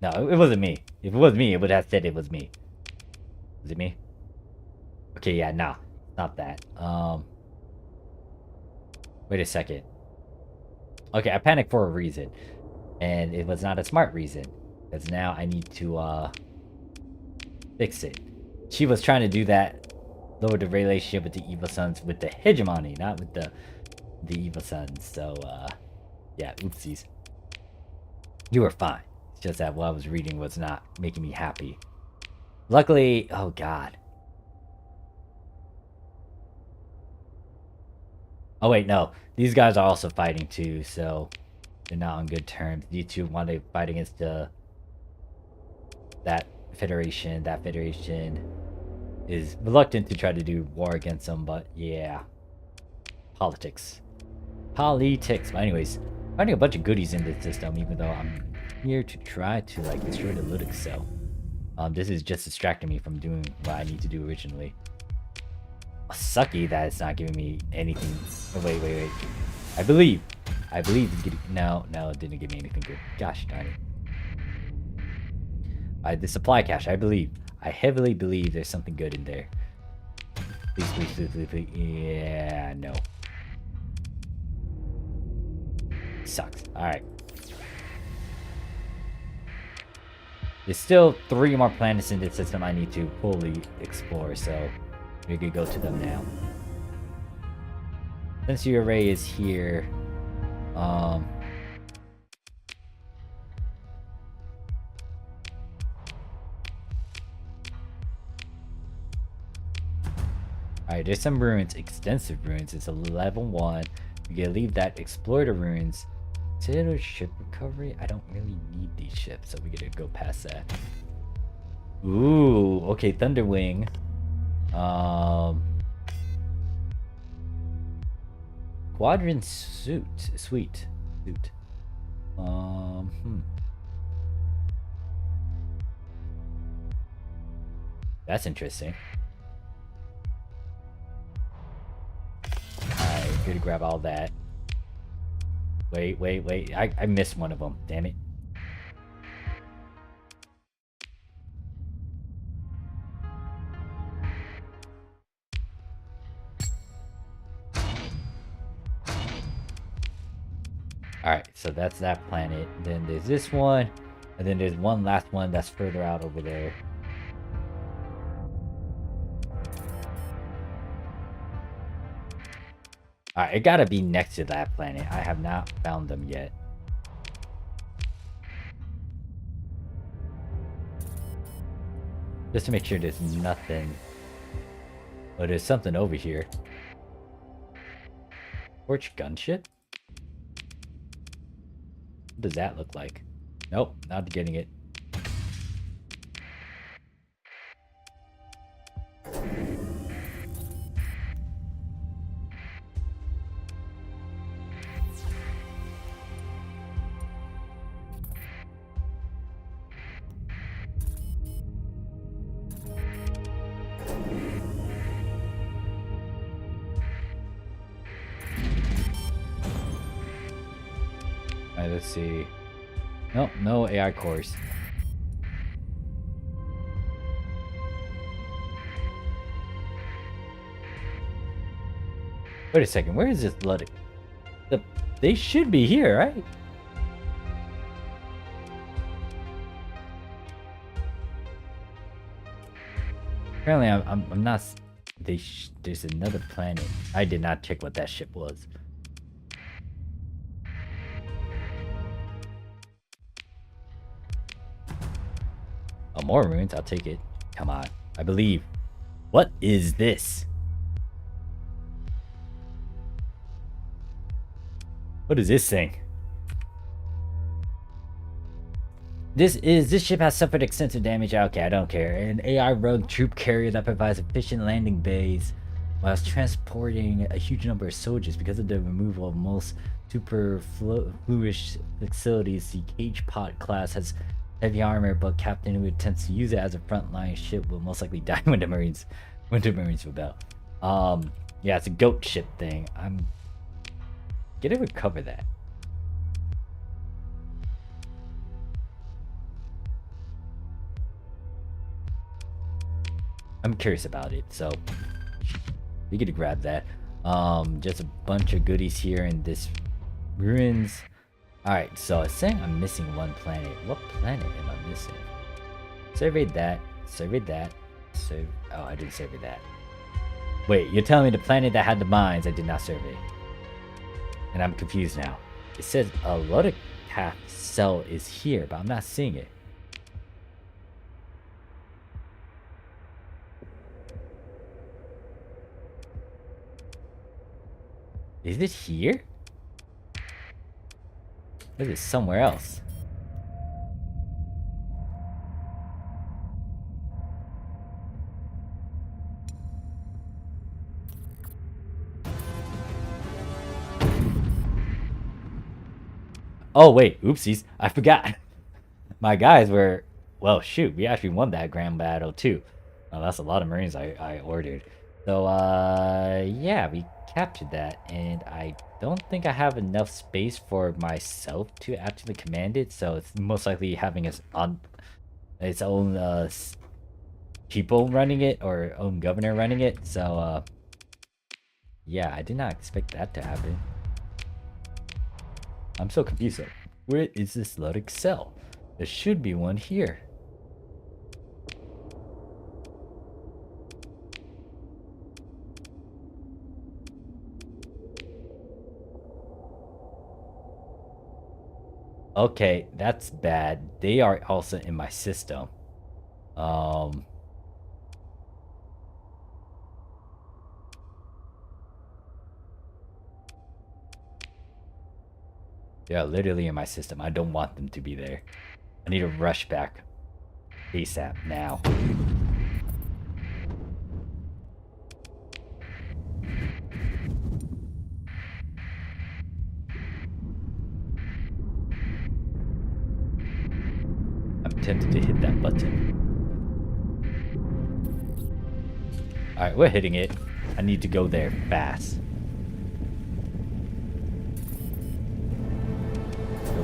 No, it wasn't me. If it was me, it would have said it was me. Was it me? Okay, yeah, nah. Not that. Wait a second. Okay, I panicked for a reason. And it was not a smart reason. Because now I need to, fix it. She was trying to do that. Lower the relationship with the Evil Sons with the hegemony, not with the Evil Sons. So, yeah, oopsies. You were fine. It's just that what I was reading was not making me happy. Luckily, oh god. Oh wait, no. These guys are also fighting too, so they're not on good terms. These two want to fight against that federation. That federation is reluctant to try to do war against them, but yeah. Politics. Politics. But anyways, finding a bunch of goodies in this system, even though I'm here to try to like destroy the Ludic cell. This is just distracting me from doing what I need to do originally. Sucky that it's not giving me anything. Oh, wait. I believe it's getting. No, it didn't give me anything good. Gosh darn it. The supply cache, I heavily believe there's something good in there. Please. Yeah, no. Sucks. Alright. There's still 3 more planets in this system I need to fully explore, so we could go to them now. Since your array is here, alright, there's some ruins, extensive ruins. It's a level 1. We can leave that, explore the ruins. Consider ship recovery. I don't really need these ships, so we gotta go past that. Ooh, okay, Thunderwing. Quadrant suit. Sweet. Suit. That's interesting. Here to grab all that. Wait. I missed one of them. Damn it. Alright, so that's that planet. Then there's this one. And then there's one last one that's further out over there. Alright, it gotta be next to that planet. I have not found them yet. Just to make sure there's nothing. Oh, there's something over here. Torch gunship? What does that look like? Nope, not getting it. Alright, let's see. Nope, no AI cores. Wait a second, where is this blood? They should be here, right? Apparently, I'm not. There's another planet. I did not check what that ship was. Oh, more ruins. I'll take it. Come on, I believe. What is this? What is this thing? This ship has suffered extensive damage. Okay, I don't care. An AI rogue troop carrier that provides efficient landing bays whilst transporting a huge number of soldiers. Because of the removal of most superfluous facilities, the Cage Pot class has heavy armor, but captain who attempts to use it as a frontline ship will most likely die when the winter marines rebel. Yeah, it's a goat ship thing. I'm gonna recover that. I'm curious about it, so we get to grab that. Just a bunch of goodies here in this ruins. Alright, so it's saying I'm missing one planet. What planet am I missing? Surveyed that. Surveyed that. Oh, I didn't survey that. Wait, you're telling me the planet that had the mines I did not survey? And I'm confused now. It says a Lodicap cell is here, but I'm not seeing it. Is it here? Or is it somewhere else? Oh wait, oopsies, I forgot. My guys were, well shoot, we actually won that grand battle too. Oh, that's a lot of Marines I ordered. So yeah, we captured that, and I don't think I have enough space for myself to actually command it, so it's most likely having its own people running it, or own governor running it. So yeah, I did not expect that to happen. I'm so confused though. Where is this Ludic cell? There should be one here. Okay, that's bad. They are also in my system. They are literally in my system. I don't want them to be there. I need to rush back ASAP now. I'm tempted to hit that button. Alright, we're hitting it. I need to go there fast.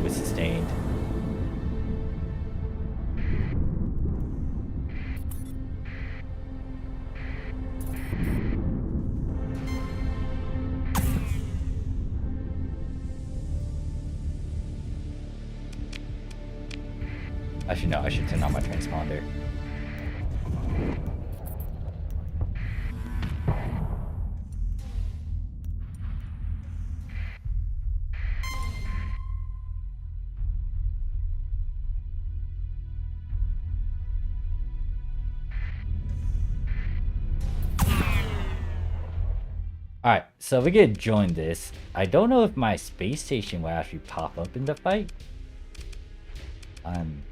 with sustained. Actually, no, I should turn on my transponder. Alright, so we get join this. I don't know if my space station will actually pop up in the fight. I'm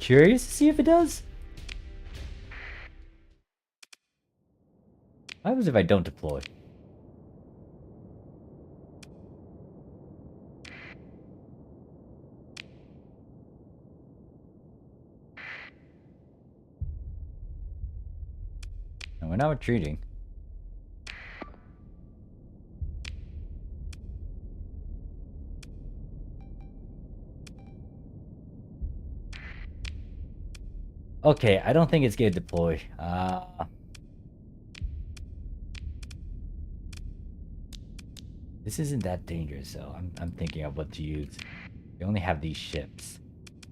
curious to see if it does. What happens if I don't deploy? And we're not retreating. Okay, I don't think it's gonna deploy. This isn't that dangerous, so I'm thinking of what to use. They only have these ships.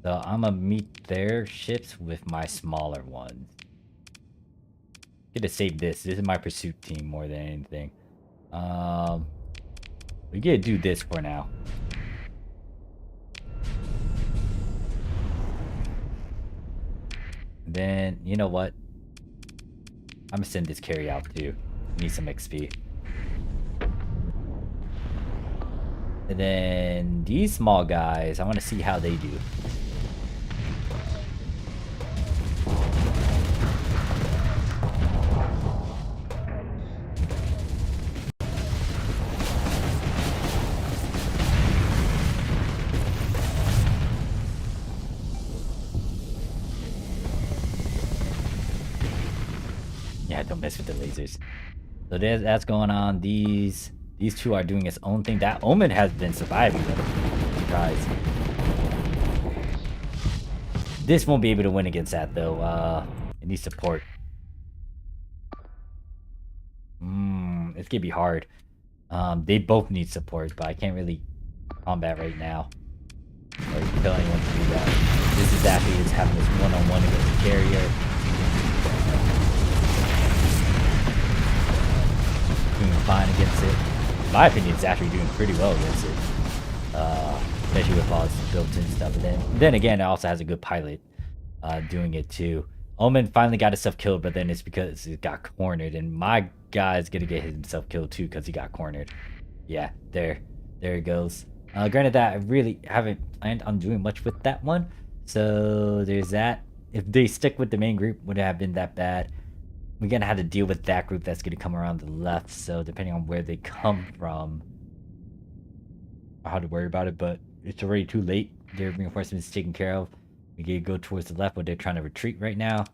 So I'm gonna meet their ships with my smaller ones. Get to save this. This is my pursuit team more than anything. We gotta do this for now. Then, you know what? I'm gonna send this carry out too. Need some XP. And then these small guys, I want to see how they do. Yeah, don't mess with the lasers. So that's going on. These two are doing its own thing. That Omen has been surviving. Surprise. This won't be able to win against that though. It needs support. It's gonna be hard. They both need support, but I can't really combat right now. Or tell anyone to do that. This is actually just having this one-on-one against the carrier. Doing fine against it. In my opinion, it's actually doing pretty well against it. Especially with all its built-in stuff. And then again, it also has a good pilot doing it too. Omen finally got himself killed, but then it's because it got cornered. And my guy's gonna get himself killed too because he got cornered. Yeah, there it goes. Granted that I really haven't planned on doing much with that one. So there's that. If they stick with the main group, wouldn't have been that bad. We're gonna have to deal with that group that's gonna come around the left, so depending on where they come from, I don't have to worry about it, but it's already too late. Their reinforcements taken care of. We gotta go towards the left, but they're trying to retreat right now.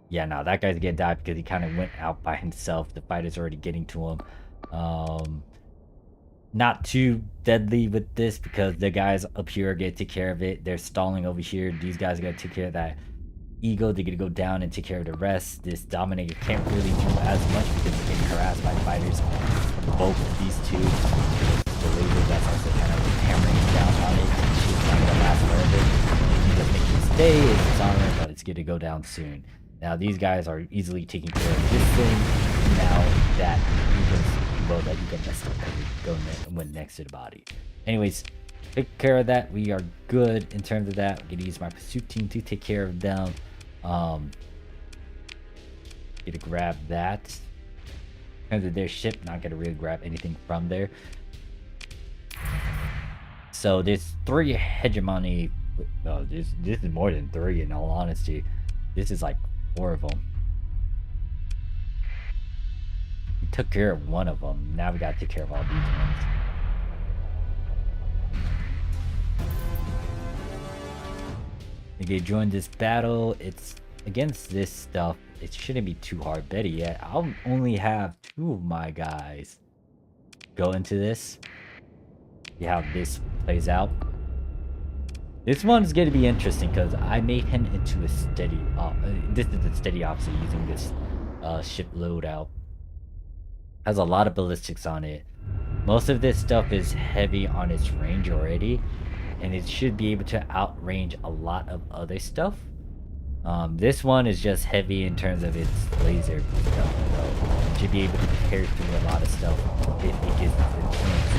Yeah, no, that guy's gonna die because he kind of went out by himself. The fighter's already getting to him. Not too deadly with this because the guys up here are gonna take care of it. They're stalling over here. These guys are gonna take care of that Eagle. They're gonna go down and take care of the rest. This Dominator can't really do as much because he's getting harassed by fighters. Both of these two. The laser that's also kind of hammering down on it. It's not gonna last forever. It doesn't make it stay. It's on it, but it's gonna go down soon. Now these guys are easily taking care of this thing. Now that that you can mess up and went next to the body. Anyways, take care of that. We are good in terms of that. I'm gonna use my pursuit team to take care of them. Gonna grab that. In terms of their ship, not gonna really grab anything from there. So there's 3 hegemony. No, this is more than 3 in all honesty. This is like 4 of them. We took care of one of them. Now we gotta take care of all these ones. Okay, join this battle. It's against this stuff. It shouldn't be too hard. Better yet, I'll only have 2 of my guys. go into this. See how this plays out. This one's gonna be interesting because I made him into a steady. This is a steady officer using this ship loadout. Has a lot of ballistics on it. Most of this stuff is heavy on its range already, and it should be able to outrange a lot of other stuff. This one is just heavy in terms of its laser stuff, so it should be able to tear through a lot of stuff if it gets its chance.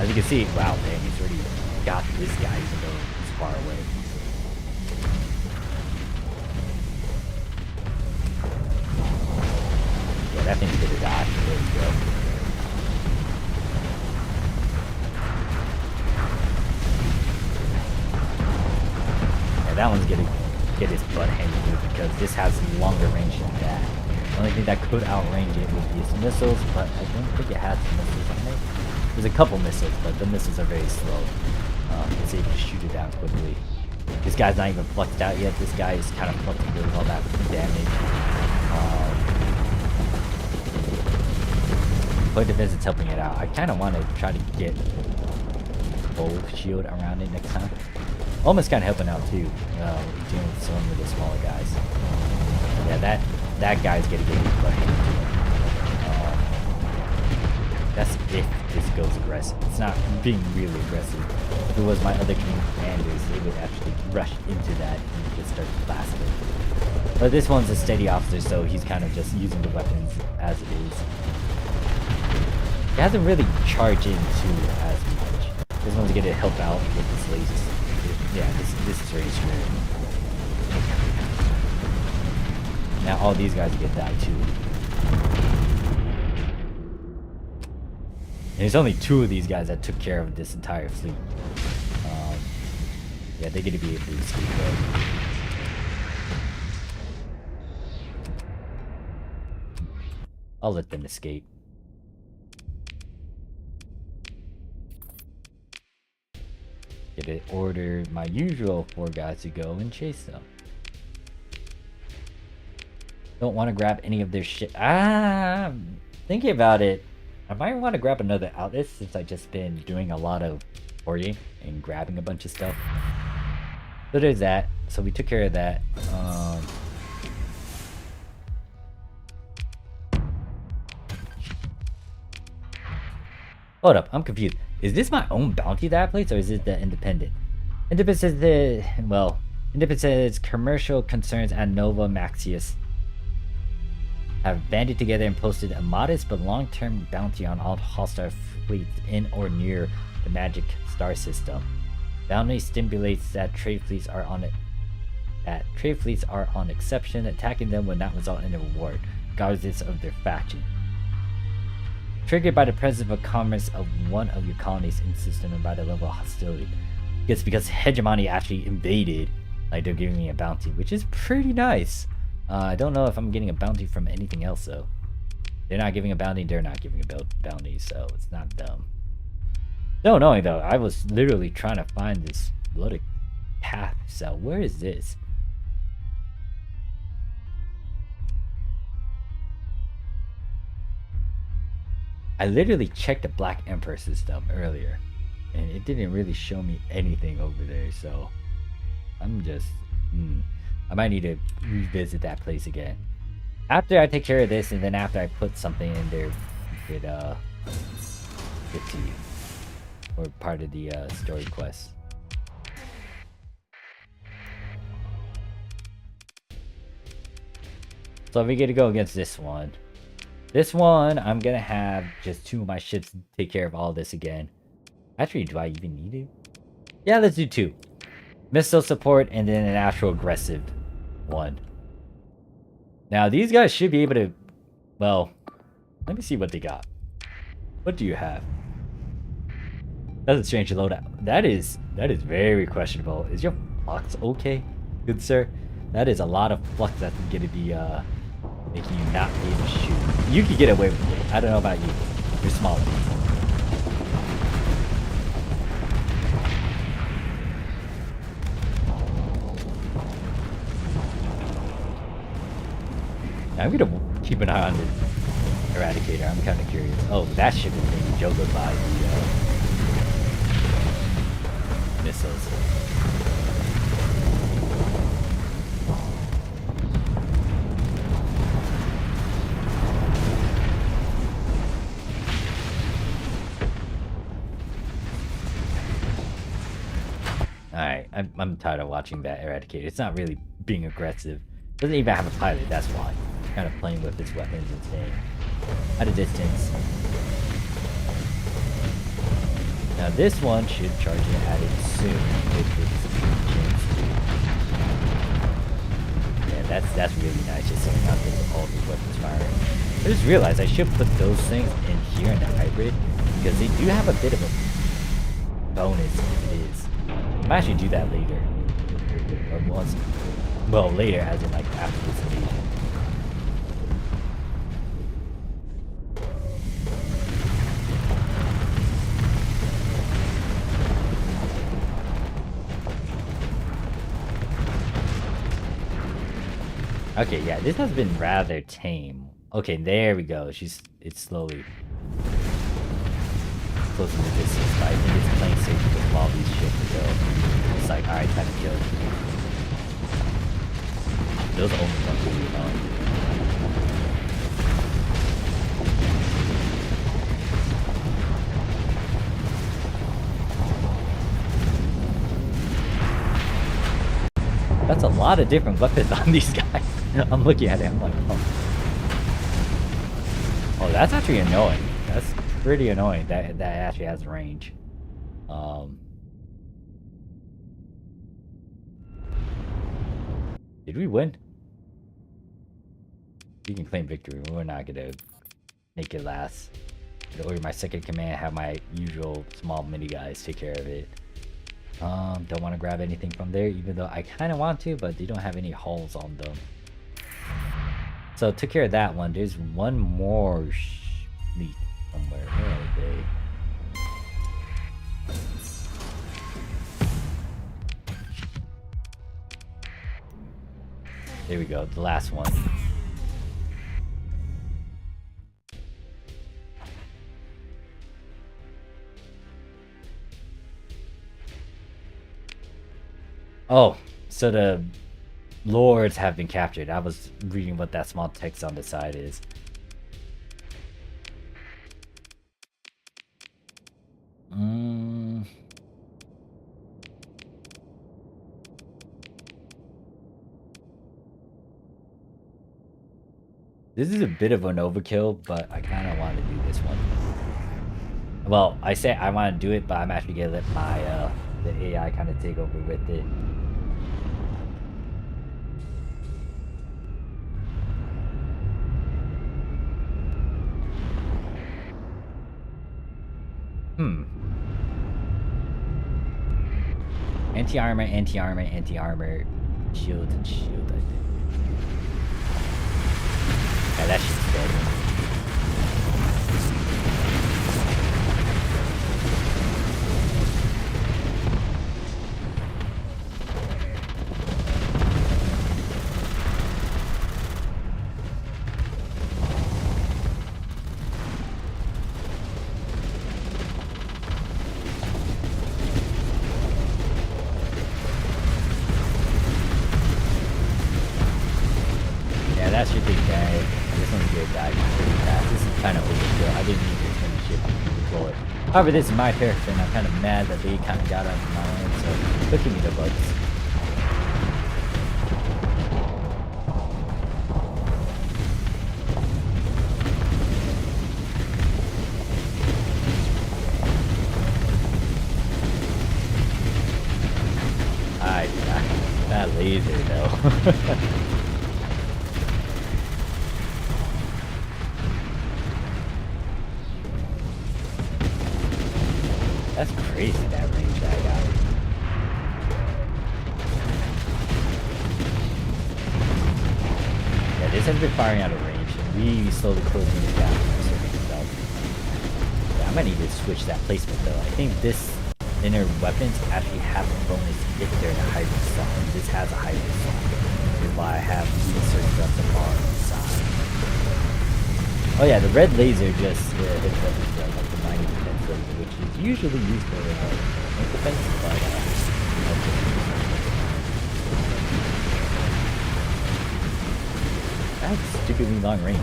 As you can see, wow, man, he's already got this guy even though he's far away. Yeah, that thing's gonna die. There we go. Yeah, that one's gonna get his butt handed because this has longer range than that. The only thing that could outrange it would be its missiles, but I don't think it has missiles on it. There's a couple missiles, but the missiles are very slow. It's able to shoot it down quickly. This guy's not even fluxed out yet. This guy is kind of fluxed with all that damage. Point defense is helping it out. I kind of want to try to get full shield around it next time. Almost kind of helping out too. Dealing with some of the smaller guys. Yeah, that guy's gonna get his butt handed to him. That's if this goes aggressive. It's not being really aggressive. If it was my other commanders, they would actually rush into that and just start blasting. But this one's a steady officer, so he's kind of just using the weapons as it is. He hasn't really charged into as much. This one's gonna help out with this laser. Yeah, this is very scary. Now all these guys get die too. And there's only 2 of these guys that took care of this entire fleet. Yeah, they're gonna be able to escape though. I'll let them escape. Get it order my usual 4 guys to go and chase them. Don't want to grab any of their shit. Thinking about it. I might want to grab another outlet since I've just been doing a lot of hoarding and grabbing a bunch of stuff. So there's that. So we took care of that. Hold up, I'm confused. Is this my own bounty that I placed, or is it the Independent? Independent says Independent says commercial concerns and Nova Maxius have banded together and posted a modest but long-term bounty on all hostile fleets in or near the magic star system. Bounty stimulates that trade fleets are on exception. Attacking them would not result in a reward, regardless of their faction. Triggered by the presence of commerce of one of your colonies in system and by the level of hostility. It's because Hegemony actually invaded, like they're giving me a bounty, which is pretty nice. I don't know if I'm getting a bounty from anything else though. They're not giving a bounty, they're not giving a bounty, so it's not dumb. No, knowing though, I was literally trying to find this bloody path cell. Where is this? I literally checked the Black Emperor system earlier, and it didn't really show me anything over there, so I'm just... I might need to revisit that place again. After I take care of this, and then after I put something in there with, to you. Or part of the, story quest. So we get to go against this one. This one, I'm gonna have just 2 of my ships take care of all this again. Actually, do I even need it? Yeah, let's do 2. Missile support and then an actual aggressive one. Now, these guys should be able to... Well, let me see what they got. What do you have? That's a strange loadout. That is very questionable. Is your flux okay, good sir? That is a lot of flux that's gonna be making you not be able to shoot. You could get away with it. I don't know about you. You're smaller. I'm gonna keep an eye on this. Or Eradicator. I'm kind of curious. Oh, that ship is being juggled by the missiles. Alright, I'm tired of watching that Eradicator. It's not really being aggressive. Doesn't even have a pilot, that's why. Kind of playing with its weapons and staying at a distance. Now this one should charge it at it soon. Yeah, that's really nice, just seeing how all these weapons firing. I just realized I should put those things in here in the hybrid, because they do have a bit of a bonus if it is. I might actually do that later. Or once. Well, later, as in like after this invasion. Okay, yeah, this has been rather tame. Okay, there we go. It's slowly closing the distance, but I think it's playing safe with all these ships go. It's like, alright, time to kill. Those only ones will be annoying. That's a lot of different weapons on these guys. I'm looking at it, I'm like, oh. Oh, that's actually annoying. That's pretty annoying. That actually has range. Did we win? We can claim victory. We're not gonna make it last. Order my second command, have my usual small mini guys take care of it. Don't want to grab anything from there, even though I kind of want to, but they don't have any hulls on them. So took care of that one. There's one more fleet somewhere. Where are they? There we go, the last one. Oh, so the lords have been captured. I was reading what that small text on the side is. This is a bit of an overkill, but I kind of want to do this one. Well, I say I want to do it, but I'm actually gonna let my the AI kind of take over with it. Anti-armor, anti-armor, anti-armor, shield and shield, I think. Yeah, that shit's dead. That should be dead. This one's good, guys. Pretty fast. This is kind of overkill. I didn't need this many ships to deploy. However, this is my character, and I'm kind of mad that they kind of got out of my land, so look at me the bugs. That laser, though. That's crazy, that range I got. Yeah, this has been firing out of range, and we slowly closing the gap for certain stuff. Yeah, I might need to switch that placement though. I think this inner weapons actually have a bonus if they're in a hybrid slot, and this has a hybrid slot. Which is why I have these certain guns that are on the side. Oh yeah, the red laser just hits everything, like the 90 defense laser, which is usually used for tank defense, but that's stupidly long range.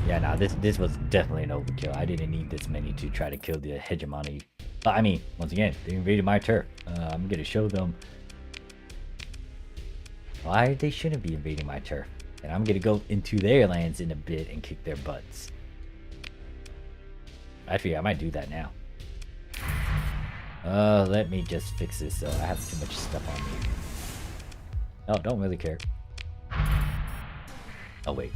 Yeah, nah, this was definitely an overkill. I didn't need this many to try to kill the hegemony. But I mean, once again, they invaded my turf. I'm gonna show them why they shouldn't be invading my turf. And I'm gonna go into their lands in a bit and kick their butts. Actually, I might do that now. Let me just fix this. I have too much stuff on me. Oh, don't really care. Oh, wait.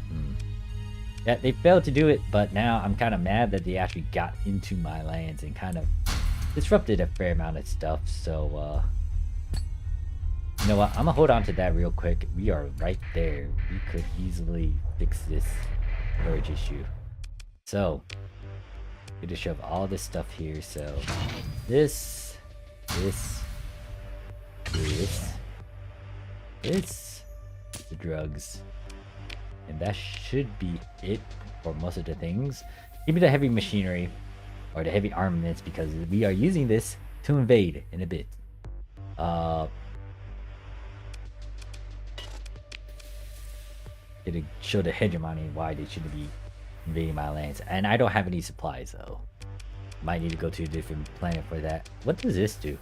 Yeah, they failed to do it, but now I'm kind of mad that they actually got into my lands and kind of disrupted a fair amount of stuff. So, you know what? I'm gonna hold on to that real quick. We are right there. We could easily fix this merge issue. So, I'm gonna shove all this stuff here. So, this, the drugs. And that should be it for most of the things. Give me the heavy machinery or the heavy armaments because we are using this to invade in a bit. It'll show the hegemony why they shouldn't be invading my lands. And I don't have any supplies though. Might need to go to a different planet for that. What does this do?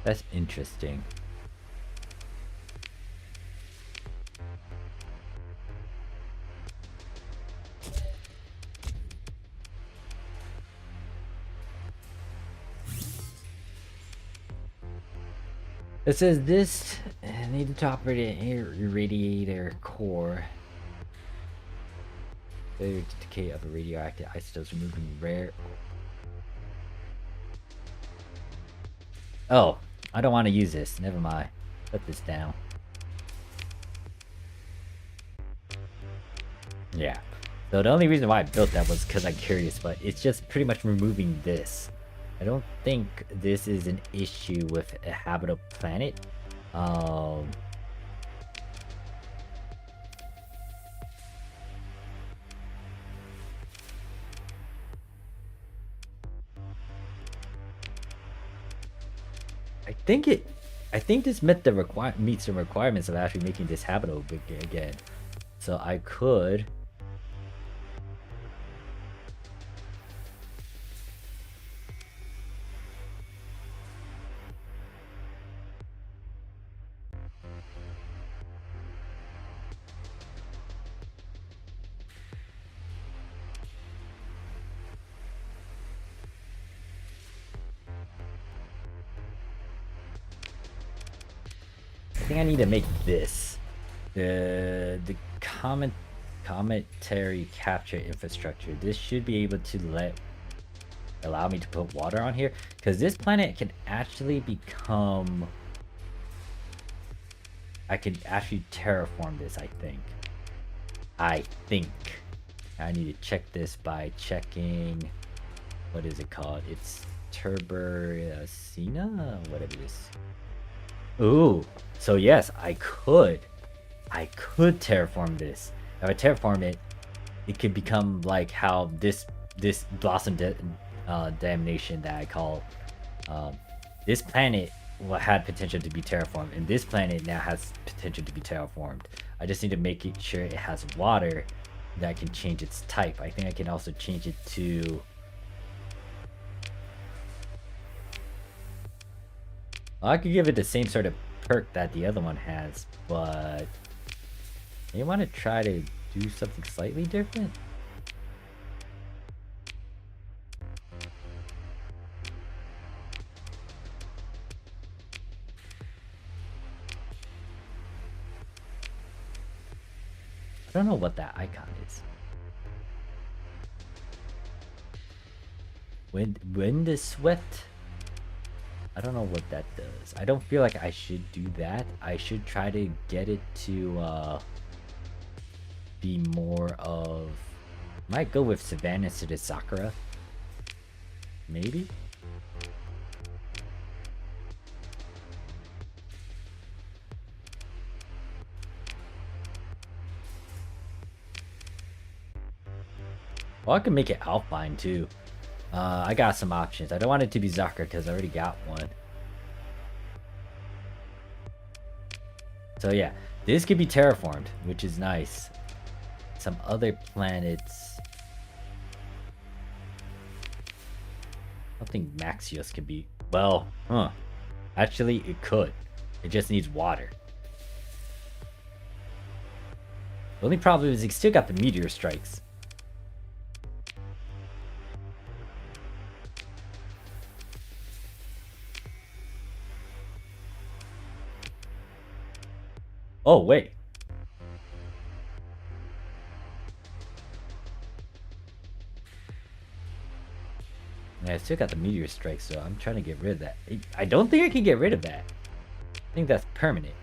That's interesting. It says this needed to operate an air irradiator core. Failure to decay of a radioactive isotopes removing rare. Oh, I don't want to use this. Never mind. Put this down. Yeah. So the only reason why I built that was because I'm curious, but it's just pretty much removing this. I don't think this is an issue with a habitable planet. I think this meets the requirements of actually making this habitable again. So I could. I think I need to make this the cometary capture infrastructure. This should be able to allow me to put water on here because this planet can actually become. I could actually terraform this. I think. I need to check this by checking. What is it called? It's Turbercina, whatever it is. Ooh, so yes, I could terraform this. If I terraform it, it could become like how this blossom damnation that I call this planet had potential to be terraformed, and this planet now has potential to be terraformed. I just need to make it sure it has water that can change its type. I think I can also change it to. Well, I could give it the same sort of perk that the other one has, but you want to try to do something slightly different? I don't know what that icon is. Wind sweat? I don't know what that does. I don't feel like I should do that. I should try to get it to be more of... Might go with Savannah instead of Sakura. Maybe? Well, I can make it Alpine too. I got some options. I don't want it to be Sakura because I already got one. So yeah, this could be terraformed, which is nice. Some other planets. I don't think Maxios could be... Well, actually, it could. It just needs water. The only problem is it still got the meteor strikes. Oh, wait. Yeah, I still got the meteor strike, so I'm trying to get rid of that. I don't think I can get rid of that. I think that's permanent.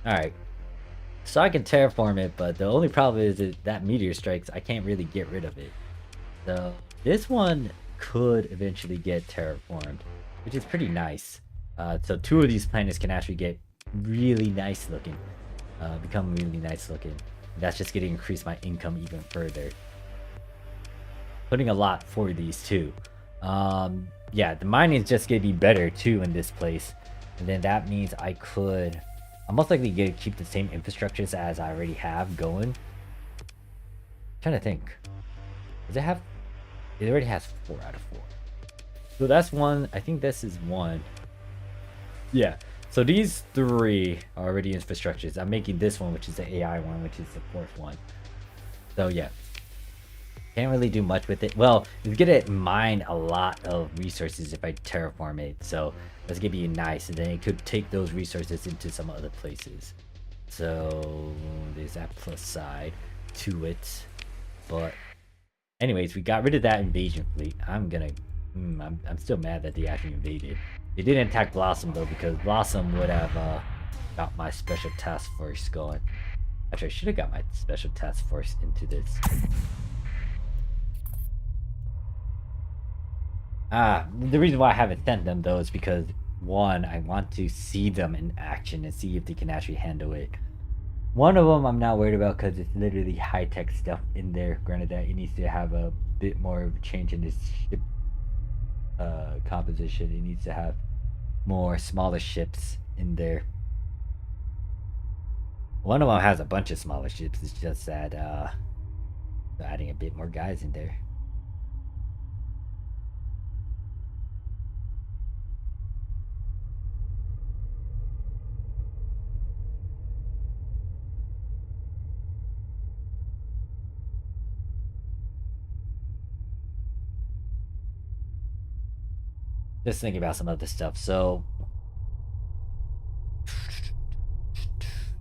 Alright. So I can terraform it, but the only problem is that meteor strikes, I can't really get rid of it. So this one could eventually get terraformed, which is pretty nice. So 2 of these planets can actually get really nice looking. Become really nice looking. That's just going to increase my income even further. Putting a lot for these too. Yeah, the mining is just going to be better too in this place. And then that means I could... I'm most likely going to keep the same infrastructures as I already have going. Trying to think. Does it have... It already has 4 out of 4. So that's 1. I think this is 1. Yeah. So these 3 are already infrastructures. I'm making this one, which is the AI one, which is the 4th one. So yeah. Can't really do much with it. Well, it's gonna mine a lot of resources if I terraform it. So that's gonna be nice. And then it could take those resources into some other places. So there's that plus side to it. But anyways, we got rid of that invasion fleet. I'm still mad that they actually invaded. They didn't attack Blossom though, because Blossom would have got my special task force going. Actually, I should have got my special task force into this. The reason why I haven't sent them though is because 1, I want to see them in action and see if they can actually handle it. One of them I'm not worried about because it's literally high-tech stuff in there. Granted that it needs to have a bit more of a change in its ship composition. It needs to have more smaller ships in there. One of them has a bunch of smaller ships. It's just that adding a bit more guys in there. Just thinking about some other stuff. So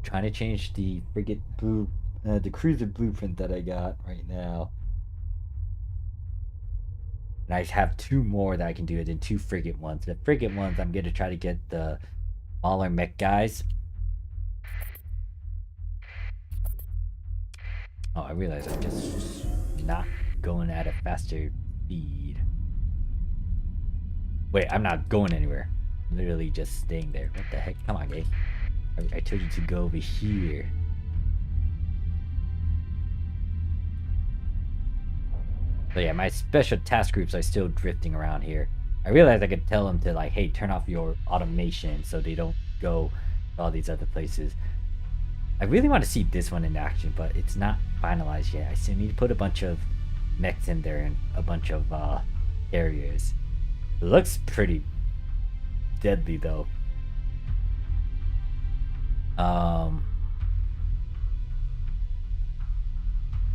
trying to change the frigate blue, the cruiser blueprint that I got right now. And I have 2 more that I can do it in 2 frigate ones. The frigate ones, I'm gonna try to get the smaller mech guys. Oh, I realize I'm just not going at a faster speed. Wait, I'm not going anywhere. I'm literally just staying there. What the heck? Come on, game. I told you to go over here. So yeah, my special task groups are still drifting around here. I realized I could tell them to like, hey, turn off your automation so they don't go to all these other places. I really want to see this one in action, but it's not finalized yet. I still need to put a bunch of mechs in there and a bunch of carriers. It looks pretty deadly though.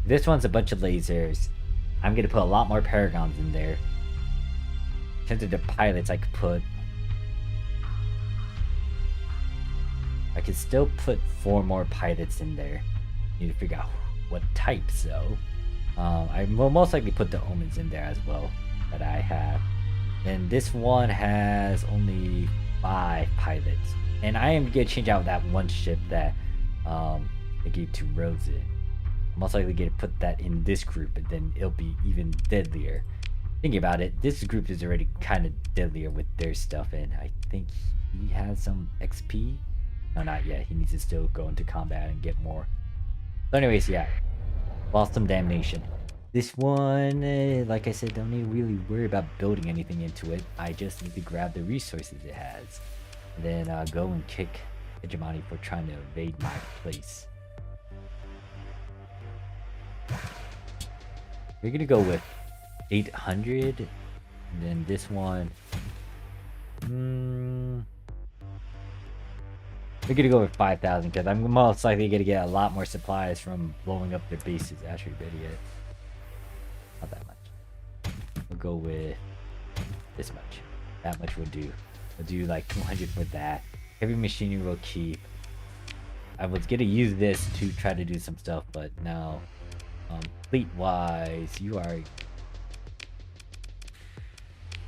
This one's a bunch of lasers. I'm gonna put a lot more paragons in there. In terms of the pilots, I could still put 4 more pilots in there. Need to figure out what type, so I will most likely put the omens in there as well that I have. And this one has only 5 pilots, and I am gonna change out that one ship that I gave to Rosen. I'm most likely gonna put that in this group, and then it'll be even deadlier. Thinking about it, this group is already kind of deadlier with their stuff, and I think he has some XP. No, not yet. He needs to still go into combat and get more. So anyways, yeah. Blossom Damnation. This one, like I said, don't need to really worry about building anything into it. I just need to grab the resources it has. And then go and kick Hegemony for trying to invade my place. We're gonna go with 800. And then this one... we're gonna go with 5,000 because I'm most likely gonna get a lot more supplies from blowing up their bases. Actually, better yet, not that much. We'll go with this much. That much will do. We'll do like 200 for that. Heavy machinery will keep. I was gonna use this to try to do some stuff, but now, fleet-wise, you are.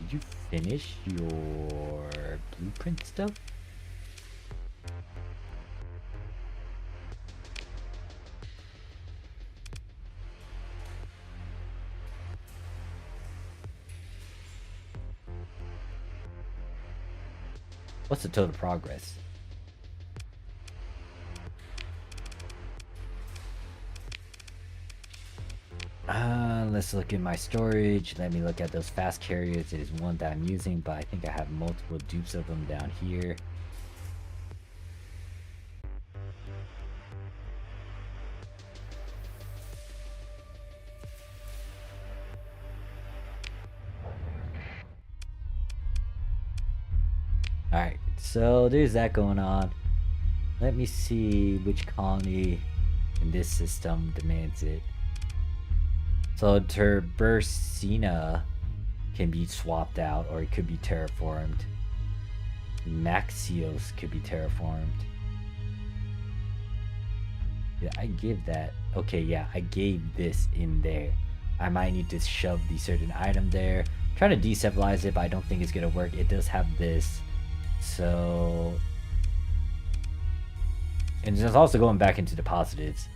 Did you finish your blueprint stuff? What's the total progress? Let's look in my storage. Let me look at those fast carriers. It is one that I'm using, but I think I have multiple dupes of them down here. Alright, so there's that going on. Let me see which colony in this system demands it. So Turbursina can be swapped out, or it could be terraformed. Maxios could be terraformed. Yeah, I give that. Okay, yeah, I gave this in there. I might need to shove the certain item there. I'm trying to destabilize it, but I don't think it's gonna work. It does have this. So, and it's also going back into the positives.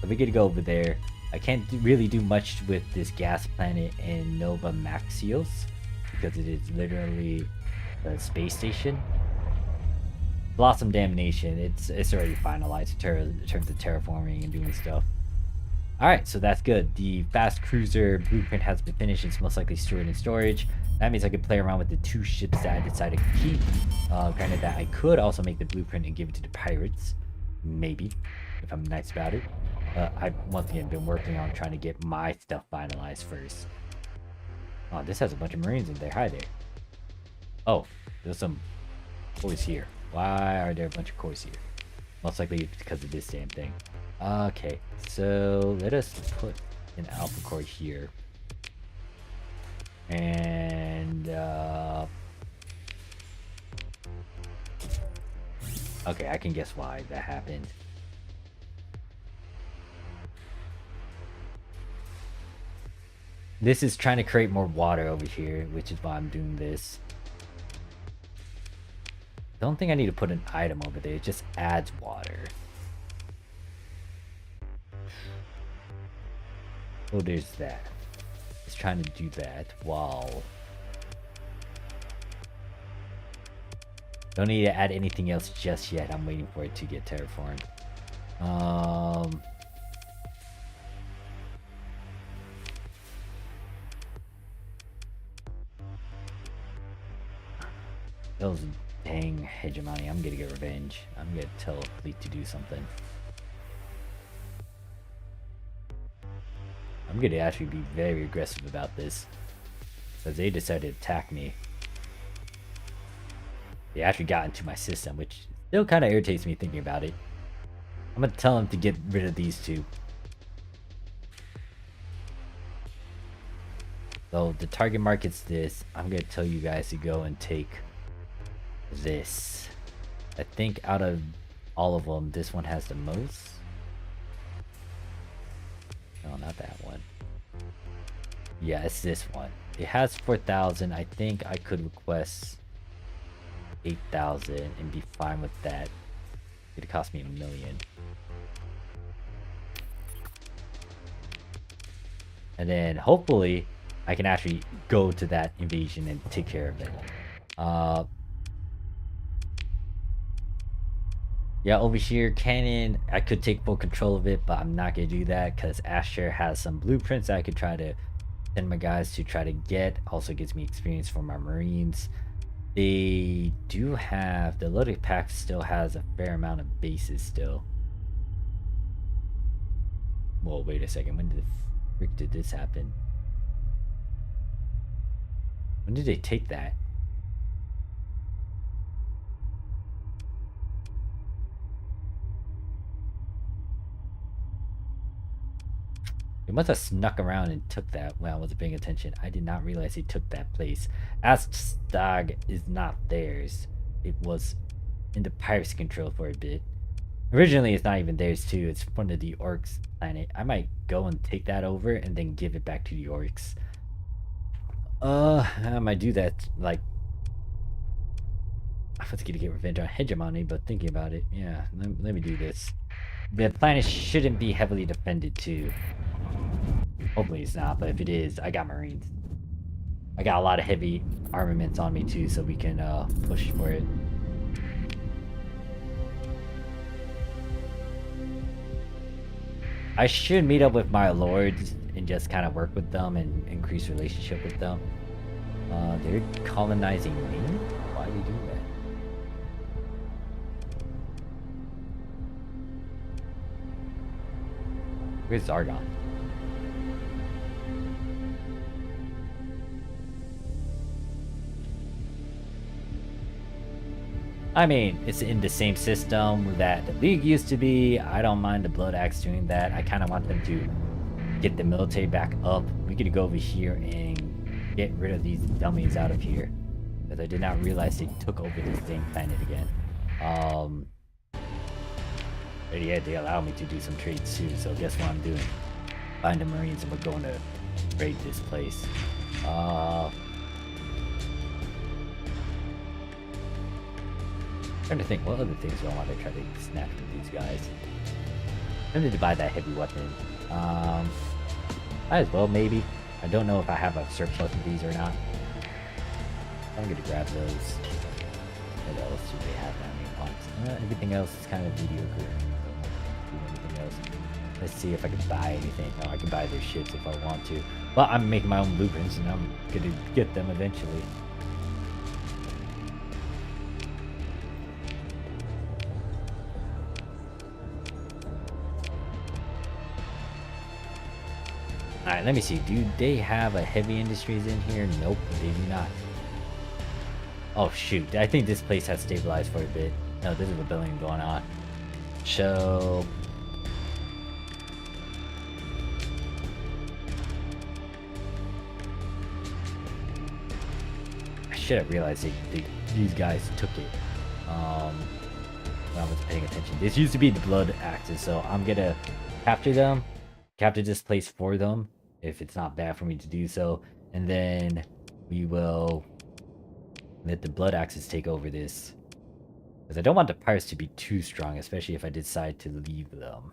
So we get to go over there. I can't really do much with this gas planet in Nova Maxios because it is literally a space station. Blossom Damnation, it's already finalized in terms of terraforming and doing stuff. Alright, so that's good. The fast cruiser blueprint has been finished. It's most likely stored in storage. That means I could play around with the 2 ships that I decided to keep. Granted that I could also make the blueprint and give it to the pirates. Maybe, if I'm nice about it. I've once again been working on trying to get my stuff finalized first. Oh, this has a bunch of Marines in there. Hi there. Oh, there's some cores here. Why are there a bunch of cores here? Most likely it's because of this damn thing. Okay, so let us put an alpha core here. And okay, I can guess why that happened. This is trying to create more water over here, which is why I'm doing this. Don't think I need to put an item over there. It just adds water. Oh, there's that. It's trying to do that while... Don't need to add anything else just yet. I'm waiting for it to get terraformed. Those dang hegemony. I'm gonna get revenge. I'm gonna tell a fleet to do something. I'm gonna actually be very aggressive about this, because they decided to attack me. They actually got into my system, which still kind of irritates me thinking about it. I'm gonna tell them to get rid of these 2. So the target market's this. I'm gonna tell you guys to go and take this. I think out of all of them, this one has the most. not that one. Yeah, it's this one. It has 4,000. I think I could request 8,000 and be fine with that. It'd cost me $1 million. And then hopefully I can actually go to that invasion and take care of it. Yeah, over here, Cannon, I could take full control of it, but I'm not going to do that because Asher has some blueprints I could try to send my guys to try to get. Also gives me experience for my Marines. They do have, the loaded pack still has a fair amount of bases still. Well, wait a second. When the frick did this happen? When did they take that? They must have snuck around and took that when I wasn't paying attention. I did not realize they took that place. Astag is not theirs. It was in the pirates' control for a bit. Originally, it's not even theirs too. It's one of the orcs planet. I might go and take that over and then give it back to the orcs. I might do that. Like, I was gonna get revenge on hegemony, but thinking about it, yeah, let me do this. The planet shouldn't be heavily defended too. Hopefully it's not, but if it is, I got Marines. I got a lot of heavy armaments on me too, so we can push for it. I should meet up with my lords and just kind of work with them and increase relationship with them. They're colonizing me? Why do they do that? Where's Zargon? I mean, it's in the same system that the League used to be. I don't mind the Blood Axe doing that. I kind of want them to get the military back up. We could go over here and get rid of these dummies out of here. Because I did not realize they took over the same planet again. But yeah, they allow me to do some trades too. So guess what I'm doing? Find the Marines and we're going to raid this place. Trying to think what other things do I want to try to snatch from these guys. I'm tempted to buy that heavy weapon. Might as well, maybe. I don't know if I have a surplus of these or not. I'm gonna grab those. What else do they have that I want? Everything else is kind of mediocre. Do anything else. Let's see if I can buy anything. Oh, I can buy their ships if I want to. But I'm making my own blueprints and I'm gonna get them eventually. Alright, let me see. Do they have a heavy industries in here? Nope, they do not. Oh shoot, I think this place has stabilized for a bit. No, there's a rebellion going on. So... I should have realized these guys took it. When I was paying attention. This used to be the Blood Axes, so I'm gonna capture them. Capture this place for them. If it's not bad for me to do so, and then we will let the Blood Axes take over this, because I don't want the pirates to be too strong, especially if I decide to leave them.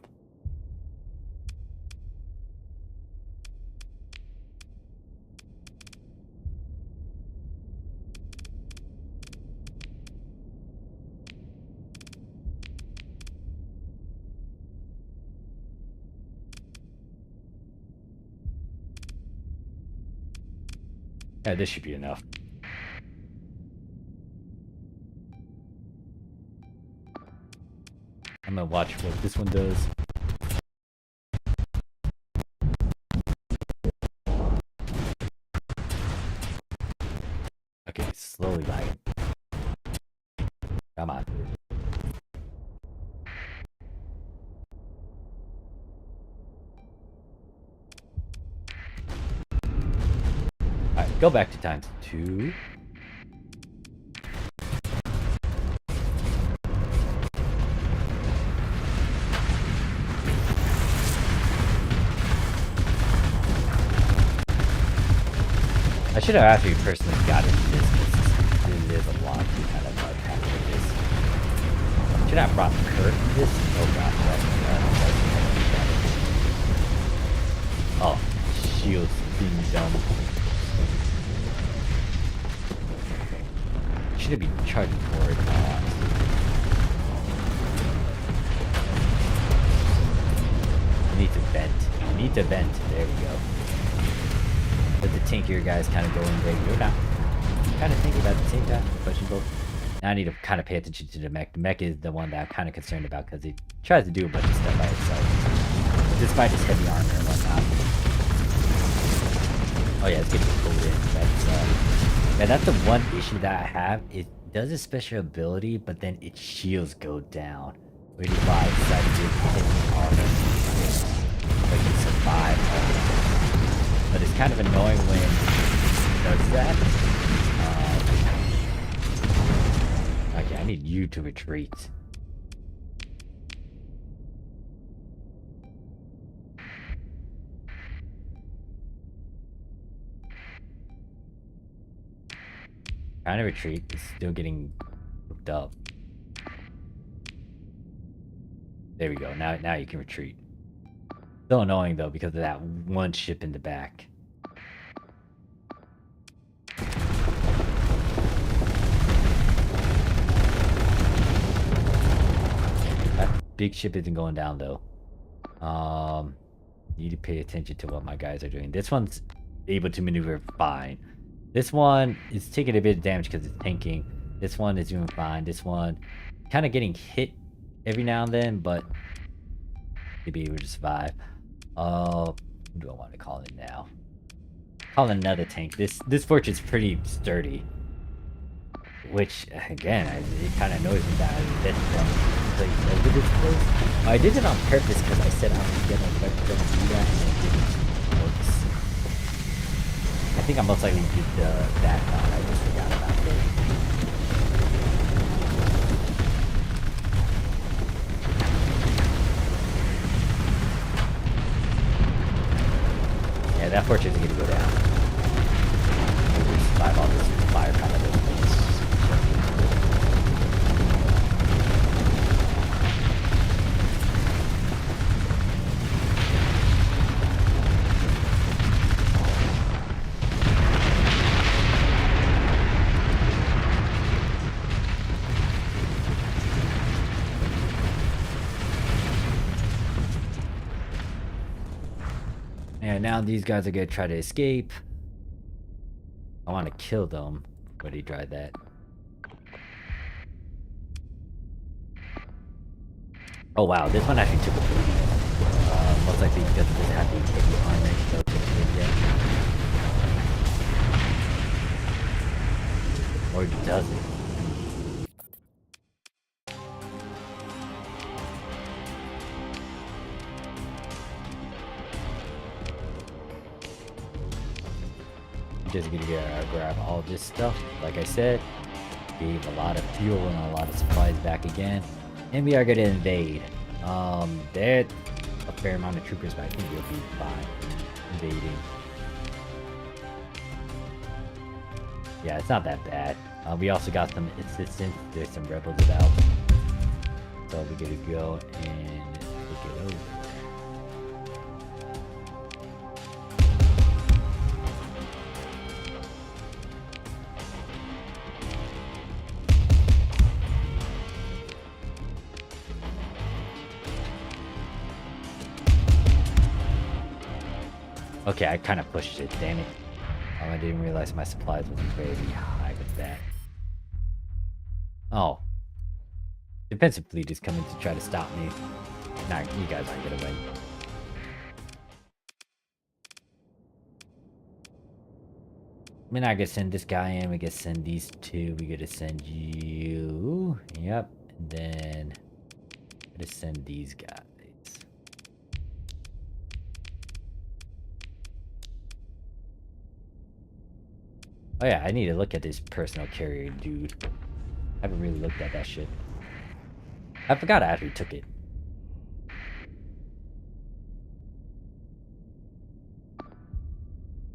Yeah, this should be enough. I'm gonna watch what this one does. Okay, slowly lagging. Come on. Alright, go back to ×2. I should have actually personally gotten this because there's a lot to kind of unpack with this. Should I have brought Kurt this? Oh gosh, oh, shields being dumb. Should have been charging for it. I need to vent. I need to vent. There we go. Let the tankier guys kind of go in there. You're not kind of thinking about the same time. Questionable. Now I need to kind of pay attention to the mech. The mech is the one that I'm kind of concerned about because it tries to do a bunch of stuff by itself. Despite its heavy armor and whatnot. Oh yeah, it's getting pulled in. That's the one issue that I have. It does a special ability, but then its shields go down. Which is why I decided to hit armor. Like it survive armor. But it's kind of annoying when it does that. Okay, I need you to retreat. Trying to retreat, it's still getting hooked up. There we go. Now you can retreat. Still annoying though because of that one ship in the back. That big ship isn't going down though. Need to pay attention to what my guys are doing. This one's able to maneuver fine. This one is taking a bit of damage because it's tanking. This one is doing fine. This one kind of getting hit every now and then, but maybe able to survive. Who do I want to call it now? Call another tank. This fortress is pretty sturdy. Which, again, it kind of annoys me that I did place over this place. I did it on purpose because I said I was going to do that and it didn't. I think I most likely did that thought. I just forgot about it. Yeah, that fortune is going to go down. We'll survive all this fire kind of thing. And now these guys are gonna try to escape. I want to kill them, but he tried that. Oh wow, this one actually took a beat. Most likely because it doesn't have the heavy armor, so it took a beat yet. Or it doesn't. Just gonna grab all this stuff. Like I said, gave a lot of fuel and a lot of supplies back again, and we are gonna invade. There's a fair amount of troopers, but I think we'll be fine invading. Yeah, it's not that bad. We also got some assistance. There's some rebels about, so we're gonna go and take it over. Okay, I kind of pushed it, damn it. I didn't realize my supplies would be very high with that. Oh. Defensive fleet is coming to try to stop me. Nah, you guys aren't gonna win. We're not gonna send this guy in, we gotta send these two, we gotta send you. Yep, and then we're gonna send these guys. Oh yeah, I need to look at this personal carrier, dude. I haven't really looked at that shit. I forgot I actually took it.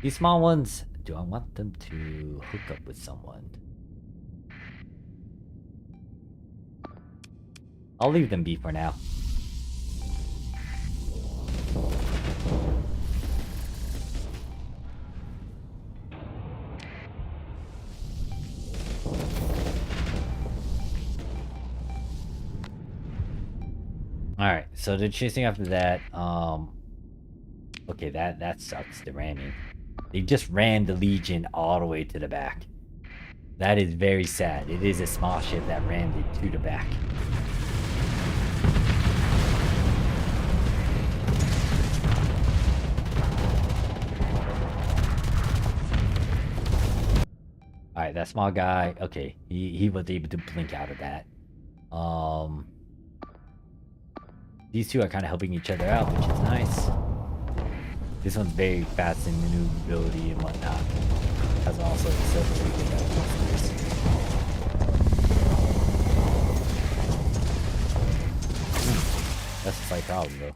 These small ones, do I want them to hook up with someone? I'll leave them be for now. Alright, so they're chasing after that. Okay, that sucks, the ramming. They just ran the Legion all the way to the back. That is very sad. It is a small ship that rammed it to the back. Alright, that small guy, okay, he was able to blink out of that. These two are kind of helping each other out, which is nice. This one's very fast in maneuverability and whatnot. Has also accelerated That's a slight problem though.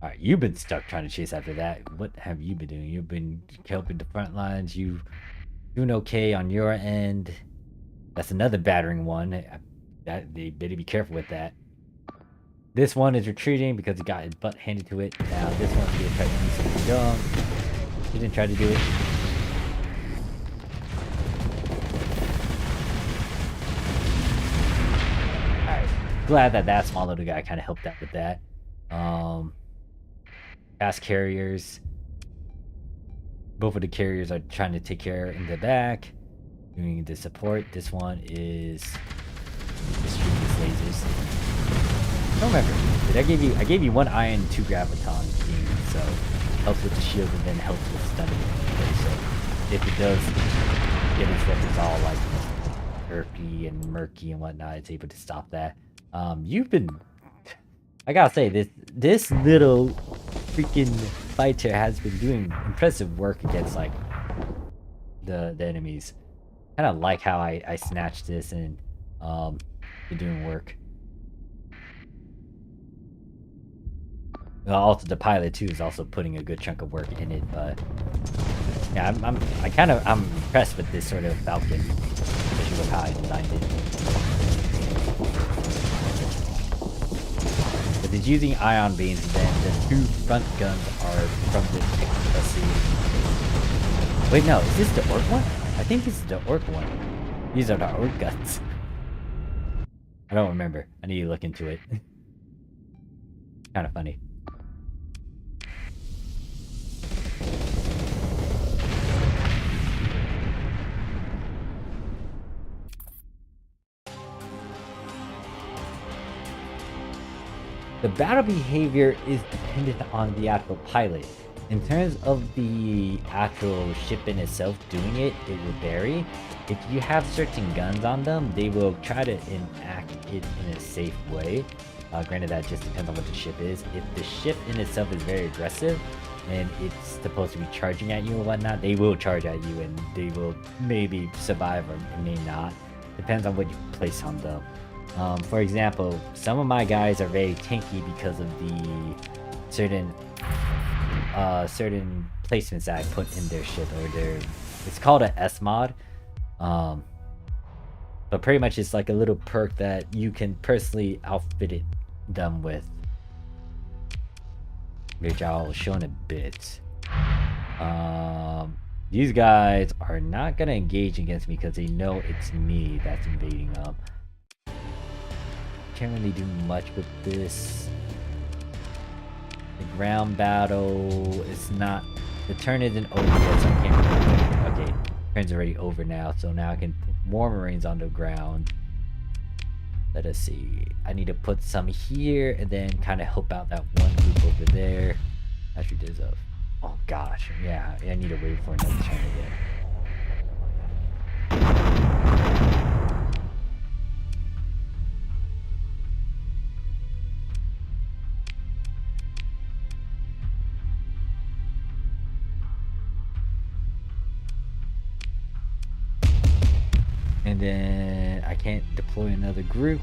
Alright, you've been stuck trying to chase after that. What have you been doing? You've been helping the front lines. You doing okay on your end. That's another battering one. They better be careful with that. This one is retreating because he got his butt handed to it. Now this one's gonna try to do something dumb. He didn't try to do it. Alright. Glad that small little guy kind of helped out with that. Fast carriers. Both of the carriers are trying to take care in the back. Doing the support. This one is just shooting his lasers. I don't remember. I gave you 1 iron and 2 graviton beam, so helps with the shield and then helps with stunning. So if it does get its weapons all like earthy and murky and whatnot, it's able to stop that. You've been, I gotta say, this little freaking fighter has been doing impressive work against like the enemies. Kind of like how I snatched this and been doing work. Well, also the pilot too is also putting a good chunk of work in it, but yeah, I'm impressed with this sort of Falcon, especially with how I designed it. But it's using ion beams, and then the 2 front guns are from the chassis. Wait, no, is this the orc one? I think this is the orc one. These are the orc guns. I don't remember. I need to look into it. Kind of funny. The battle behavior is dependent on the actual pilot. In terms of the actual ship in itself doing it, it will vary. If you have certain guns on them, they will try to enact it in a safe way. Granted, that just depends on what the ship is. If the ship in itself is very aggressive and it's supposed to be charging at you and whatnot, they will charge at you and they will maybe survive or may not. Depends on what you place on them. For example, some of my guys are very tanky because of the certain placements that I put in their ship, or it's called an S mod. But pretty much it's like a little perk that you can personally outfit them with, which I'll show in a bit. These guys are not gonna engage against me because they know it's me that's invading them. Can't really do much with this. The ground battle is not, the turn isn't over yet, so I can't really, okay, turn's already over now, so now I can put more Marines on the ground. Let us see, I need to put some here and then kind of help out that one group over there. Actually, there's a, oh gosh, yeah, I need to wait for another turn again. And then I can't deploy another group.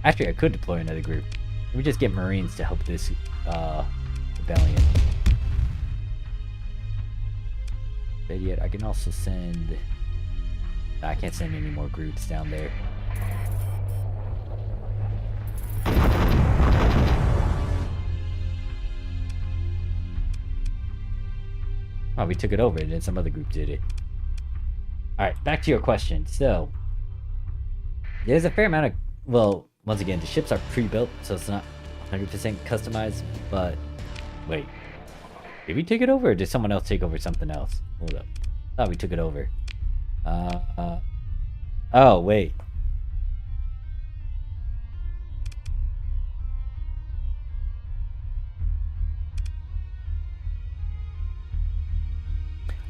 Actually, I could deploy another group. Let me just get Marines to help this rebellion. But yet, I can also send... I can't send any more groups down there. Oh, we took it over and then some other group did it. Alright, back to your question. So, there's a fair amount of... Well, once again, the ships are pre-built, so it's not 100% customized, but... Wait. Did we take it over or did someone else take over something else? Hold up. I thought we took it over. Oh, wait.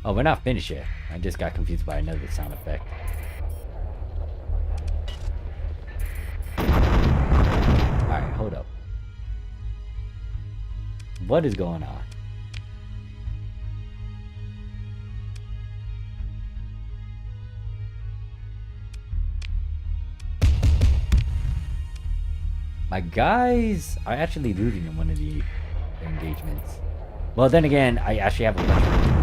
Oh, we're not finished yet. I just got confused by another sound effect. Alright, hold up. What is going on? My guys are actually losing in one of the engagements. Well, then again, I actually have a bunch of recruits.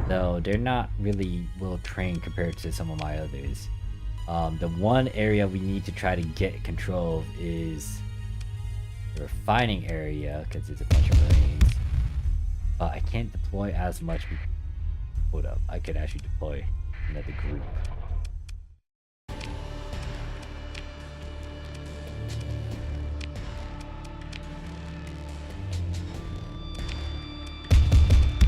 So they're not really well trained compared to some of my others. The one area we need to try to get control of is the refining area, because it's a bunch of Marines. But I can't deploy as much. Hold up, I could actually deploy another group.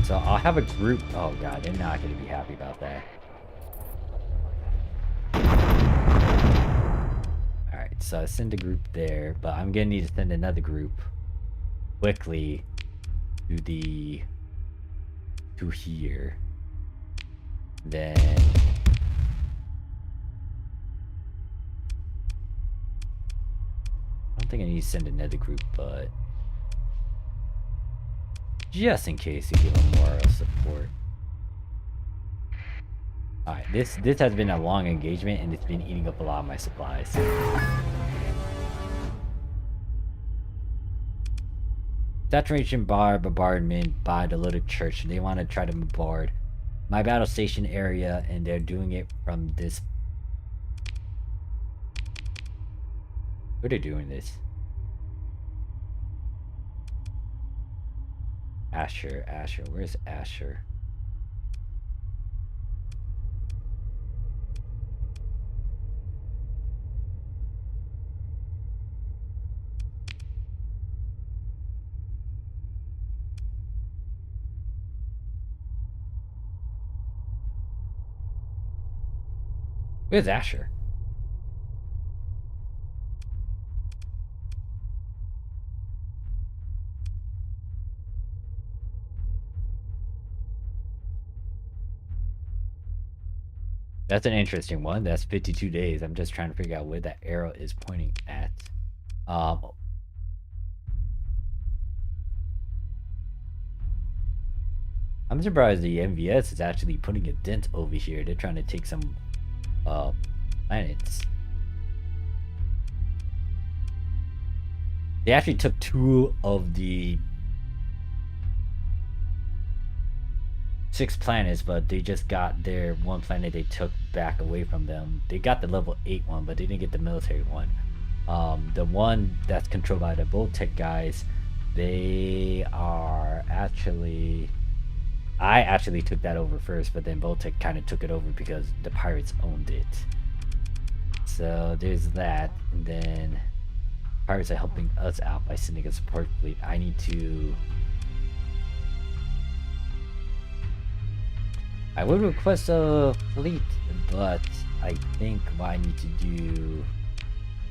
So I'll have a group. Oh god, they're not going to be happy about that. Alright, so I send a group there, but I'm going to need to send another group quickly to here. Then I don't think I need to send another group, but just in case to give them moral support. Alright, this has been a long engagement and it's been eating up a lot of my supplies. Saturation bar bombardment by the little church. They want to try to bombard my battle station area and they're doing it from this. Where are they doing this? Asher, where's Asher? Where's Asher? That's an interesting one. That's 52 days. I'm just trying to figure out where that arrow is pointing at. I'm surprised the MVS is actually putting a dent over here. They're trying to take some planets. They actually took 2 of the 6 planets, but they just got their 1 planet they took back away from them. They got the level 8 one, but they didn't get the military one. The one that's controlled by the Voltec guys, they are actually... I actually took that over first, but then Voltec kind of took it over because the pirates owned it. So there's that, and then pirates are helping us out by sending a support fleet. I need to... I would request a fleet, but I think what I need to do...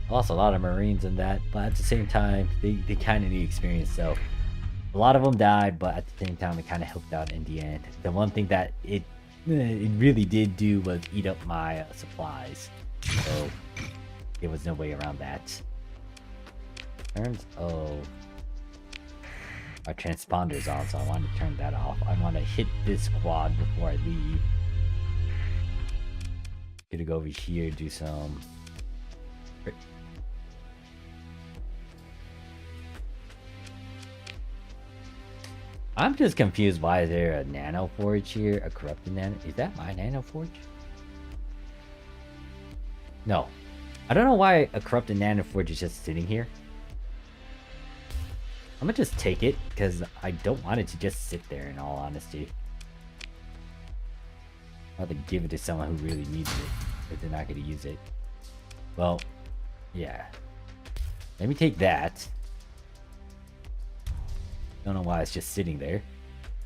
I lost a lot of Marines in that, but at the same time, they kind of need experience, so... A lot of them died, but at the same time, it kind of helped out in the end. The one thing that it really did do was eat up my supplies, so there was no way around that. Turns... Oh... My transponder's on, so I want to turn that off. I want to hit this squad before I leave. Gonna go over here, do some... I'm just confused. Why is there a nano forge here? A corrupted nano? Is that my nano forge? No. I don't know why a corrupted nano forge is just sitting here. I'm gonna just take it because I don't want it to just sit there, in all honesty. I'll have to give it to someone who really needs it if they're not gonna use it. Well, yeah. Let me take that. Don't know why it's just sitting there.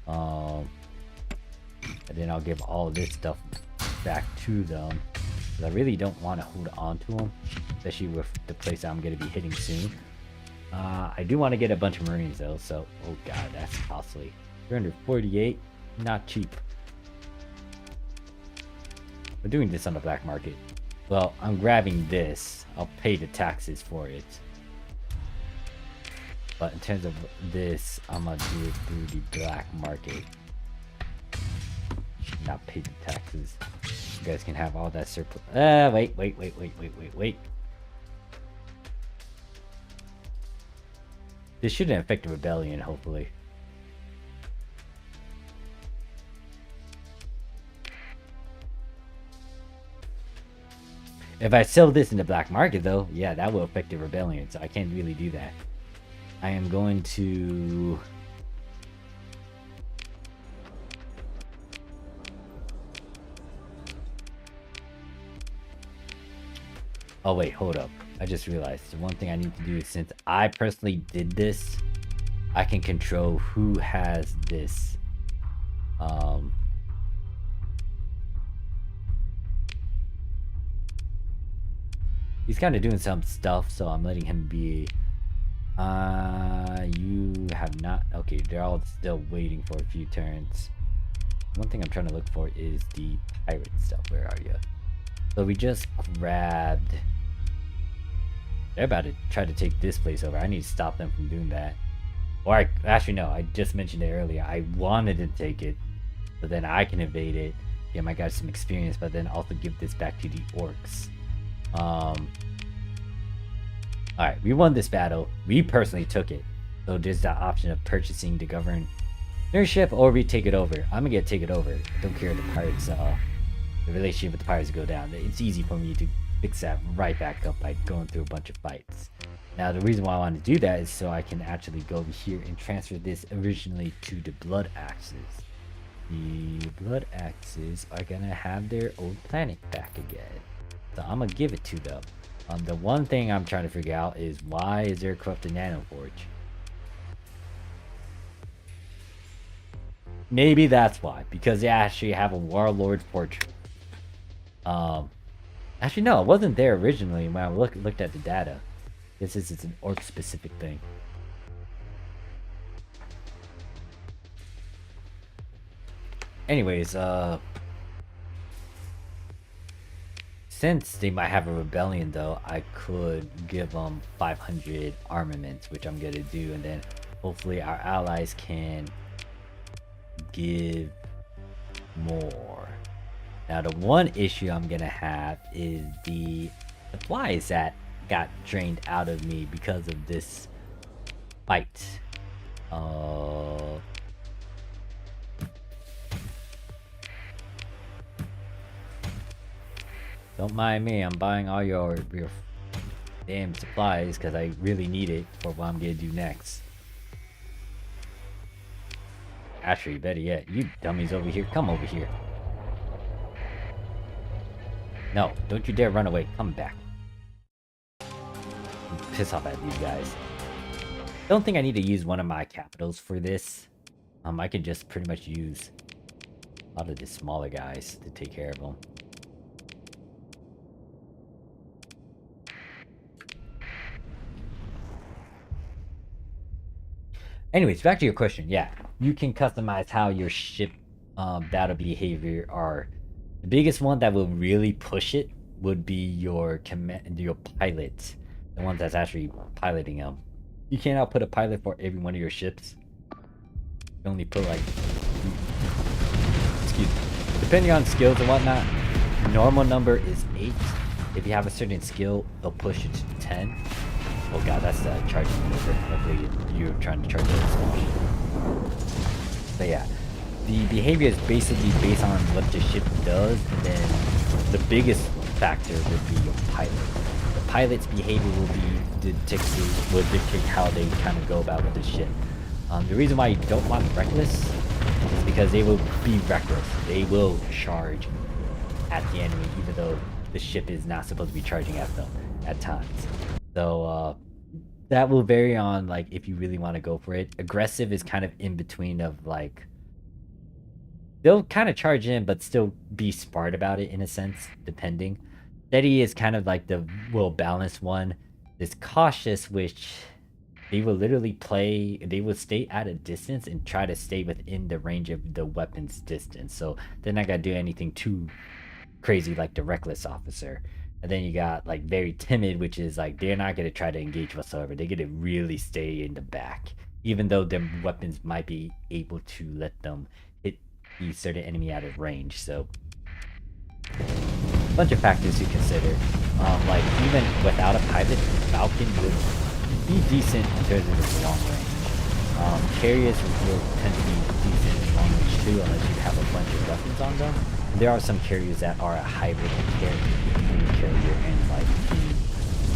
And then I'll give all this stuff back to them. I really don't want to hold on to them, especially with the place I'm going to be hitting soon. I do want to get a bunch of Marines though, so oh god, that's costly. 348, not cheap. We're doing this on the black market. Well, I'm grabbing this. I'll pay the taxes for it. But in terms of this, I'm gonna do it through the black market. Not pay the taxes. You guys can have all that surplus. Wait. This shouldn't affect the rebellion, hopefully. If I sell this in the black market, though, yeah, that will affect the rebellion, so I can't really do that. I am going to... Oh wait, hold up. I just realized the one thing I need to do is, since I personally did this, I can control who has this. He's kind of doing some stuff, so I'm letting him be. You have not. Okay, they're all still waiting for a few turns. One thing I'm trying to look for is the pirate stuff. Where are you? So we just grabbed. They're about to try to take this place over. I need to stop them from doing that. Or actually no, I just mentioned it earlier. I wanted to take it, so then I can evade it. Get my guys some experience, but then also give this back to the orcs. Alright, we won this battle. We personally took it. So there's the option of purchasing the governorship, or we take it over. I'm gonna take it over. I don't care if the pirates, the relationship with the pirates go down. It's easy for me to fix that right back up by going through a bunch of fights. Now the reason why I want to do that is so I can actually go over here and transfer this originally to the blood axes. The blood axes are gonna have their old planet back again. So I'm gonna give it to them. The one thing I'm trying to figure out is, why is there a corrupted nano forge? Maybe that's why, because they actually have a warlord portrait. Actually no, it wasn't there originally when I looked at the data. This is an orc specific thing. Anyways, since they might have a rebellion though, I could give them 500 armaments, which I'm gonna do, and then hopefully our allies can give more. Now the one issue I'm gonna have is the supplies that got drained out of me because of this fight. Don't mind me, I'm buying all your damn supplies because I really need it for what I'm gonna do next. Actually, better yet, you dummies over here, come over here. No, don't you dare run away, come back. Piss off at these guys. Don't think I need to use one of my capitals for this. I can just pretty much use a lot of the smaller guys to take care of them. Anyways, back to your question. Yeah, you can customize how your ship battle behavior are. The biggest one that will really push it would be your pilot, the one that's actually piloting them. You cannot put a pilot for every one of your ships. You only put like, excuse me, depending on skills and whatnot. Normal number is 8. If you have a certain skill, they'll push it to 10. Oh god, that's the charging maneuver. Hopefully you're trying to charge it. But yeah, the behavior is basically based on what the ship does, and then the biggest factor would be your pilot. The pilot's behavior will dictate how they kind of go about with the ship. The reason why you don't want reckless is because they will be reckless. They will charge at the enemy, even though the ship is not supposed to be charging at them at times. So that will vary on like if you really want to go for it. Aggressive is kind of in between of like they'll kind of charge in but still be smart about it in a sense, depending. Steady is kind of like the well balanced one. This cautious, which they will literally they will stay at a distance and try to stay within the range of the weapon's distance. So they're not gonna do anything too crazy like the reckless officer. And then you got like very timid, which is like they're not gonna try to engage whatsoever. They're gonna really stay in the back, even though their weapons might be able to let them hit the certain enemy out of range. So a bunch of factors to consider. Like even without a pilot, Falcon would be decent in terms of its long range. Carriers will tend to be decent in long range too, unless you have a bunch of weapons on them. And there are some carriers that are a hybrid carrier between carrier and like the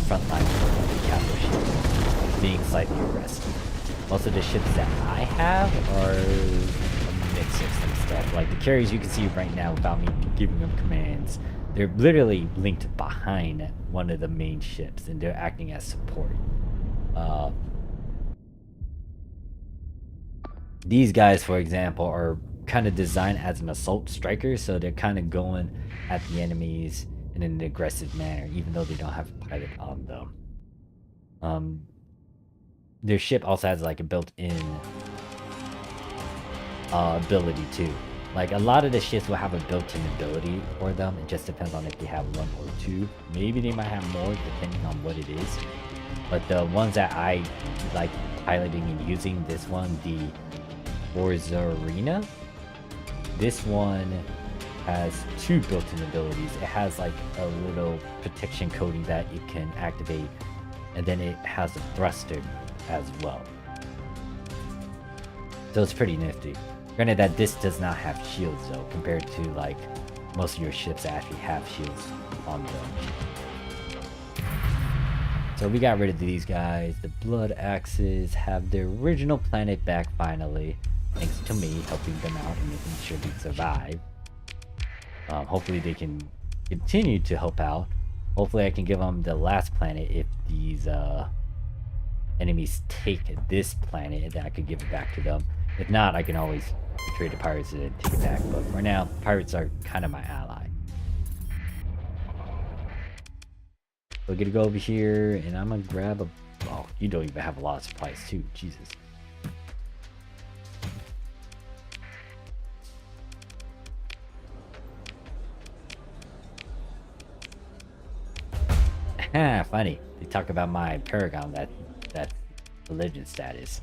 front line of the capital ship, being slightly aggressive. Most of the ships that I have are a mix of some stuff. Like the carriers you can see right now without me giving them commands, they're literally linked behind one of the main ships and they're acting as support. These guys, for example, are kind of designed as an assault striker, so they're kind of going at the enemies in an aggressive manner, even though they don't have a pilot on them. Their ship also has like a built-in ability too. Like a lot of the ships will have a built-in ability for them. It just depends on if they have one or two. Maybe they might have more depending on what it is. But the ones that I like piloting and using, this one, the Forza Arena, this one has two built-in abilities. It has like a little protection coating that it can activate, and then it has a thruster as well. So it's pretty nifty. Granted that this does not have shields though, compared to like most of your ships that actually have shields on them. So we got rid of these guys. The Blood Axes have their original planet back finally, thanks to me helping them out and making sure they survive. Hopefully they can continue to help out. Hopefully I can give them the last planet if these enemies take this planet, and then I could give it back to them. If not, I can always trade the pirates and take it back. But for now, pirates are kind of my ally. We're gonna go over here and I'm gonna grab a... Oh, you don't even have a lot of supplies too. Jesus. Funny. They talk about my Paragon, that religion status.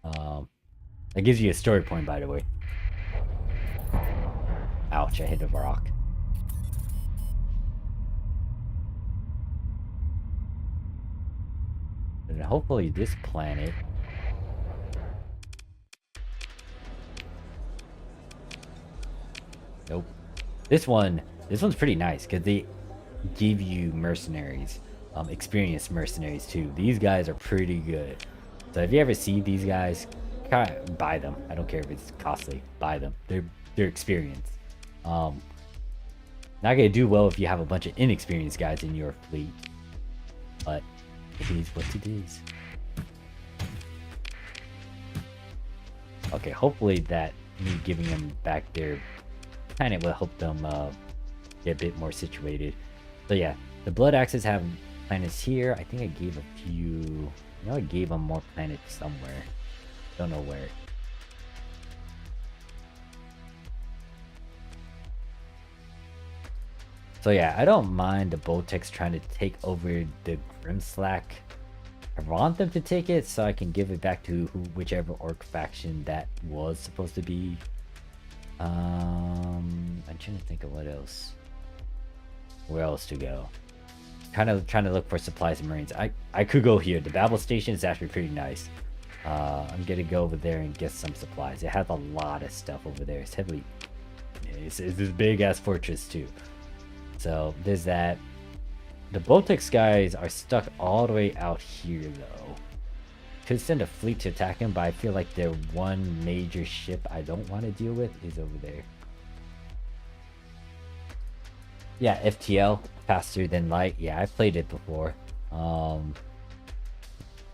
That gives you a story point, by the way. Ouch, I hit a rock. And hopefully this planet... Nope. This one's pretty nice, because they give you mercenaries. Experienced mercenaries too. These guys are pretty good. So if you ever see these guys, buy them. I don't care if it's costly. Buy them. They're experienced. Not gonna do well if you have a bunch of inexperienced guys in your fleet. But it is what it is. Okay, hopefully that me giving them back their planet will help them get a bit more situated. So yeah, the Blood Axes have planets here. I think I gave a few... I know I gave them more planets somewhere. Don't know where. So yeah, I don't mind the Boltecs trying to take over the Grimslack. I want them to take it so I can give it back to whichever orc faction that was supposed to be. I'm trying to think of what else. Where else to go? Kind of trying to look for supplies and marines. I could go here. The Babel station is actually pretty nice. I'm gonna go over there and get some supplies. It has a lot of stuff over there. It's heavily, it's this big ass fortress too. So there's that. The Baltic guys are stuck all the way out here though. Could send a fleet to attack them, but I feel like their one major ship I don't want to deal with is over there. Yeah, FTL, faster than light. Yeah, I played it before. I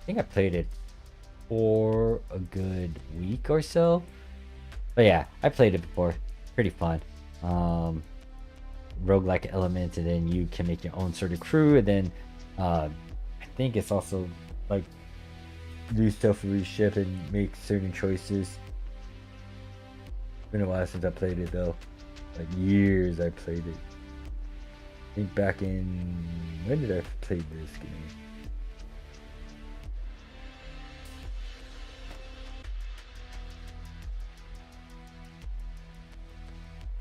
think I played it for a good week or so. But yeah, I played it before. Pretty fun. Roguelike elements, and then you can make your own sort of crew, and then I think it's also like do stuff with your ship and make certain choices. Been a while since I played it though. Like years I played it. I think back in, when did I play this game?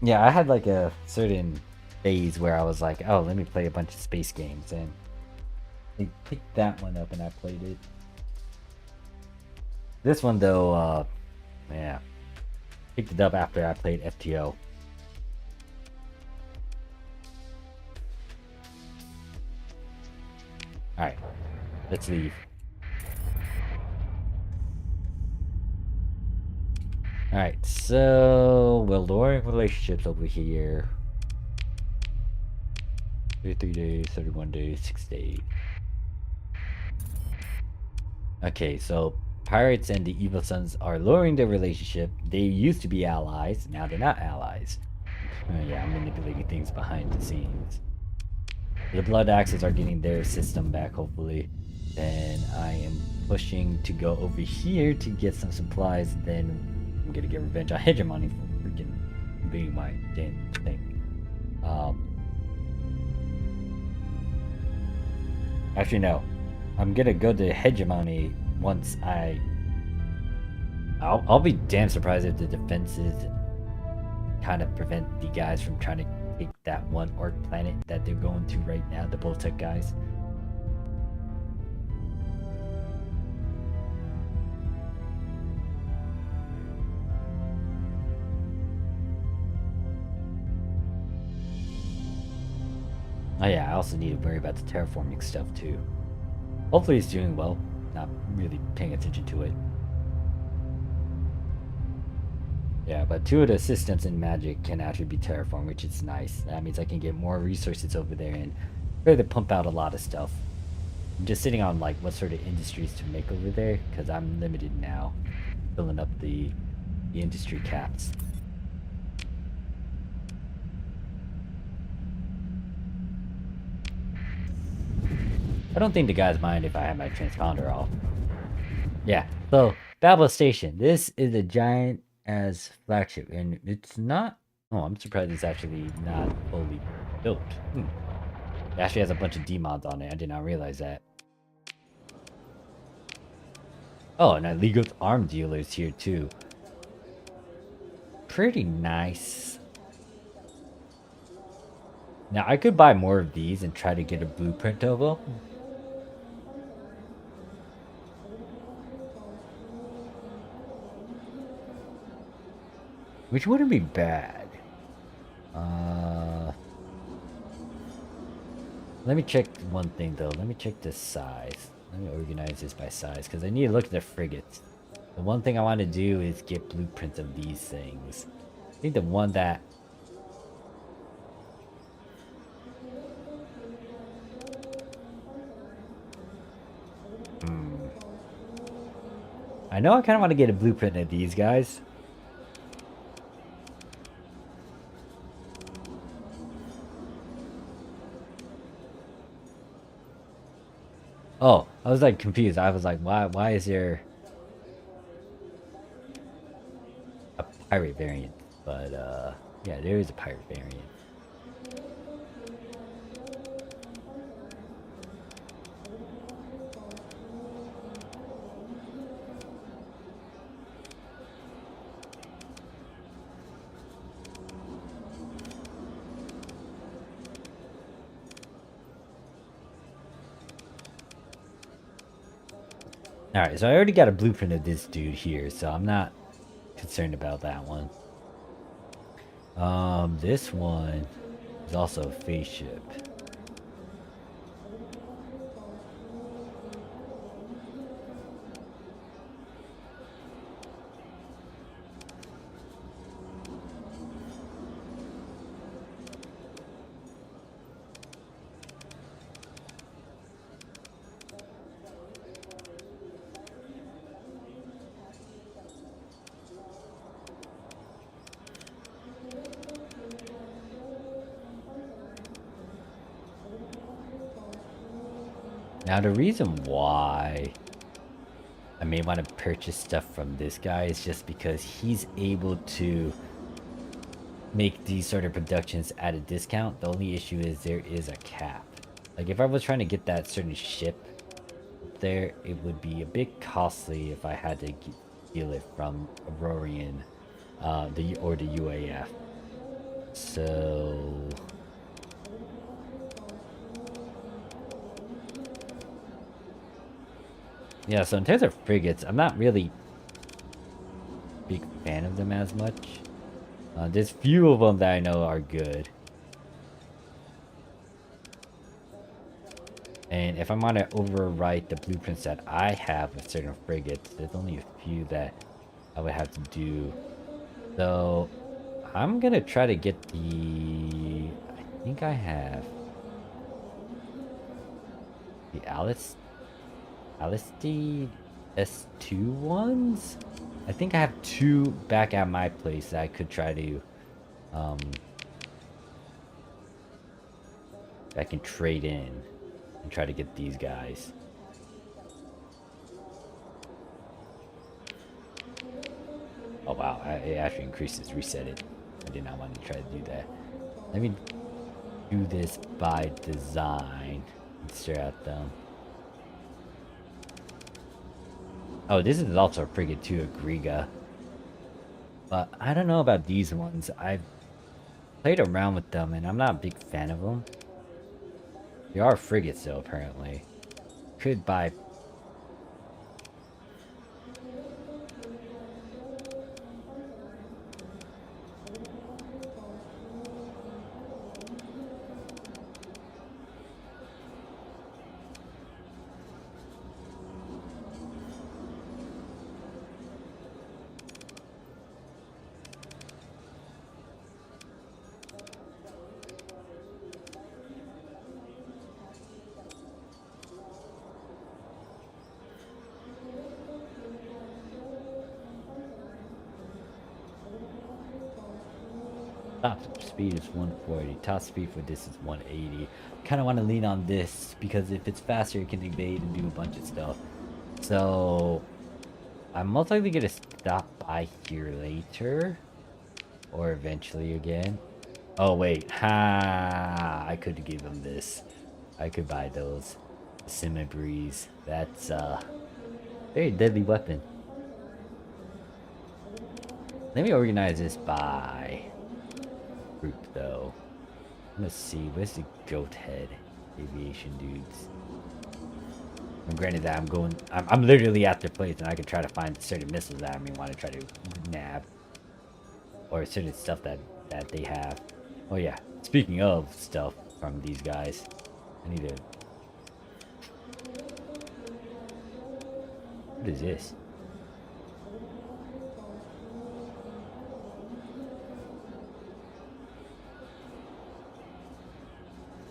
Yeah, I had like a certain phase where I was like, oh, let me play a bunch of space games, and I picked that one up and I played it. This one though, yeah, picked it up after I played FTO. Alright, let's leave. Alright, so we're lowering relationships over here. 33 days, 31 days, 6 days. Okay, so Pirates and the Evil Sons are lowering their relationship. They used to be allies, now they're not allies. Yeah, I'm manipulating things behind the scenes. The Blood Axes are getting their system back, hopefully. Then I am pushing to go over here to get some supplies. Then I'm gonna get revenge on Hegemony for freaking being my damn thing. Actually, no. I'm gonna go to Hegemony once I'll be damn surprised if the defenses kind of prevent the guys from trying to take that one orc planet that they're going to right now, the Boltec guys. Oh yeah, I also need to worry about the terraforming stuff too. Hopefully he's doing well, not really paying attention to it. Yeah, but 2 of the systems in Magic can actually be terraformed, which is nice. That means I can get more resources over there and further pump out a lot of stuff. I'm just sitting on like what sort of industries to make over there, because I'm limited now, filling up the industry caps. I don't think the guys mind if I have my transponder off. Yeah, so Babel Station. This is a giant as flagship, and it's not. Oh, I'm surprised it's actually not fully built. It actually has a bunch of D-mods on it. I did not realize that. Oh, and illegal arm dealers here too. Pretty nice. Now I could buy more of these and try to get a blueprint of them. Which wouldn't be bad. Let me check one thing though. Let me check the size. Let me organize this by size, because I need to look at the frigates. The one thing I want to do is get blueprints of these things. I think the one that... I know I kind of want to get a blueprint of these guys. Oh, I was like confused. I was like, why is there a pirate variant? But yeah, there is a pirate variant. Alright, so I already got a blueprint of this dude here, so I'm not concerned about that one. This one is also a face ship. Now the reason why I may want to purchase stuff from this guy is just because he's able to make these sort of productions at a discount. The only issue is there is a cap. Like if I was trying to get that certain ship up there, it would be a bit costly if I had to steal it from Aurorian, the UAF. So yeah, so in terms of frigates, I'm not really a big fan of them as much. There's few of them that I know are good. And if I'm gonna overwrite the blueprints that I have with certain frigates, there's only a few that I would have to do. So I'm gonna try to get the... I think I have the Alistide S2 ones? I think I have 2 back at my place that I could try to I can trade in and try to get these guys. Oh wow, it actually increases, reset it. I did not want to try to do that. Let me do this by design and stare at them. Oh, this is also a frigate too, a Griga. But I don't know about these ones. I've played around with them and I'm not a big fan of them. They are frigates though, apparently. Could buy... Top speed is 140. Top speed for this is 180. Kind of want to lean on this because if it's faster, it can evade and do a bunch of stuff. So I'm most likely gonna stop by here later, or eventually again. Oh wait, I could give them this. I could buy those. Breeze. That's very deadly weapon. Let me organize this by group though. Let's see, where's the goat head aviation dudes? And granted that I'm literally at their place and I could try to find certain missiles that I may want to try to nab. Or certain stuff that they have. Oh yeah, speaking of stuff from these guys, I need to... What is this?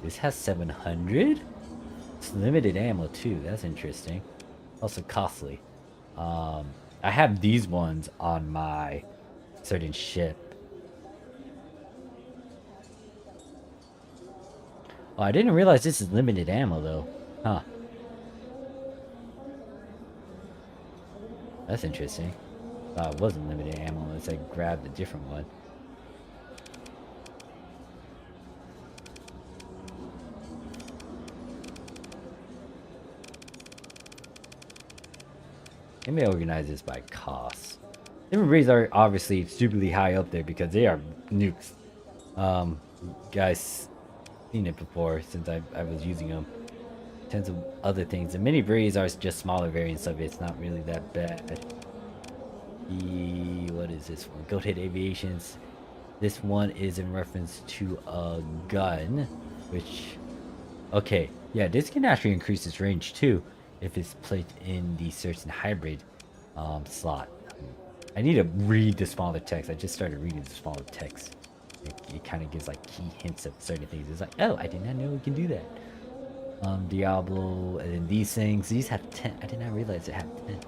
This has 700? It's limited ammo too, that's interesting. Also costly. I have these ones on my certain ship. Oh, I didn't realize this is limited ammo though. Huh. That's interesting. It wasn't limited ammo unless I grabbed a different one. Let me organize this by cost. Different breeds are obviously stupidly high up there because they are nukes. Guys, seen it before since I was using them. Tons of other things. The mini breeds are just smaller variants of it. It's not really that bad. What is this one? Goat Head Aviations. This one is in reference to a gun, which, okay, yeah, this can actually increase its range too if it's placed in the certain hybrid slot. I need to read the smaller text. I just started reading the smaller text. It kind of gives like key hints of certain things. It's like, oh, I did not know we can do that. Diablo, and then these things. These have 10. I did not realize it had 10.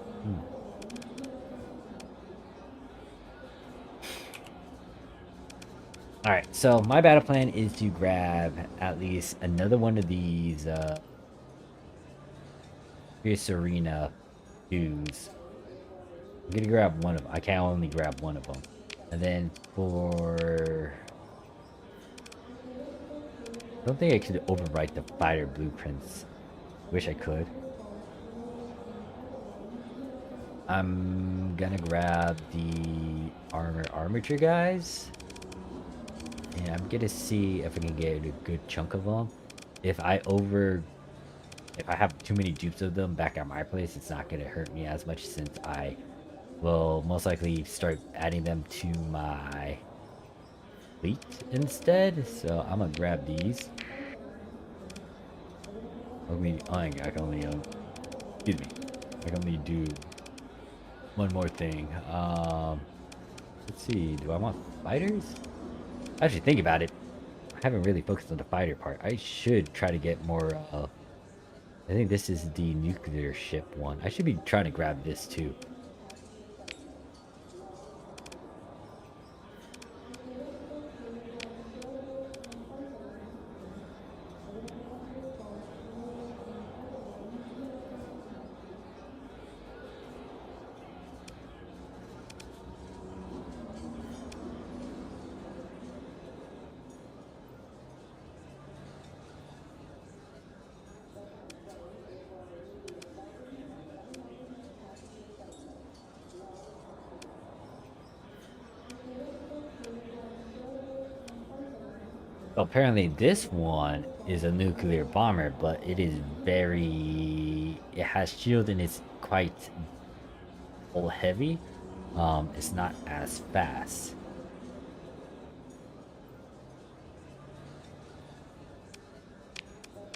Alright, so my battle plan is to grab at least another one of these Fierce Arena dudes. I'm gonna grab one of them. I can only grab one of them. And then for... I don't think I could overwrite the fighter blueprints. Wish I could. I'm gonna grab the armature guys. And I'm gonna see if I can get a good chunk of them. If I have too many dupes of them back at my place, it's not gonna hurt me as much since I will most likely start adding them to my fleet instead. So I'm gonna grab these. I can only excuse me. I can only do one more thing. Let's see. Do I want fighters? Actually, think about it. I haven't really focused on the fighter part. I should try to get more. I think this is the nuclear ship one. I should be trying to grab this too. Apparently this one is a nuclear bomber, but it is very... It has shield and it's quite full heavy. It's not as fast.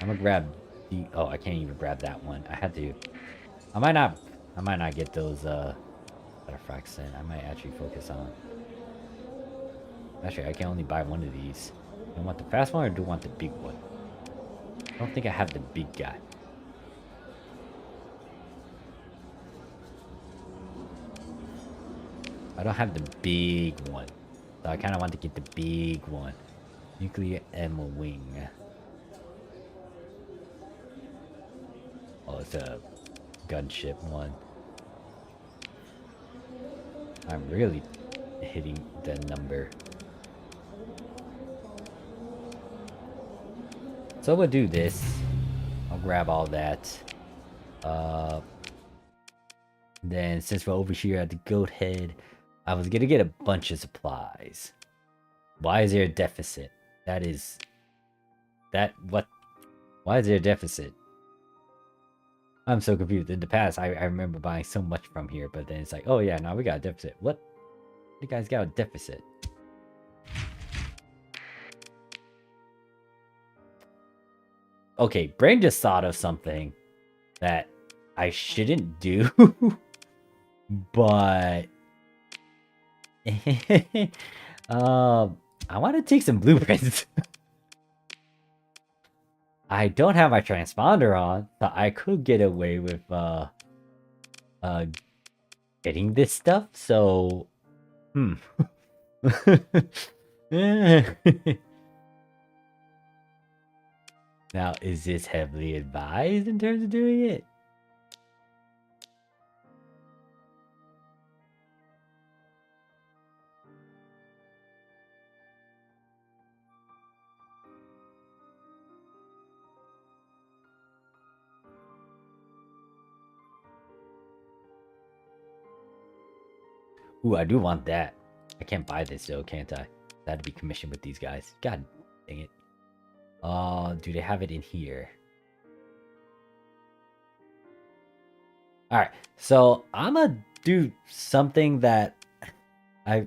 I'm gonna grab the... Oh, I can't even grab that one. I had to... I might not get those artifacts in. I might actually focus on... Actually, I can only buy one of these. Do I want the fast one or do I want the big one? I don't think I have the big guy. I don't have the big one. So I kind of want to get the big one. Nuclear ammo wing. Oh, it's a gunship one. I'm really hitting the number. So we'll do this. I'll grab all that. Then since we're over here at the goat head, I was gonna get a bunch of supplies. Why is there a deficit? What? Why is there a deficit? I'm so confused. In the past, I remember buying so much from here, but then it's like, oh yeah, now we got a deficit. What? You guys got a deficit? Okay, Brain just thought of something that I shouldn't do, but I want to take some blueprints. I don't have my transponder on, but I could get away with getting this stuff. So, Now, is this heavily advised in terms of doing it? Ooh, I do want that. I can't buy this though, can't I? That had to be commissioned with these guys. God dang it. Do they have it in here? All right, so I'm gonna do something that I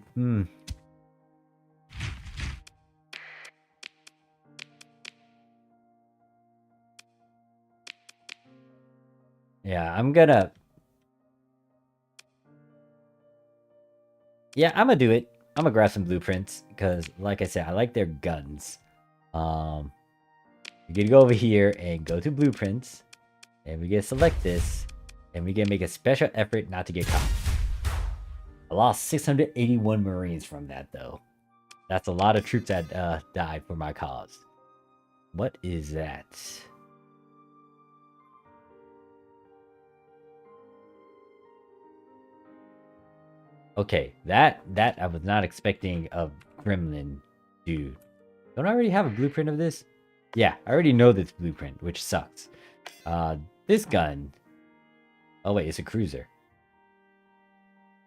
yeah, I'm gonna do it. I'm gonna grab some blueprints because, like I said, I like their guns. Um, we're gonna go over here and go to blueprints, and we gonna select this, and we gonna make a special effort not to get caught. I lost 681 Marines from that, though. That's a lot of troops that died for my cause. What is that? Okay, that I was not expecting a gremlin dude. Don't I already have a blueprint of this? Yeah, I already know this blueprint, which sucks. This gun. Oh wait, it's a cruiser.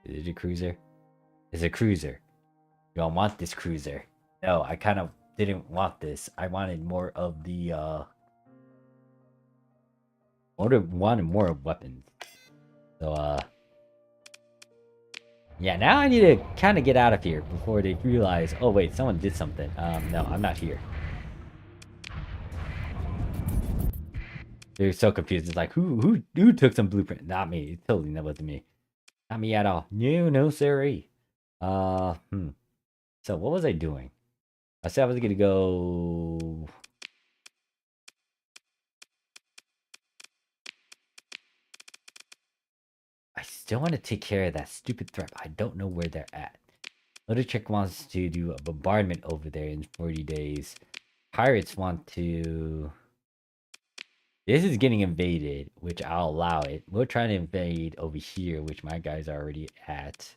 Is it a cruiser? It's a cruiser. You don't want this cruiser. No, I kind of didn't want this. I wanted more of the wanted more of weapons. So yeah, now I need to kind of get out of here before they realize, oh wait, someone did something. No, I'm not here. They're so confused. It's like, who took some blueprint? Not me. It totally that wasn't me. Not me at all. No, sorry. So what was I doing? I said I was gonna go. I still want to take care of that stupid threat. I don't know where they're at. Chick wants to do a bombardment over there in 40 days. Pirates want to. This is getting invaded, which I'll allow it. We'll try to invade over here, which my guys are already at.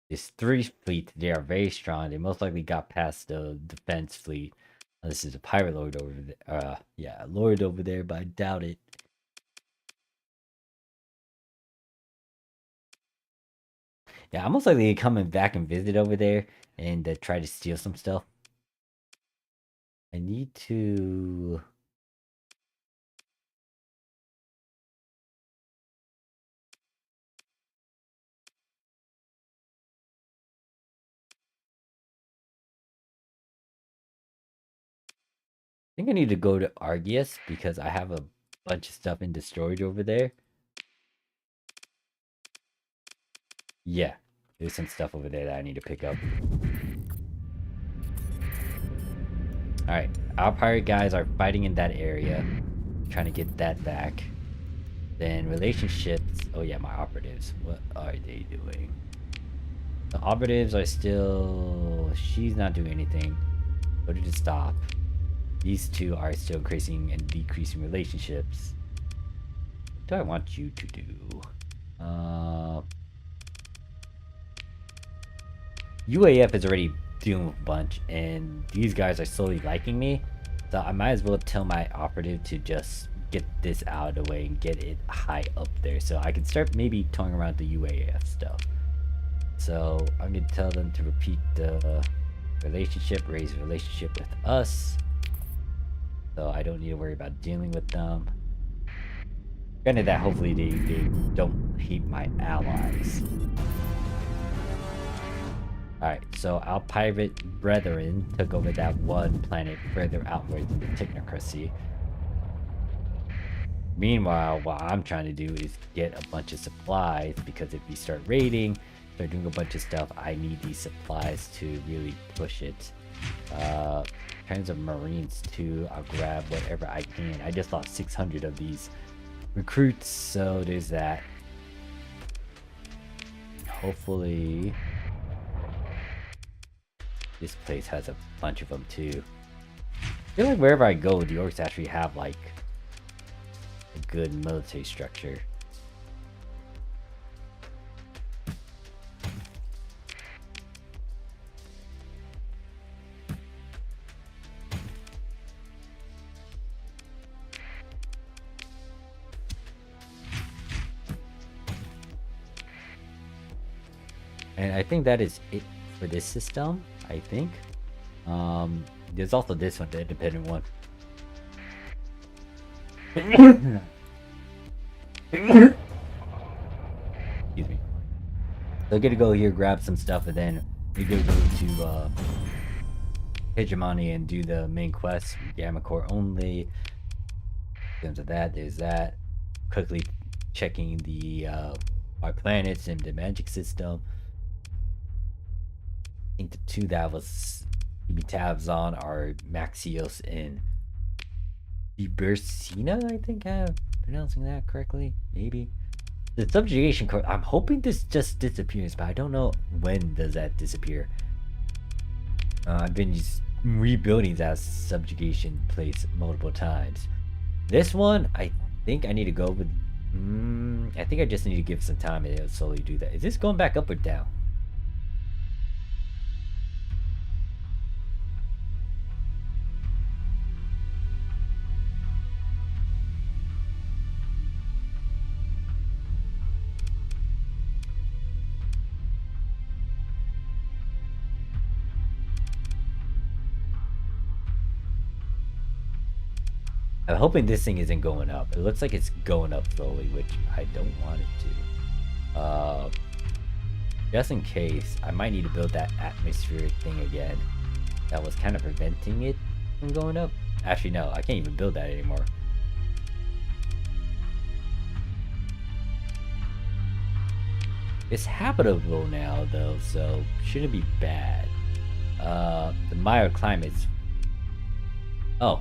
This 3 fleet, they are very strong. They most likely got past the defense fleet. This is a pirate lord over there. Yeah, a lord over there, but I doubt it. Yeah, I'm most likely coming back and visit over there and try to steal some stuff. I need to. I think I need to go to Argius because I have a bunch of stuff into storage over there. Yeah, there's some stuff over there that I need to pick up. Alright, our pirate guys are fighting in that area, trying to get that back. Then relationships. Oh yeah, my operatives. What are they doing? The operatives are still. She's not doing anything. Go to stop. These two are still increasing and decreasing relationships. What do I want you to do? UAF is already dealing with a bunch, and these guys are slowly liking me. So I might as well tell my operative to just get this out of the way and get it high up there, so I can start maybe toying around the UAF stuff. So I'm gonna tell them to repeat the relationship, raise a relationship with us. So I don't need to worry about dealing with them. Granted that hopefully they don't hate my allies. Alright, so our pirate brethren took over that one planet further outwards in the technocracy. Meanwhile, what I'm trying to do is get a bunch of supplies, because if we start raiding, start doing a bunch of stuff, I need these supplies to really push it. In terms of Marines too, I'll grab whatever I can. I just lost 600 of these recruits, so there's that. Hopefully this place has a bunch of them too. I feel like wherever I go, the orcs actually have like a good military structure. And I think that is it for this system, I think. There's also this one, the independent one. Excuse me. So I'm gonna go here, grab some stuff, and then we're gonna go to Hegemony and do the main quest. Gamma Core only. In terms of that, there's that. Quickly checking the our planets and the magic system. I think the two that was keeping tabs on are Maxios and Bursina, I think I'm pronouncing that correctly. Maybe. The subjugation core, I'm hoping this just disappears, but I don't know when does that disappear. I've been just rebuilding that subjugation place multiple times. This one, I think I need to go with... I think I just need to give some time and it'll slowly do that. Is this going back up or down? I'm hoping this thing isn't going up. It looks like it's going up slowly, which I don't want it to. Just in case, I might need to build that atmospheric thing again. That was kind of preventing it from going up. Actually, no, I can't even build that anymore. It's habitable now, though, so shouldn't be bad. The microclimates. Oh.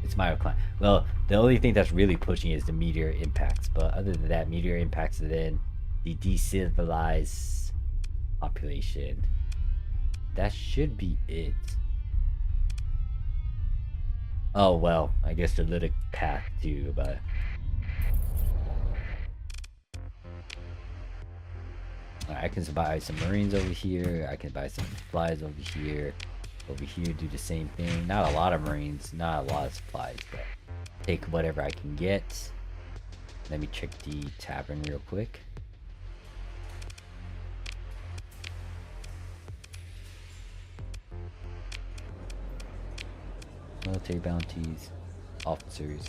It's microclimate. Well, the only thing that's really pushing is the meteor impacts. But other than that, meteor impacts and then the decivilized population. That should be it. Oh, well, I guess the little path too, but... I can buy some marines over here. I can buy some supplies over here. Over here, do the same thing. Not a lot of marines, not a lot of supplies, but take whatever I can get. Let me check the tavern real quick. Military bounties, officers.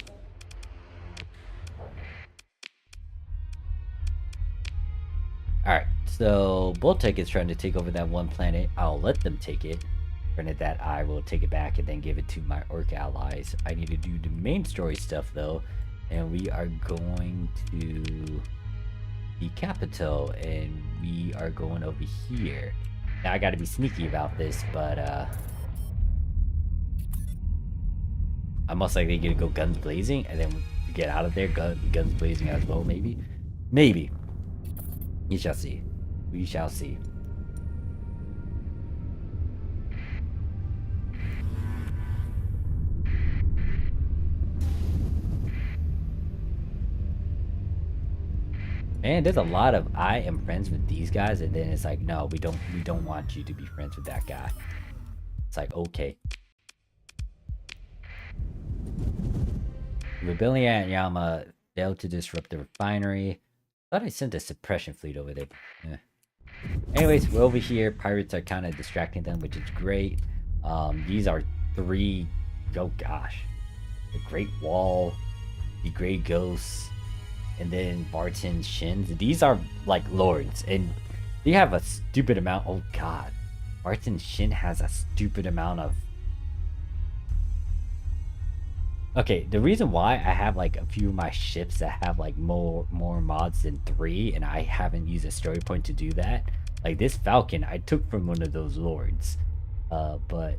Alright, so Boltec is trying to take over that one planet. I'll let them take it. Granted that I will take it back and then give it to my orc allies. I need to do the main story stuff though, and we are going to the capital and we are going over here. Now I gotta be sneaky about this, but I'm most likely gonna go guns blazing and then get out of there guns blazing as well, maybe. Maybe. We shall see. We shall see. And there's a lot of I am friends with these guys, and then it's like, no, we don't want you to be friends with that guy. It's like, okay. Rebellion at Yama failed to disrupt the refinery. Thought I sent a suppression fleet over there. Yeah. Anyways, we're over here. Pirates are kind of distracting them, which is great. These are three... Oh gosh. The Great Wall, the Grey Ghosts, and then Barton Shins. These are like lords, and they have a stupid amount. Oh god. Barton Shin has a stupid amount of... Okay, the reason why I have like a few of my ships that have like more mods than 3, and I haven't used a story point to do that. Like this Falcon, I took from one of those lords. But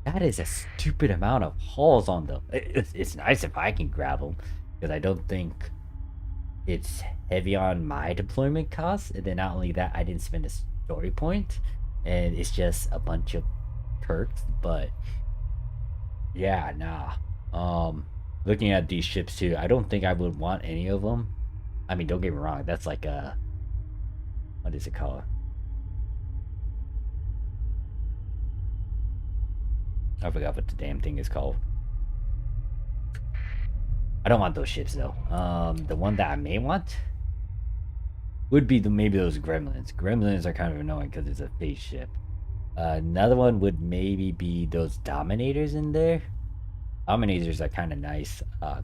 that is a stupid amount of hauls on them. It's nice if I can grab them, because I don't think it's heavy on my deployment costs. And then not only that, I didn't spend a story point, and it's just a bunch of perks. But yeah, nah. Looking at these ships too, I don't think I would want any of them. I mean, don't get me wrong, that's like a... What is it called? I forgot what the damn thing is called. I don't want those ships though. The one that I may want would be maybe those gremlins. Gremlins are kind of annoying because it's a face ship. Another one would maybe be those dominators in there. Dominators are kind of nice.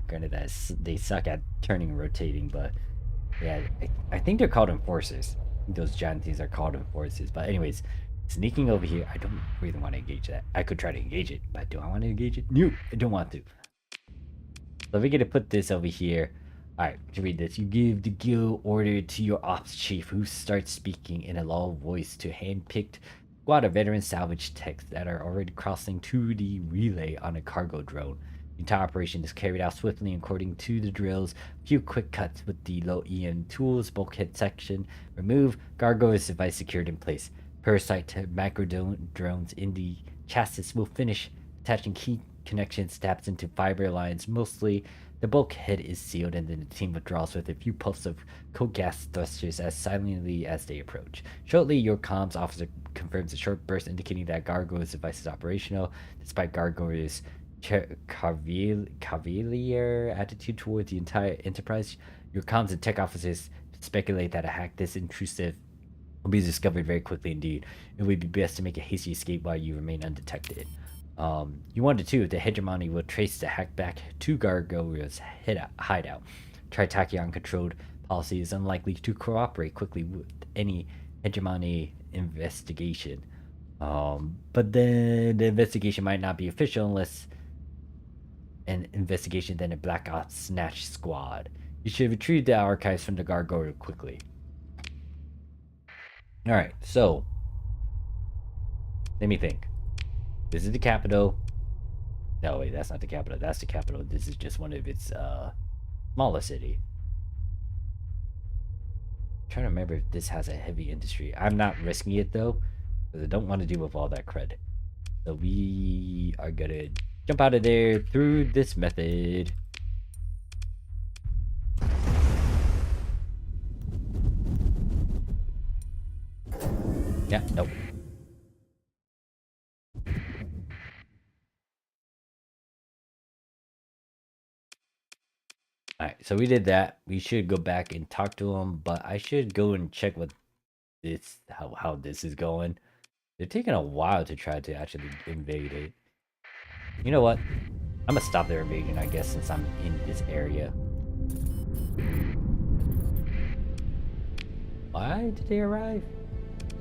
Granted that they suck at turning and rotating, but yeah, I think they're called enforcers. I think those giant things are called enforcers. But anyways, sneaking over here, I don't really want to engage that. I could try to engage it, but do I want to engage it? No, I don't want to. So we're gonna put this over here. Alright, to read this. You give the guild order to your ops chief, who starts speaking in a low voice to hand-picked squad of veteran salvage techs that are already crossing to the relay on a cargo drone. The entire operation is carried out swiftly according to the drills. A few quick cuts with the low EM tools, bulkhead section remove, gargoyles device secured in place. Parasite macro drones in the chassis will finish attaching key connections taps into fiber lines mostly. The bulkhead is sealed and then the team withdraws with a few puffs of cold gas thrusters as silently as they approach. Shortly, your comms officer confirms a short burst indicating that Gargoyle's device is operational. Despite Gargoyle's cavalier attitude toward the entire enterprise, your comms and tech officers speculate that a hack this intrusive will be discovered very quickly indeed. It would be best to make a hasty escape while you remain undetected. You wanted to, the hegemony will trace the hack back to Gargoyle's hideout. Tritachyon controlled policy is unlikely to cooperate quickly with any hegemony investigation. But then the investigation might not be official unless an investigation then a Black Ops snatch squad. You should retrieve the archives from the Gargoyle quickly. Alright, so let me think. This is the capital. No, wait, that's not the capital. That's the capital. This is just one of its smaller city. I'm trying to remember if this has a heavy industry. I'm not risking it though, because I don't want to deal with all that credit. So we are gonna jump out of there through this method. Yeah, nope. Alright, so we did that. We should go back and talk to them, but I should go and check what this how this is going. They're taking a while to try to actually invade it. You know what? I'm gonna stop their invasion, I guess, since I'm in this area. Why did they arrive?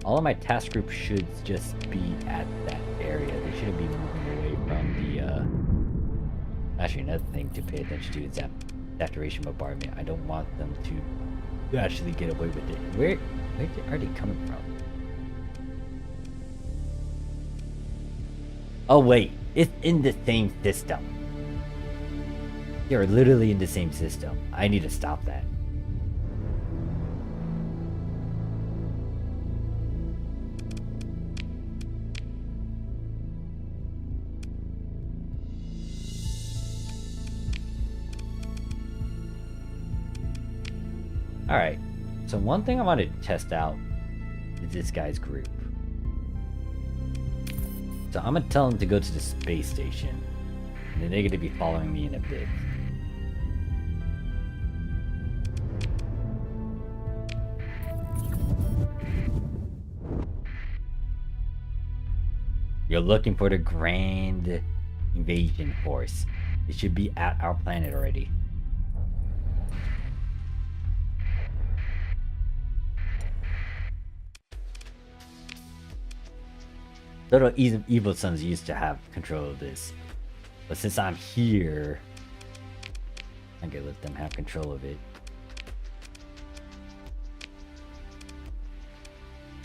All of my task group should just be at that area. They shouldn't be moving away from the actually another thing to pay attention to is that saturation bombardment. I don't want them to actually get away with it. Where are they coming from? Oh wait, it's in the same system. You're literally in the same system. I need to stop that. Alright, so one thing I want to test out is this guy's group. So I'm gonna tell them to go to the space station, and then they're gonna be following me in a bit. You're looking for the Grand Invasion Force. It should be at our planet already. Little evil sons used to have control of this, but since I'm here, I'm gonna let them have control of it.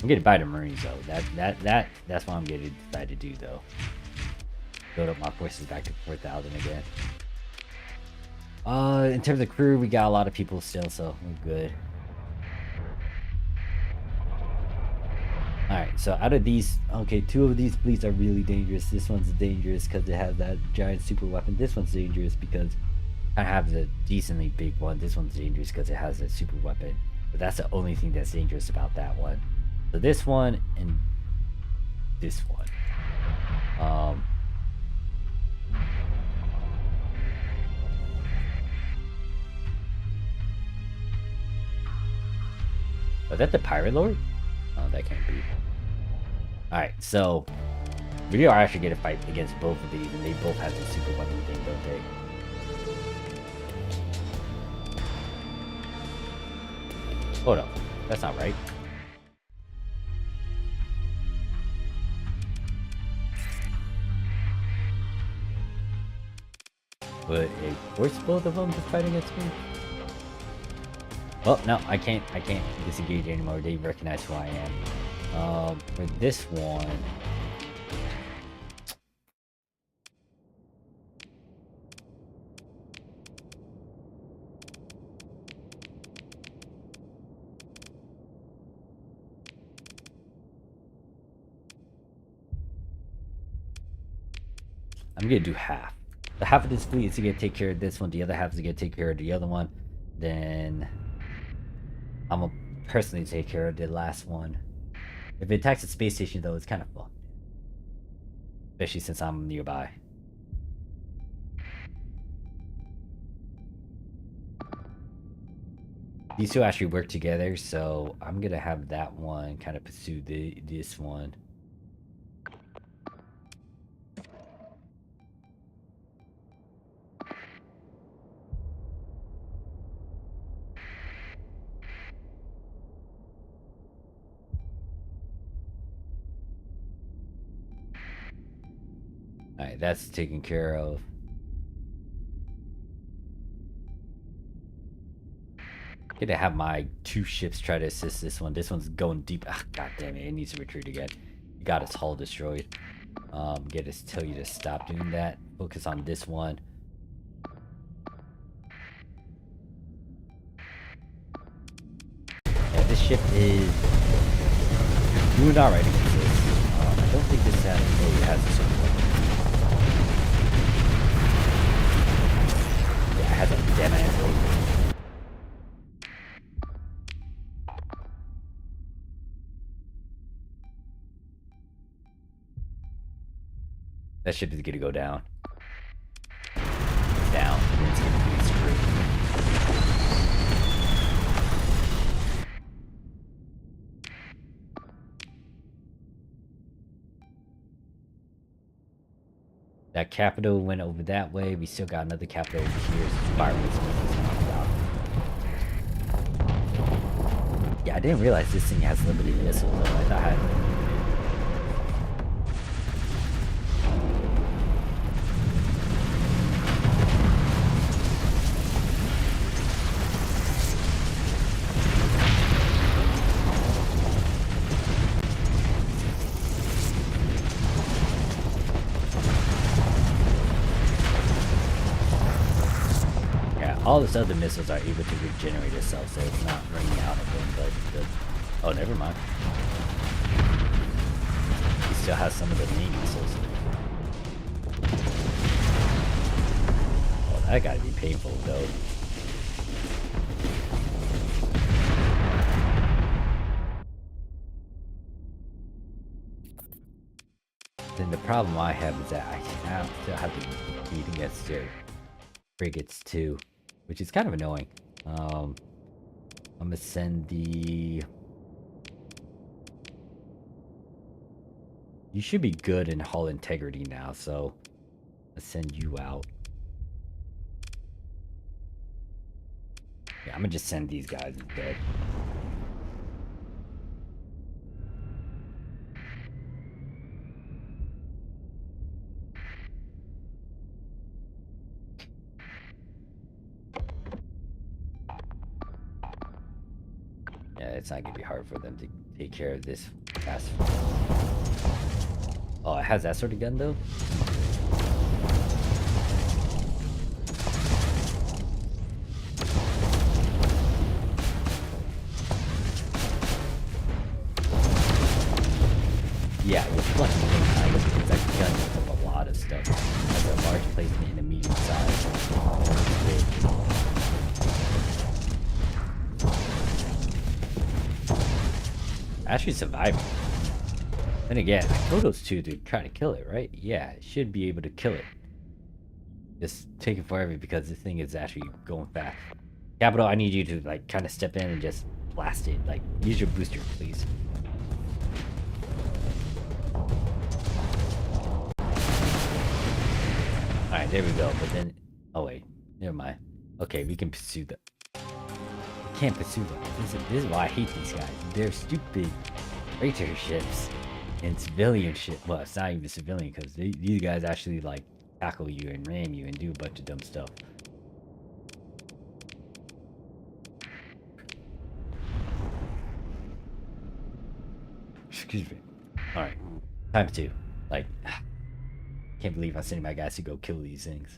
I'm gonna buy the Marines though. That's what I'm gonna decide to do though. Build up my forces back to 4,000 again. In terms of crew, we got a lot of people still, so we're good. Alright, so out of these, okay, 2 of these fleets are really dangerous. This one's dangerous because it has that giant super weapon. This one's dangerous because I have the decently big one. This one's dangerous because it has a super weapon. But that's the only thing that's dangerous about that one. So this one and this one. Was that the Pirate Lord? Oh, that can't be. Alright, so We are actually gonna fight against both of these, and they both have the super weapon thing, don't they? Hold up, that's not right. Would it force both of them to fight against me? Oh no, I can't disengage anymore. They recognize who I am. For this one. I'm gonna do half. The half of this fleet is gonna take care of this one. The other half is gonna take care of the other one. Then I'm gonna personally take care of the last one. If it attacks the space station, though, it's kind of fucked. Especially since I'm nearby. These two actually work together, so I'm gonna have that one kind of pursue this one. Alright, that's taken care of. Gonna have my two ships try to assist this one. This one's going deep. Ah, god damn it, it needs to retreat again. It got its hull destroyed. Get us tell you to stop doing that. Focus on this one. Yeah, this ship is doing alright against this. I don't think this has, oh, it has a certain one. Yeah, it has a damn ass. That ship is gonna go down. Down. It's gonna be screwed. That capital went over that way. We still got another capital over here. Yeah, I didn't realize this thing has limited missiles though. I thought I had. All those other missiles are able to regenerate itself, so it's not running out of them, but oh, never mind. He still has some of the main missiles. Oh, that gotta be painful, though. Then the problem I have is that I still have to compete against their frigates, too. Which is kind of annoying. I'm gonna send the... You should be good in hull integrity now, so let's send you out. Yeah, I'm gonna just send these guys instead. Yeah, it's not gonna be hard for them to take care of this fast. Oh, it has that sort of gun though? Yeah, you're fucking kind of because that gun does a lot of stuff. It has a large placement in a medium size. Actually surviving. Then again, I killed those two to try to kill it, right? Yeah, it should be able to kill it. Just taking forever because this thing is actually going fast. Capital, I need you to like kind of step in and just blast it. Like, use your booster, please. there we go. But then, oh wait, never mind. Okay, we can pursue them. Can't pursue them. This is why I hate these guys. They're stupid freighter ships and civilian ship. Well, it's not even civilian because these guys actually like tackle you and ram you and do a bunch of dumb stuff. Excuse me. All right, time to like. Can't believe I'm sending my guys to go kill these things.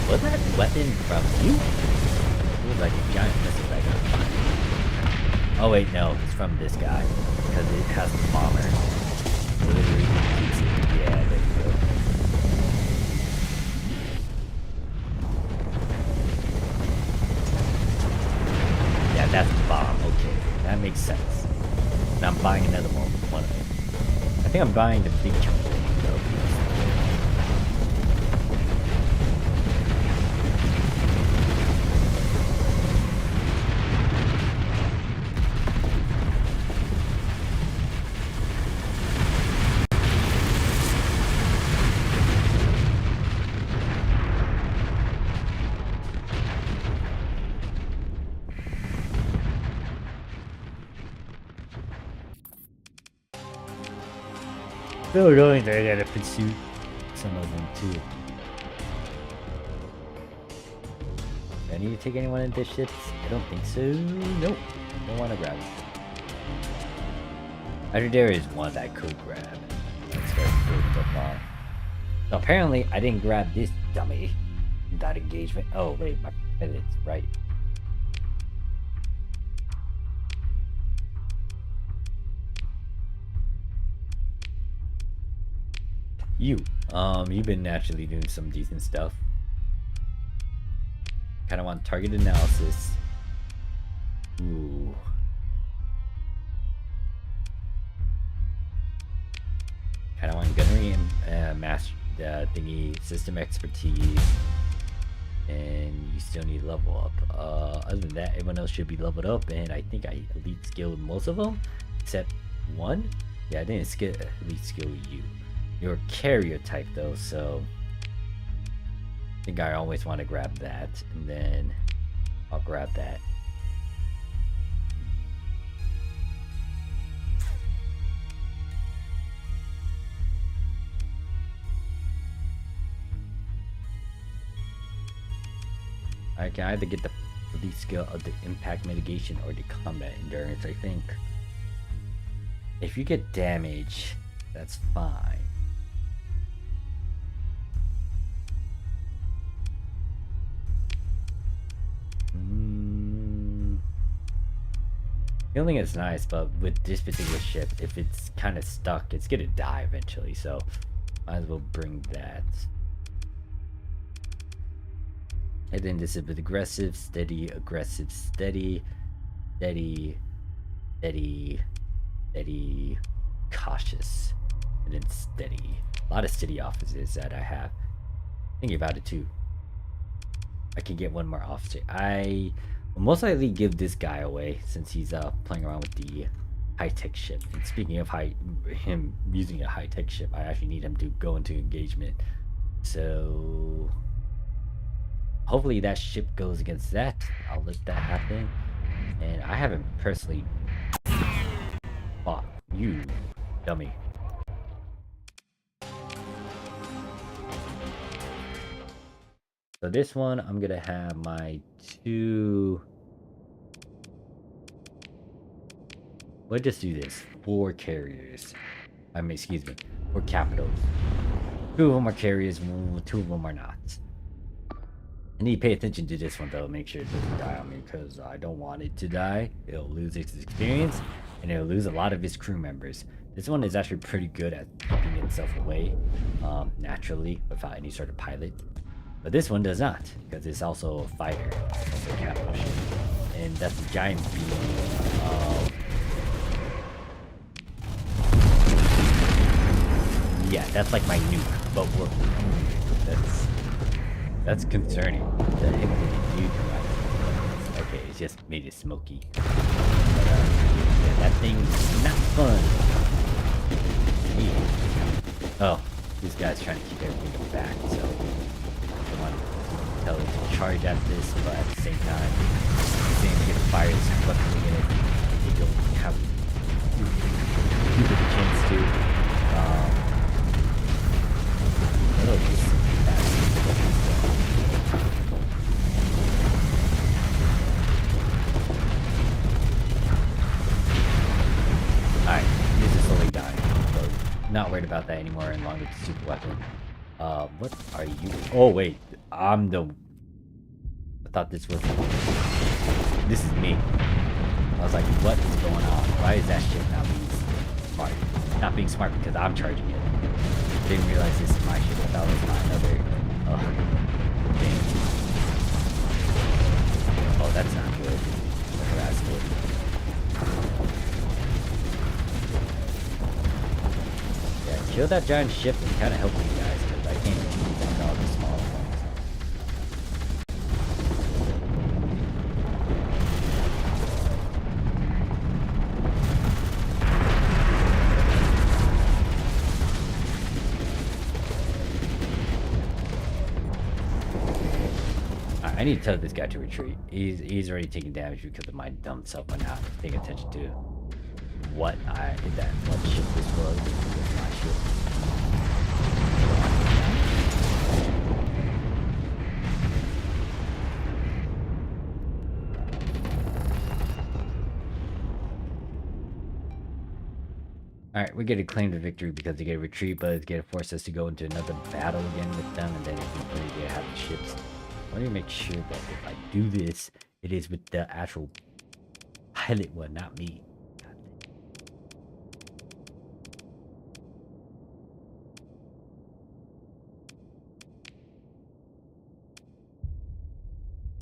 Was that weapon from you? It was like a giant missile that got fired. Oh wait, no, it's from this guy. Because it has the bomber. So literally keeps it. Yeah, there you go. Yeah, that's the bomb. Okay, that makes sense. And I'm buying another one of it. I think I'm buying the big chunk of it, though. Still going there, I gotta pursue some of them too. Do I need to take anyone in this ships? I don't think so. Nope. Don't want to grab it. Either there is one that I could grab. Let's go through the bar. So apparently I didn't grab this dummy. That engagement. Oh wait, my credits, right. You've been actually doing some decent stuff. Kind of want target analysis. Ooh. Kind of want gunnery and master thingy, system expertise, and you still need to level up. Other than that, everyone else should be leveled up, and I think I elite skilled most of them, except one. Yeah, I didn't elite skill you. You're a carrier type though, so I think I always want to grab that, and then I'll grab that. I can either get the elite skill of the impact mitigation or the combat endurance. I think if you get damage, that's fine. Healing is nice, but with this particular ship, if it's kind of stuck, it's gonna die eventually, so might as well bring that. And then this is with aggressive, steady, aggressive, steady, steady, steady, steady, cautious, and then steady. A lot of steady officers that I have. Thinking about it too. I can get one more officer. I will most likely give this guy away since he's playing around with the high-tech ship. And speaking of him using a high-tech ship, I actually need him to go into engagement. So hopefully that ship goes against that. I'll let that happen. And I haven't personally fought you, dummy. So this one, I'm gonna have my two. We'll just do this. 4 carriers. I mean, excuse me, 4 capitals. 2 of them are carriers, 2 of them are not. I need to pay attention to this one though. Make sure it doesn't die on me because I don't want it to die. It'll lose its experience and it'll lose a lot of its crew members. This one is actually pretty good at keeping itself away naturally without any sort of pilot. But this one does not, because it's also a fighter, it's a capital ship. And that's a giant beam. Yeah, That's like my nuke, but we're... That's concerning. What the heck did you do to my... Okay, it's just made it smoky. But, yeah, that thing's not fun. Oh, this guy's trying to keep everything back, so... I want to tell it to charge at this, but at the same time, he's going to get fired so fucking in it. They don't have too big a chance to. Oh, just alright, this is slowly dying. So not worried about that anymore and longer with the super weapon. What are you? Oh wait, I'm the... I thought this was... This is me. I was like, what is going on? Why is that shit not being smart? Not being smart because I'm charging it. Didn't realize this is my shit. I thought it was my other... thing. Oh, that's not good. That's good. Yeah, kill that giant ship and kind of help you guys because I can't keep on all the small ones. I need to tell this guy to retreat. He's already taking damage because of my dumb self by not paying attention to what ship this was. With my ship. Alright, we're gonna claim the victory because they get a retreat, but it's gonna force us to go into another battle again with them, and then we're gonna have the ships. I want to make sure that if I do this, it is with the actual pilot one, not me.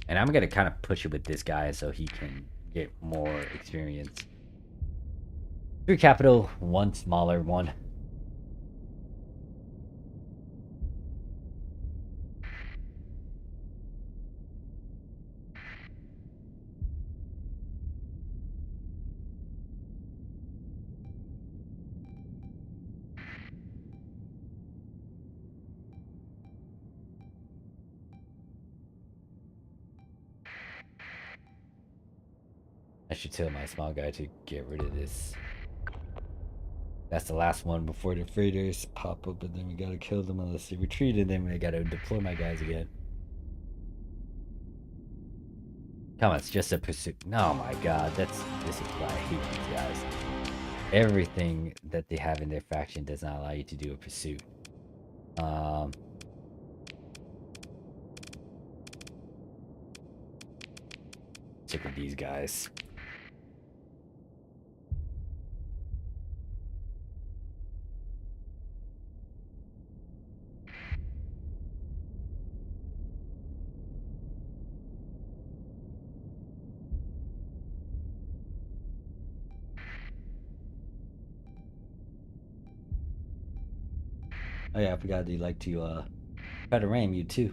And I'm going to kind of push it with this guy so he can get more experience. 3 capital, 1 smaller one. I should tell my small guy to get rid of this. That's the last one before the freighters pop up, and then we gotta kill them unless they retreat, and then we gotta deploy my guys again. Come on, it's just a pursuit. Oh my god, this is why I hate these guys. Everything that they have in their faction does not allow you to do a pursuit. Sick of these guys. Oh yeah, I forgot they like to try to ram you too.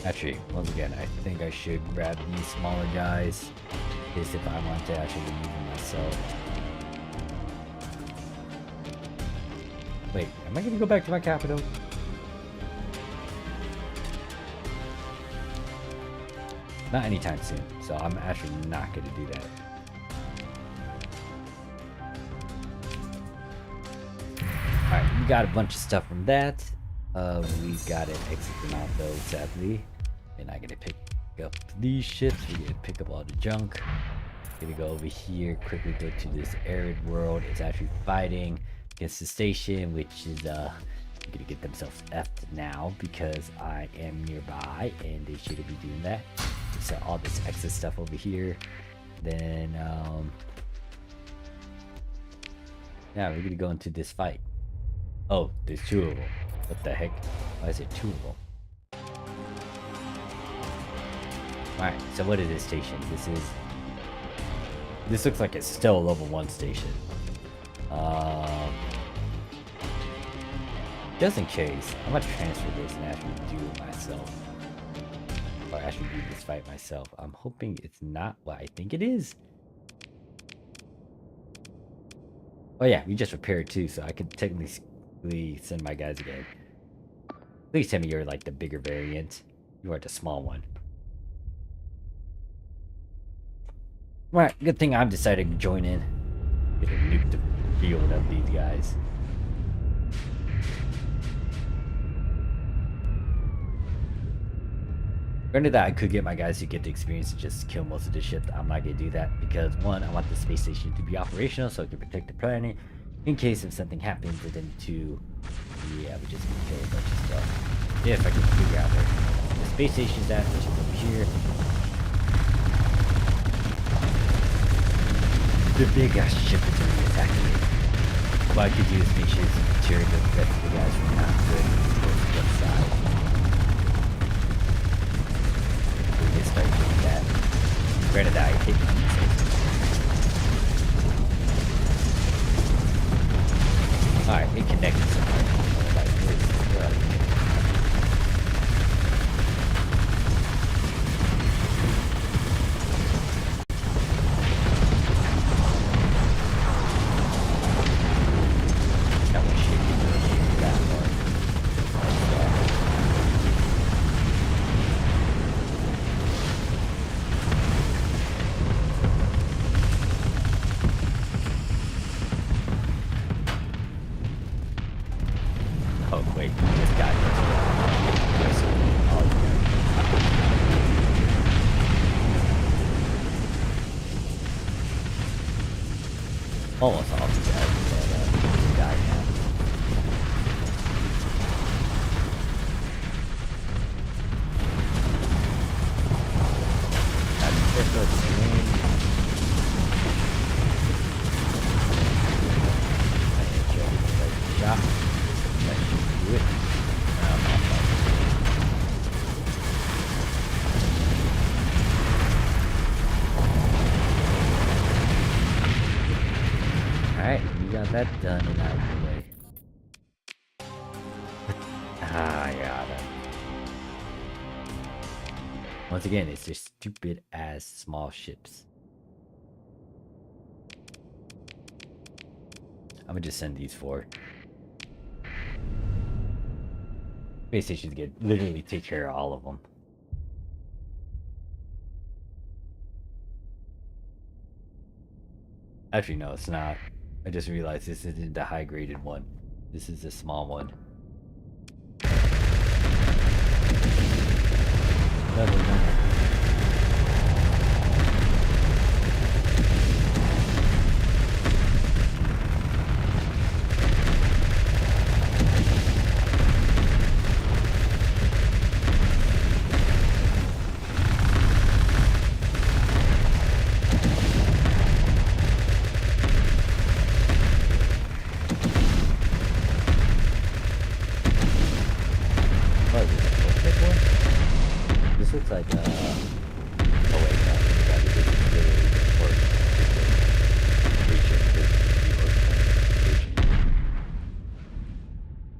Actually, once again, I think I should grab these smaller guys. This if I want to actually use them myself. Wait, am I gonna go back to my capital? Not anytime soon, so I'm actually not gonna do that. Alright, we got a bunch of stuff from that. We gotta exit them out though, sadly. And I gotta pick up these ships, we gotta pick up all the junk. Gonna go over here, quickly go to this arid world. It's actually fighting against the station, which is gonna get themselves effed now because I am nearby and they shouldn't be doing that. So all this extra stuff over here. Then now we're gonna go into this fight. Oh, there's two of them. What the heck? Why is it two of them? Alright, so what is this station? This looks like it's still a level 1 station. Just in case, I'm gonna transfer this and actually do it myself. Or actually do this fight myself. I'm hoping it's not what I think it is. Oh yeah, we just repaired too, so I could technically send my guys again. Please tell me you're like the bigger variant. You are the small one. Right, good thing I'm decided to join in. Get a nuke the field of these guys. Granted that I could get my guys to get the experience to just kill most of the ship. I'm not gonna do that because one, I want the space station to be operational so it can protect the planet in case if something happens. And then two, yeah, we just gonna kill a bunch of stuff. If I can figure out where the space station's at, which is over here. The big ass ship is already attacking. What I could do is make sure some material that the rest of the guys from not good to the left side. We can start doing that. Granted that I hit the Alright, it connected somewhere. Oh wait, this guy almost off the guy, but died now. That's the first game. I need to shot. That should do it. Alright, we got that done and out of the way. Yeah. Once again, it's just stupid ass small ships. I'm gonna just send these 4. Space stations get literally take care of all of them. Actually, no, it's not. I just realized this isn't the high graded one. This is the small one. No. This looks like, oh wait, no, this is literally the port.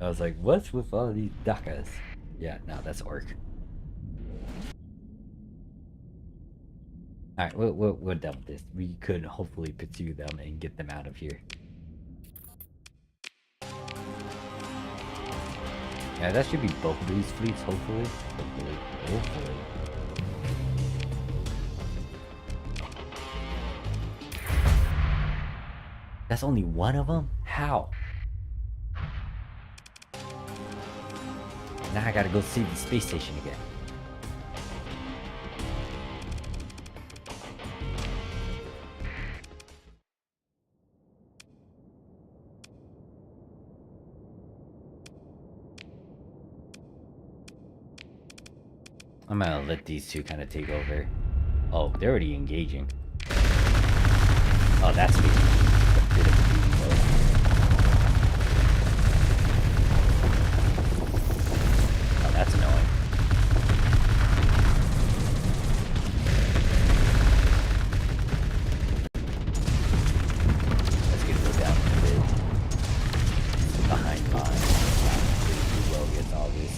I was like, what's with all of these dakas? Yeah, no, that's orc. Alright, we're done with this. We could hopefully pursue them and get them out of here. Yeah, that should be both of these fleets, hopefully. Hopefully. That's only one of them? How? Now I gotta go see the space station again. I'm gonna let these two kind of take over. Oh, they're already engaging. Oh, that's me. A bit of a beauty mode. Oh, that's annoying. Let's get it down a bit. Behind mine. Pretty well against all this.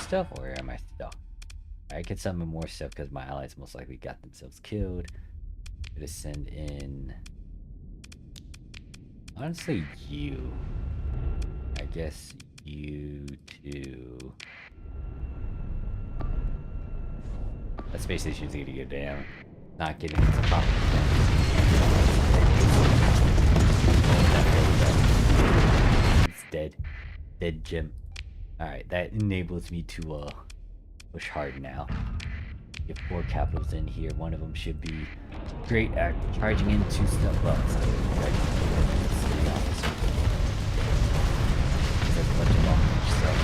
Stuff, or am I stuck? I can summon more stuff because my allies most likely got themselves killed. Gonna send in, honestly, you. I guess you too. That space station's gonna go down. Not getting its proper defense. It's dead. Dead Jim. Alright, that enables me to push hard now. Get 4 capitals in here. One of them should be great at charging into stuff. Well, it's not really charging into officer. There's a bunch of long-range stuff.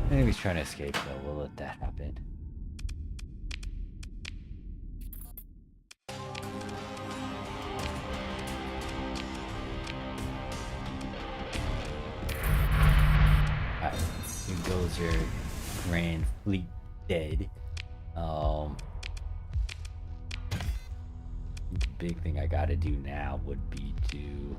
I think he's trying to escape, though. We'll let that happen. Alright, here goes your Grand Fleet dead. The big thing I gotta do now would be to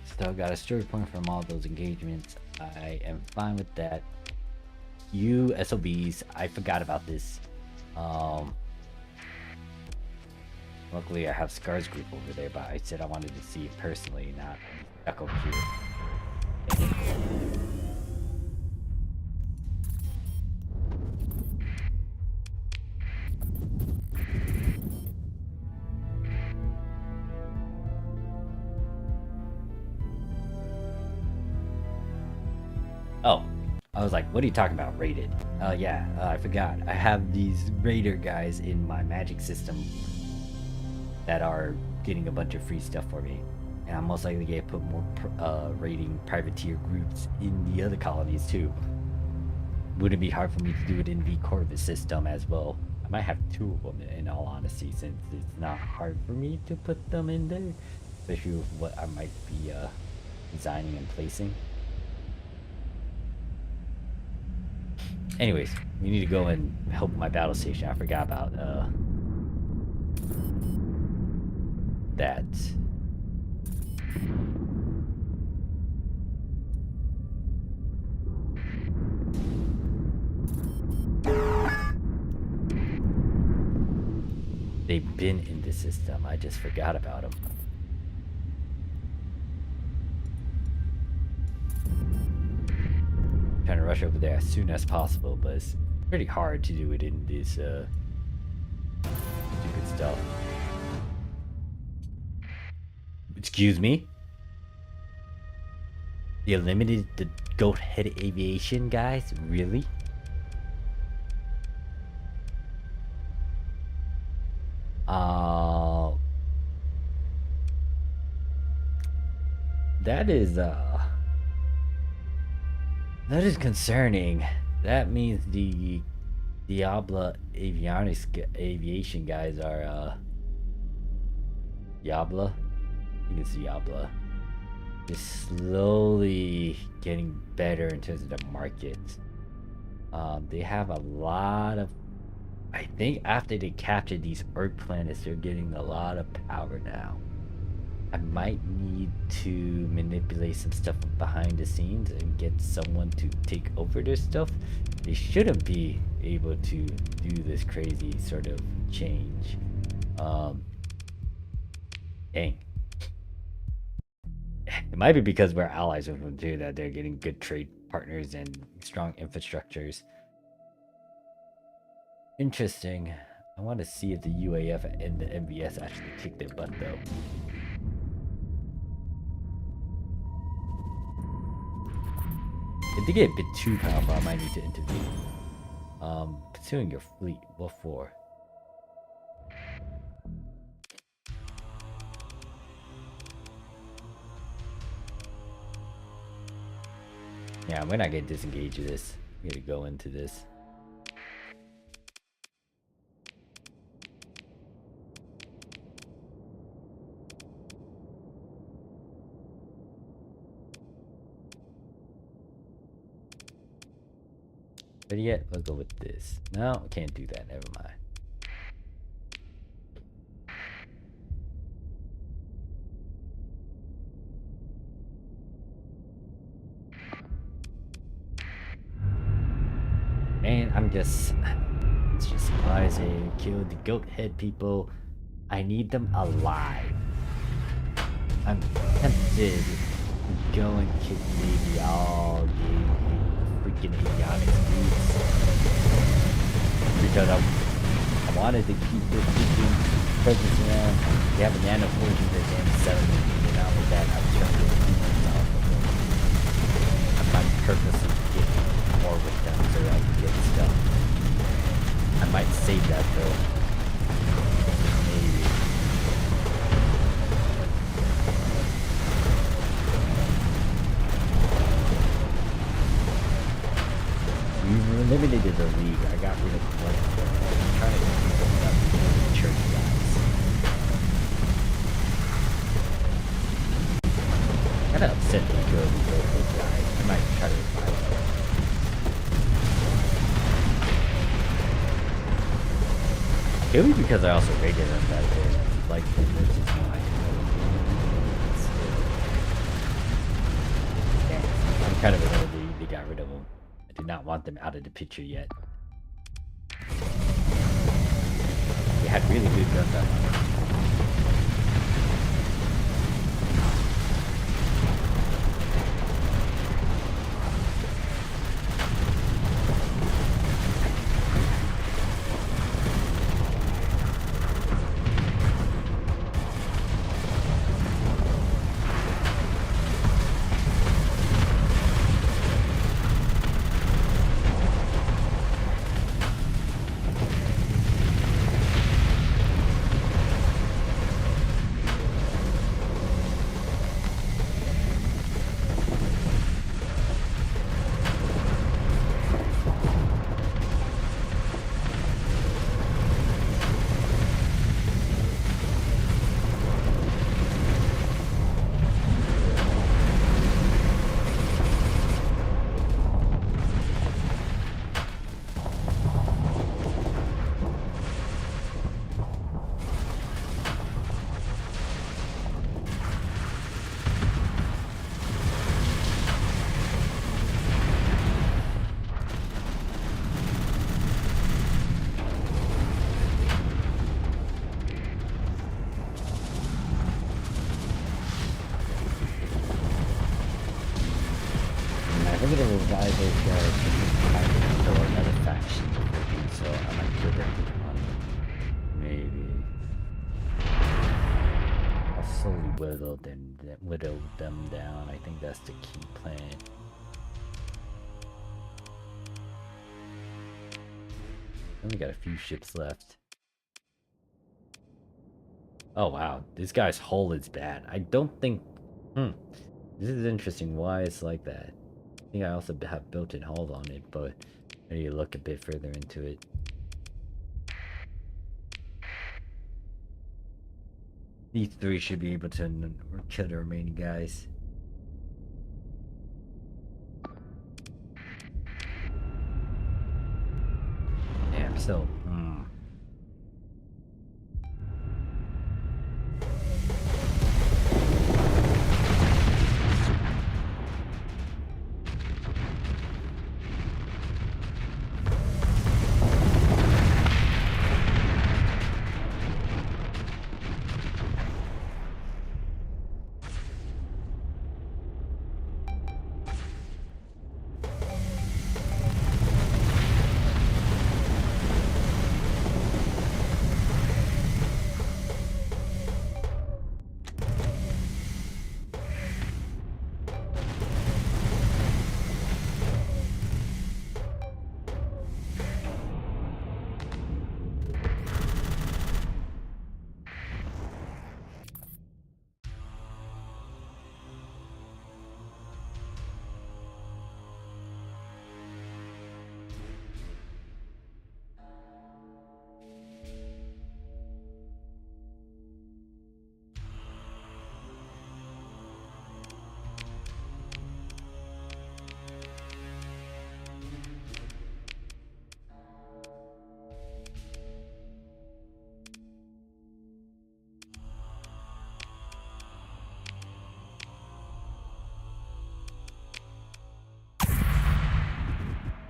still got a story point from all those engagements. I am fine with that. You SOBs, I forgot about this. Luckily I have Scar's group over there, but I said I wanted to see it personally, not stuck over here. Oh, I was like, what are you talking about, raided? Yeah, I forgot. I have these raider guys in my magic system that are getting a bunch of free stuff for me. And I'm most likely going to put more raiding privateer groups in the other colonies too. Wouldn't be hard for me to do it in the Corvus system as well. I might have two of them in all honesty, since it's not hard for me to put them in there. Especially with what I might be designing and placing. Anyways, we need to go and help my battle station. I forgot about that. They've been in the system. I just forgot about them. Trying to rush over there as soon as possible, but it's pretty hard to do it in this stupid stuff. Excuse me? They eliminated the goat head aviation guys? Really? That is concerning. That means the Diablo aviation guys are Diablo? I think it's Diablo. Just slowly getting better in terms of the market. They have a lot of, I think after they captured these Earth planets, they're getting a lot of power now. I might need to manipulate some stuff behind the scenes and get someone to take over this stuff. They shouldn't be able to do this crazy sort of change. Dang. It might be because we're allies with them too, that they're getting good trade partners and strong infrastructures. Interesting. I want to see if the UAF and the MVS actually kick their butt though. If they get a bit too powerful, I might need to intervene. Pursuing your fleet, what for? Yeah, we're not gonna disengage this. We're gonna go into this. But yet, let's go with this. No, can't do that. Never mind. And it's just surprising. Killed the goat head people. I need them alive. I'm tempted to go and kick maybe all the freaking avionics dudes. Because I wanted to keep this freaking presence around. They have a nano forging that damn settlement, and not with that, I'm trying to get off of them. I might purposely get more with them so that I can get stuff. I might save that though. Maybe. We eliminated the league. I got rid of one. I'm trying to keep them up with the church guys. Kinda upset me to go with those guys. I might try to revive them. Maybe because I also rated them that they're like there's just no idea. I'm kind of annoyed they got rid of them. I did not want them out of the picture yet. They had really good guns on them. think it will revive those guys kind of kill another faction, so I might kill them on maybe. I'll slowly whittle them down. I think that's the key plan. Only got a few ships left. Oh wow, this guy's hull is bad. I don't think. This is interesting. Why it's like that? I think I also have built-in hull on it, but I need to look a bit further into it. These three should be able to kill the remaining guys. Damn, so.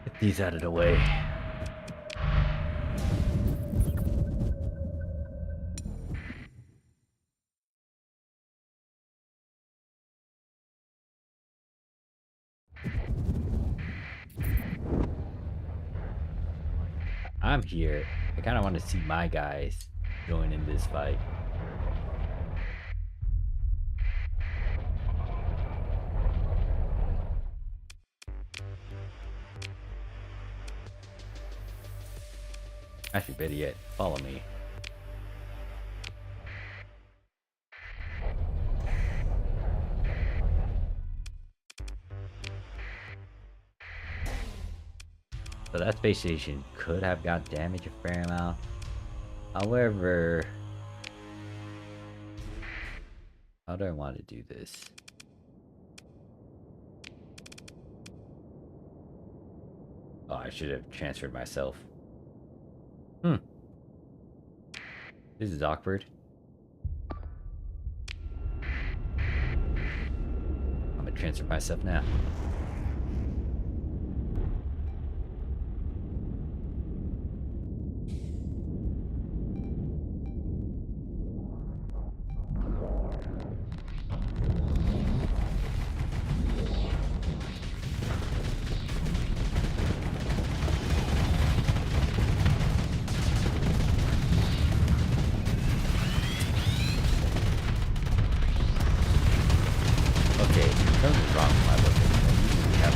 Get these out of the way. I'm here. I kind of want to see my guys join in this fight. Actually, better yet, follow me. So that space station could have got damaged a fair amount. However, how do I want to do this? Oh, I should have transferred myself. This is awkward. I'm gonna transfer myself now. Something's wrong with my weapon. I usually have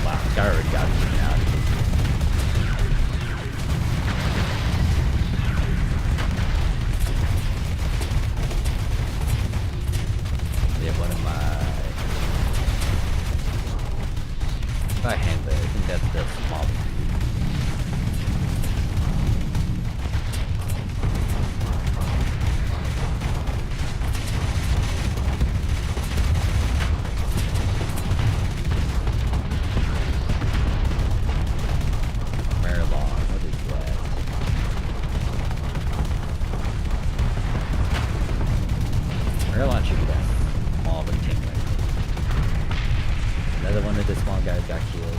wow, this guy already got me out. Yeah, one of my... If I handle it, I think that's the small one. Another one of the small guys got killed.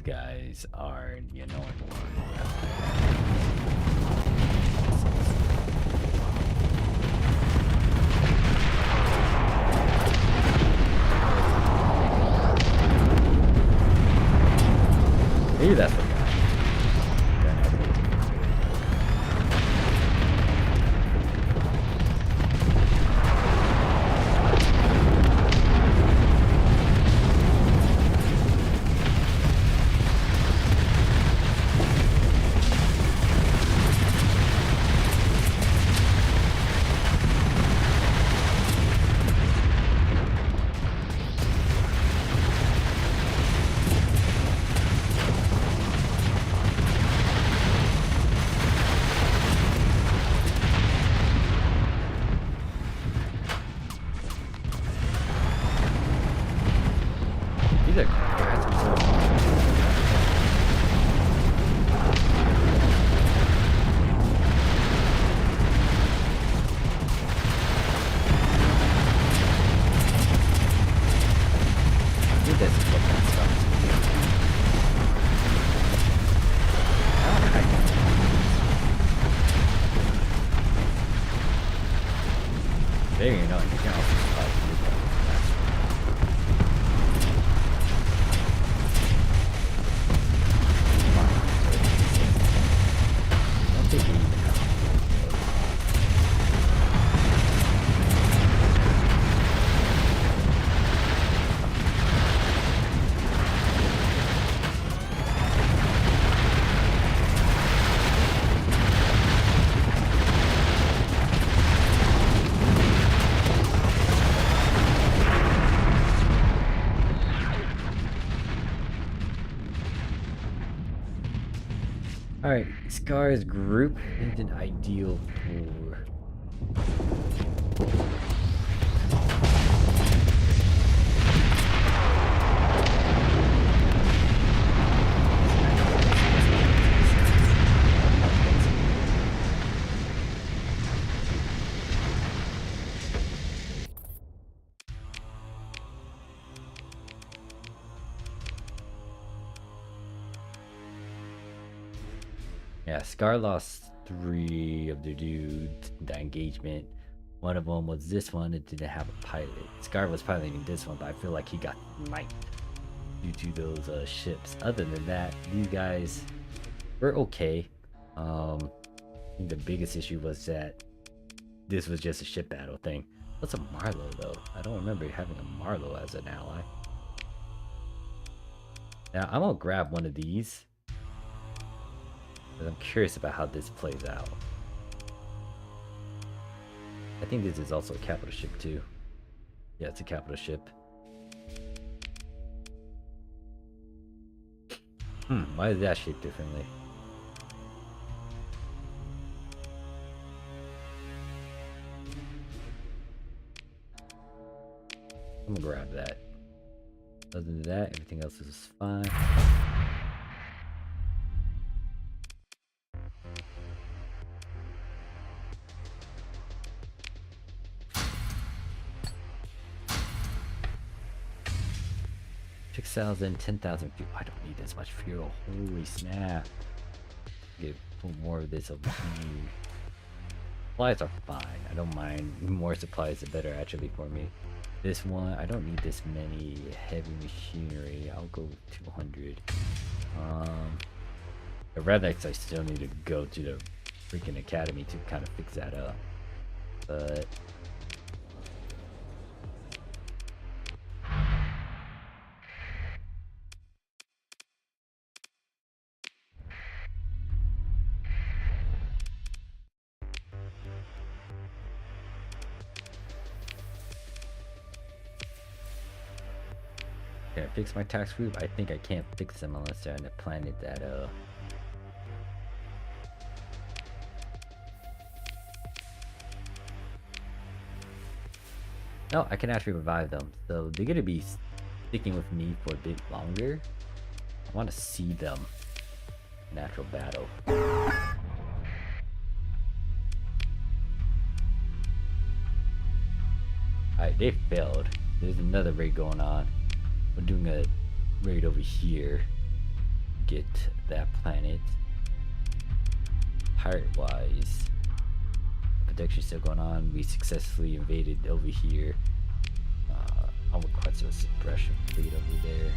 guys are the annoying one. Maybe that's what these are there you know, you can also survive the don't take it even out. Alright, Scar's group isn't ideal for... Yeah, Scar lost 3 of their dudes in that engagement. One of them was this one that didn't have a pilot. Scar was piloting this one, but I feel like he got sniped due to those ships. Other than that, these guys were okay. I think the biggest issue was that this was just a ship battle thing. What's a Marlow though? I don't remember having a Marlow as an ally. Now I'm gonna grab one of these. I'm curious about how this plays out. I think this is also a capital ship too. Yeah, it's a capital ship. Why is that shaped differently? I'm gonna grab that. Other than that, everything else is fine. $6,000, 10,000 fuel. I don't need this much fuel. Holy snap. Get put more of this over here. Supplies are fine. I don't mind. More supplies the better actually for me. This one, I don't need this many heavy machinery. I'll go with 200. The Rednex I still need to go to the freaking academy to kind of fix that up. But can I fix my tax group? I think I can't fix them unless they're on a planet that no, I can actually revive them. So they're gonna be sticking with me for a bit longer. I want to see them in natural battle. Alright, they failed. There's another raid going on. We're doing a raid over here. get that planet. Pirate-wise, production still going on. We successfully invaded over here. I'll request a suppression fleet over there.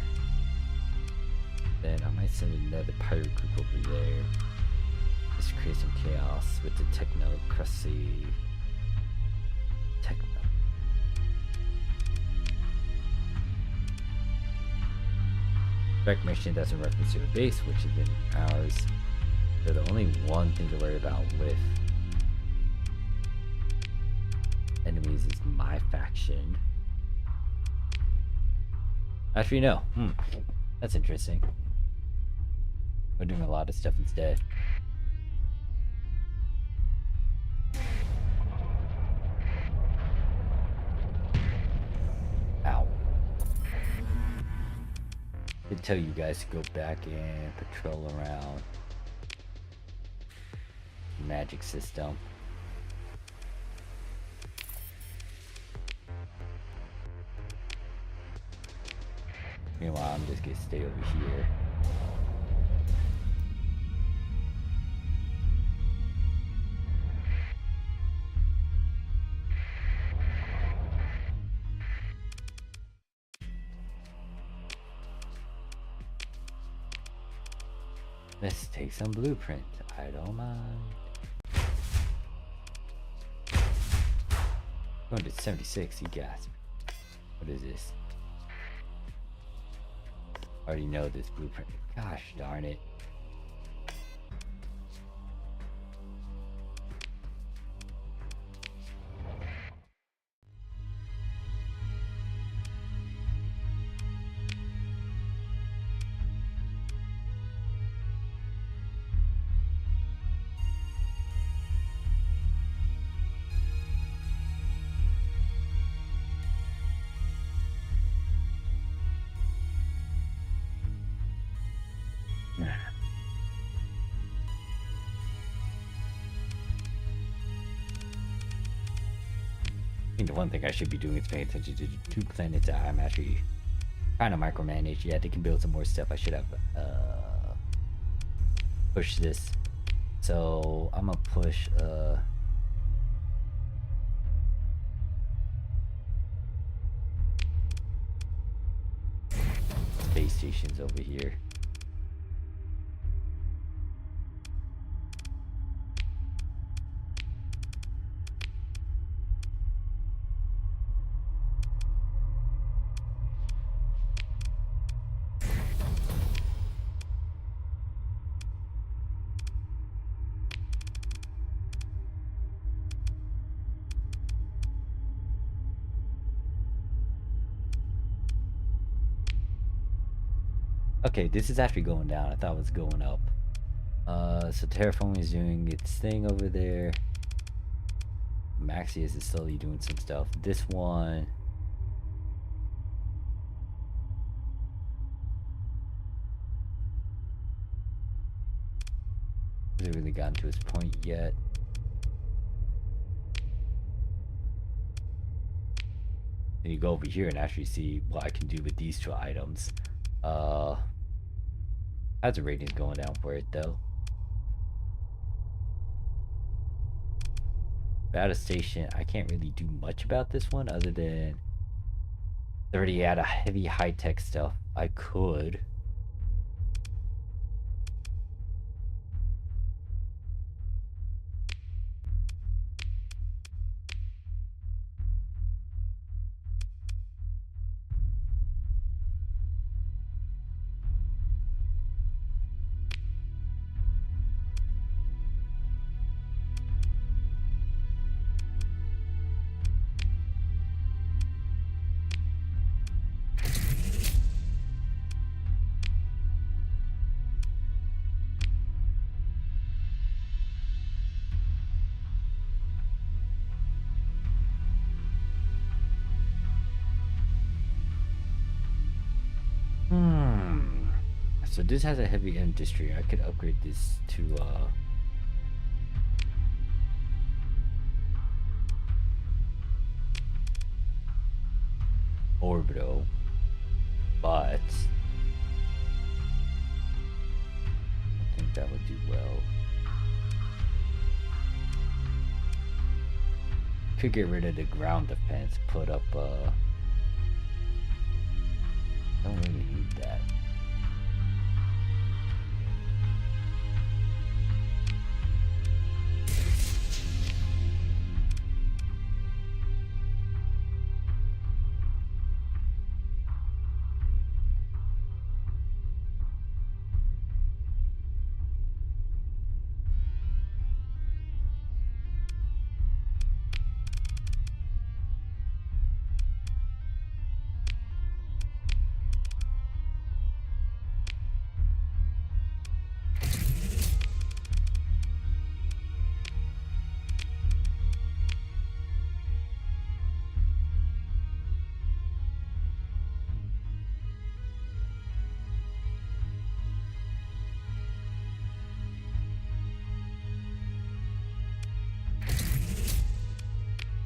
Then I might send another pirate group over there. Just create some chaos with the technocracy. Direct mission that's in reference to a base, which is in ours. So the only one thing to worry about with enemies is my faction. Actually, no. That's interesting. We're doing a lot of stuff instead. Ow. I tell you guys to go back and patrol around the magic system. Meanwhile, I'm just gonna stay over here. Let's take some blueprint. I don't mind. Going to 76, you gasp. What is this? I already know this blueprint. Gosh darn it. I think the one thing I should be doing is paying attention to the 2 planets that I'm actually trying to micromanage. Yeah, they can build some more stuff. I should have pushed this. So I'm gonna push space stations over here. Okay, this is actually going down. I thought it was going up. So terraforming is doing its thing over there. Maxius is slowly doing some stuff. This one... hasn't really gotten to its point yet. Then you go over here and actually see what I can do with these 2 items. How's the ratings going down for it though? Battle station, I can't really do much about this one other than 30 out of heavy high-tech stuff. I could. So this has a heavy industry. I could upgrade this to orbital, but think that would do well. Could get rid of the ground defense, put up don't really need that.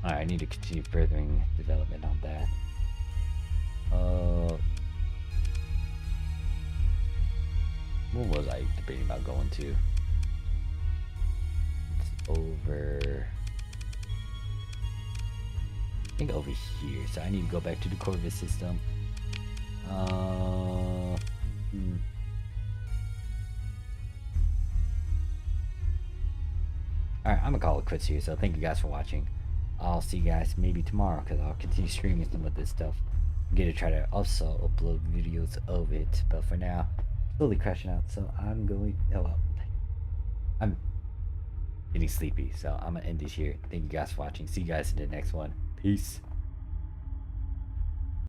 Alright, I need to continue furthering development on that. What was I debating about going to? It's over. I think over here, so I need to go back to the Corvus system. Alright, I'm gonna call it quits here, so thank you guys for watching. I'll see you guys maybe tomorrow, because I'll continue streaming some of this stuff. I'm gonna try to also upload videos of it, but for now, slowly crashing out, so I'm going, oh well, I'm getting sleepy, so I'm gonna end this here. Thank you guys for watching. See you guys in the next one. Peace.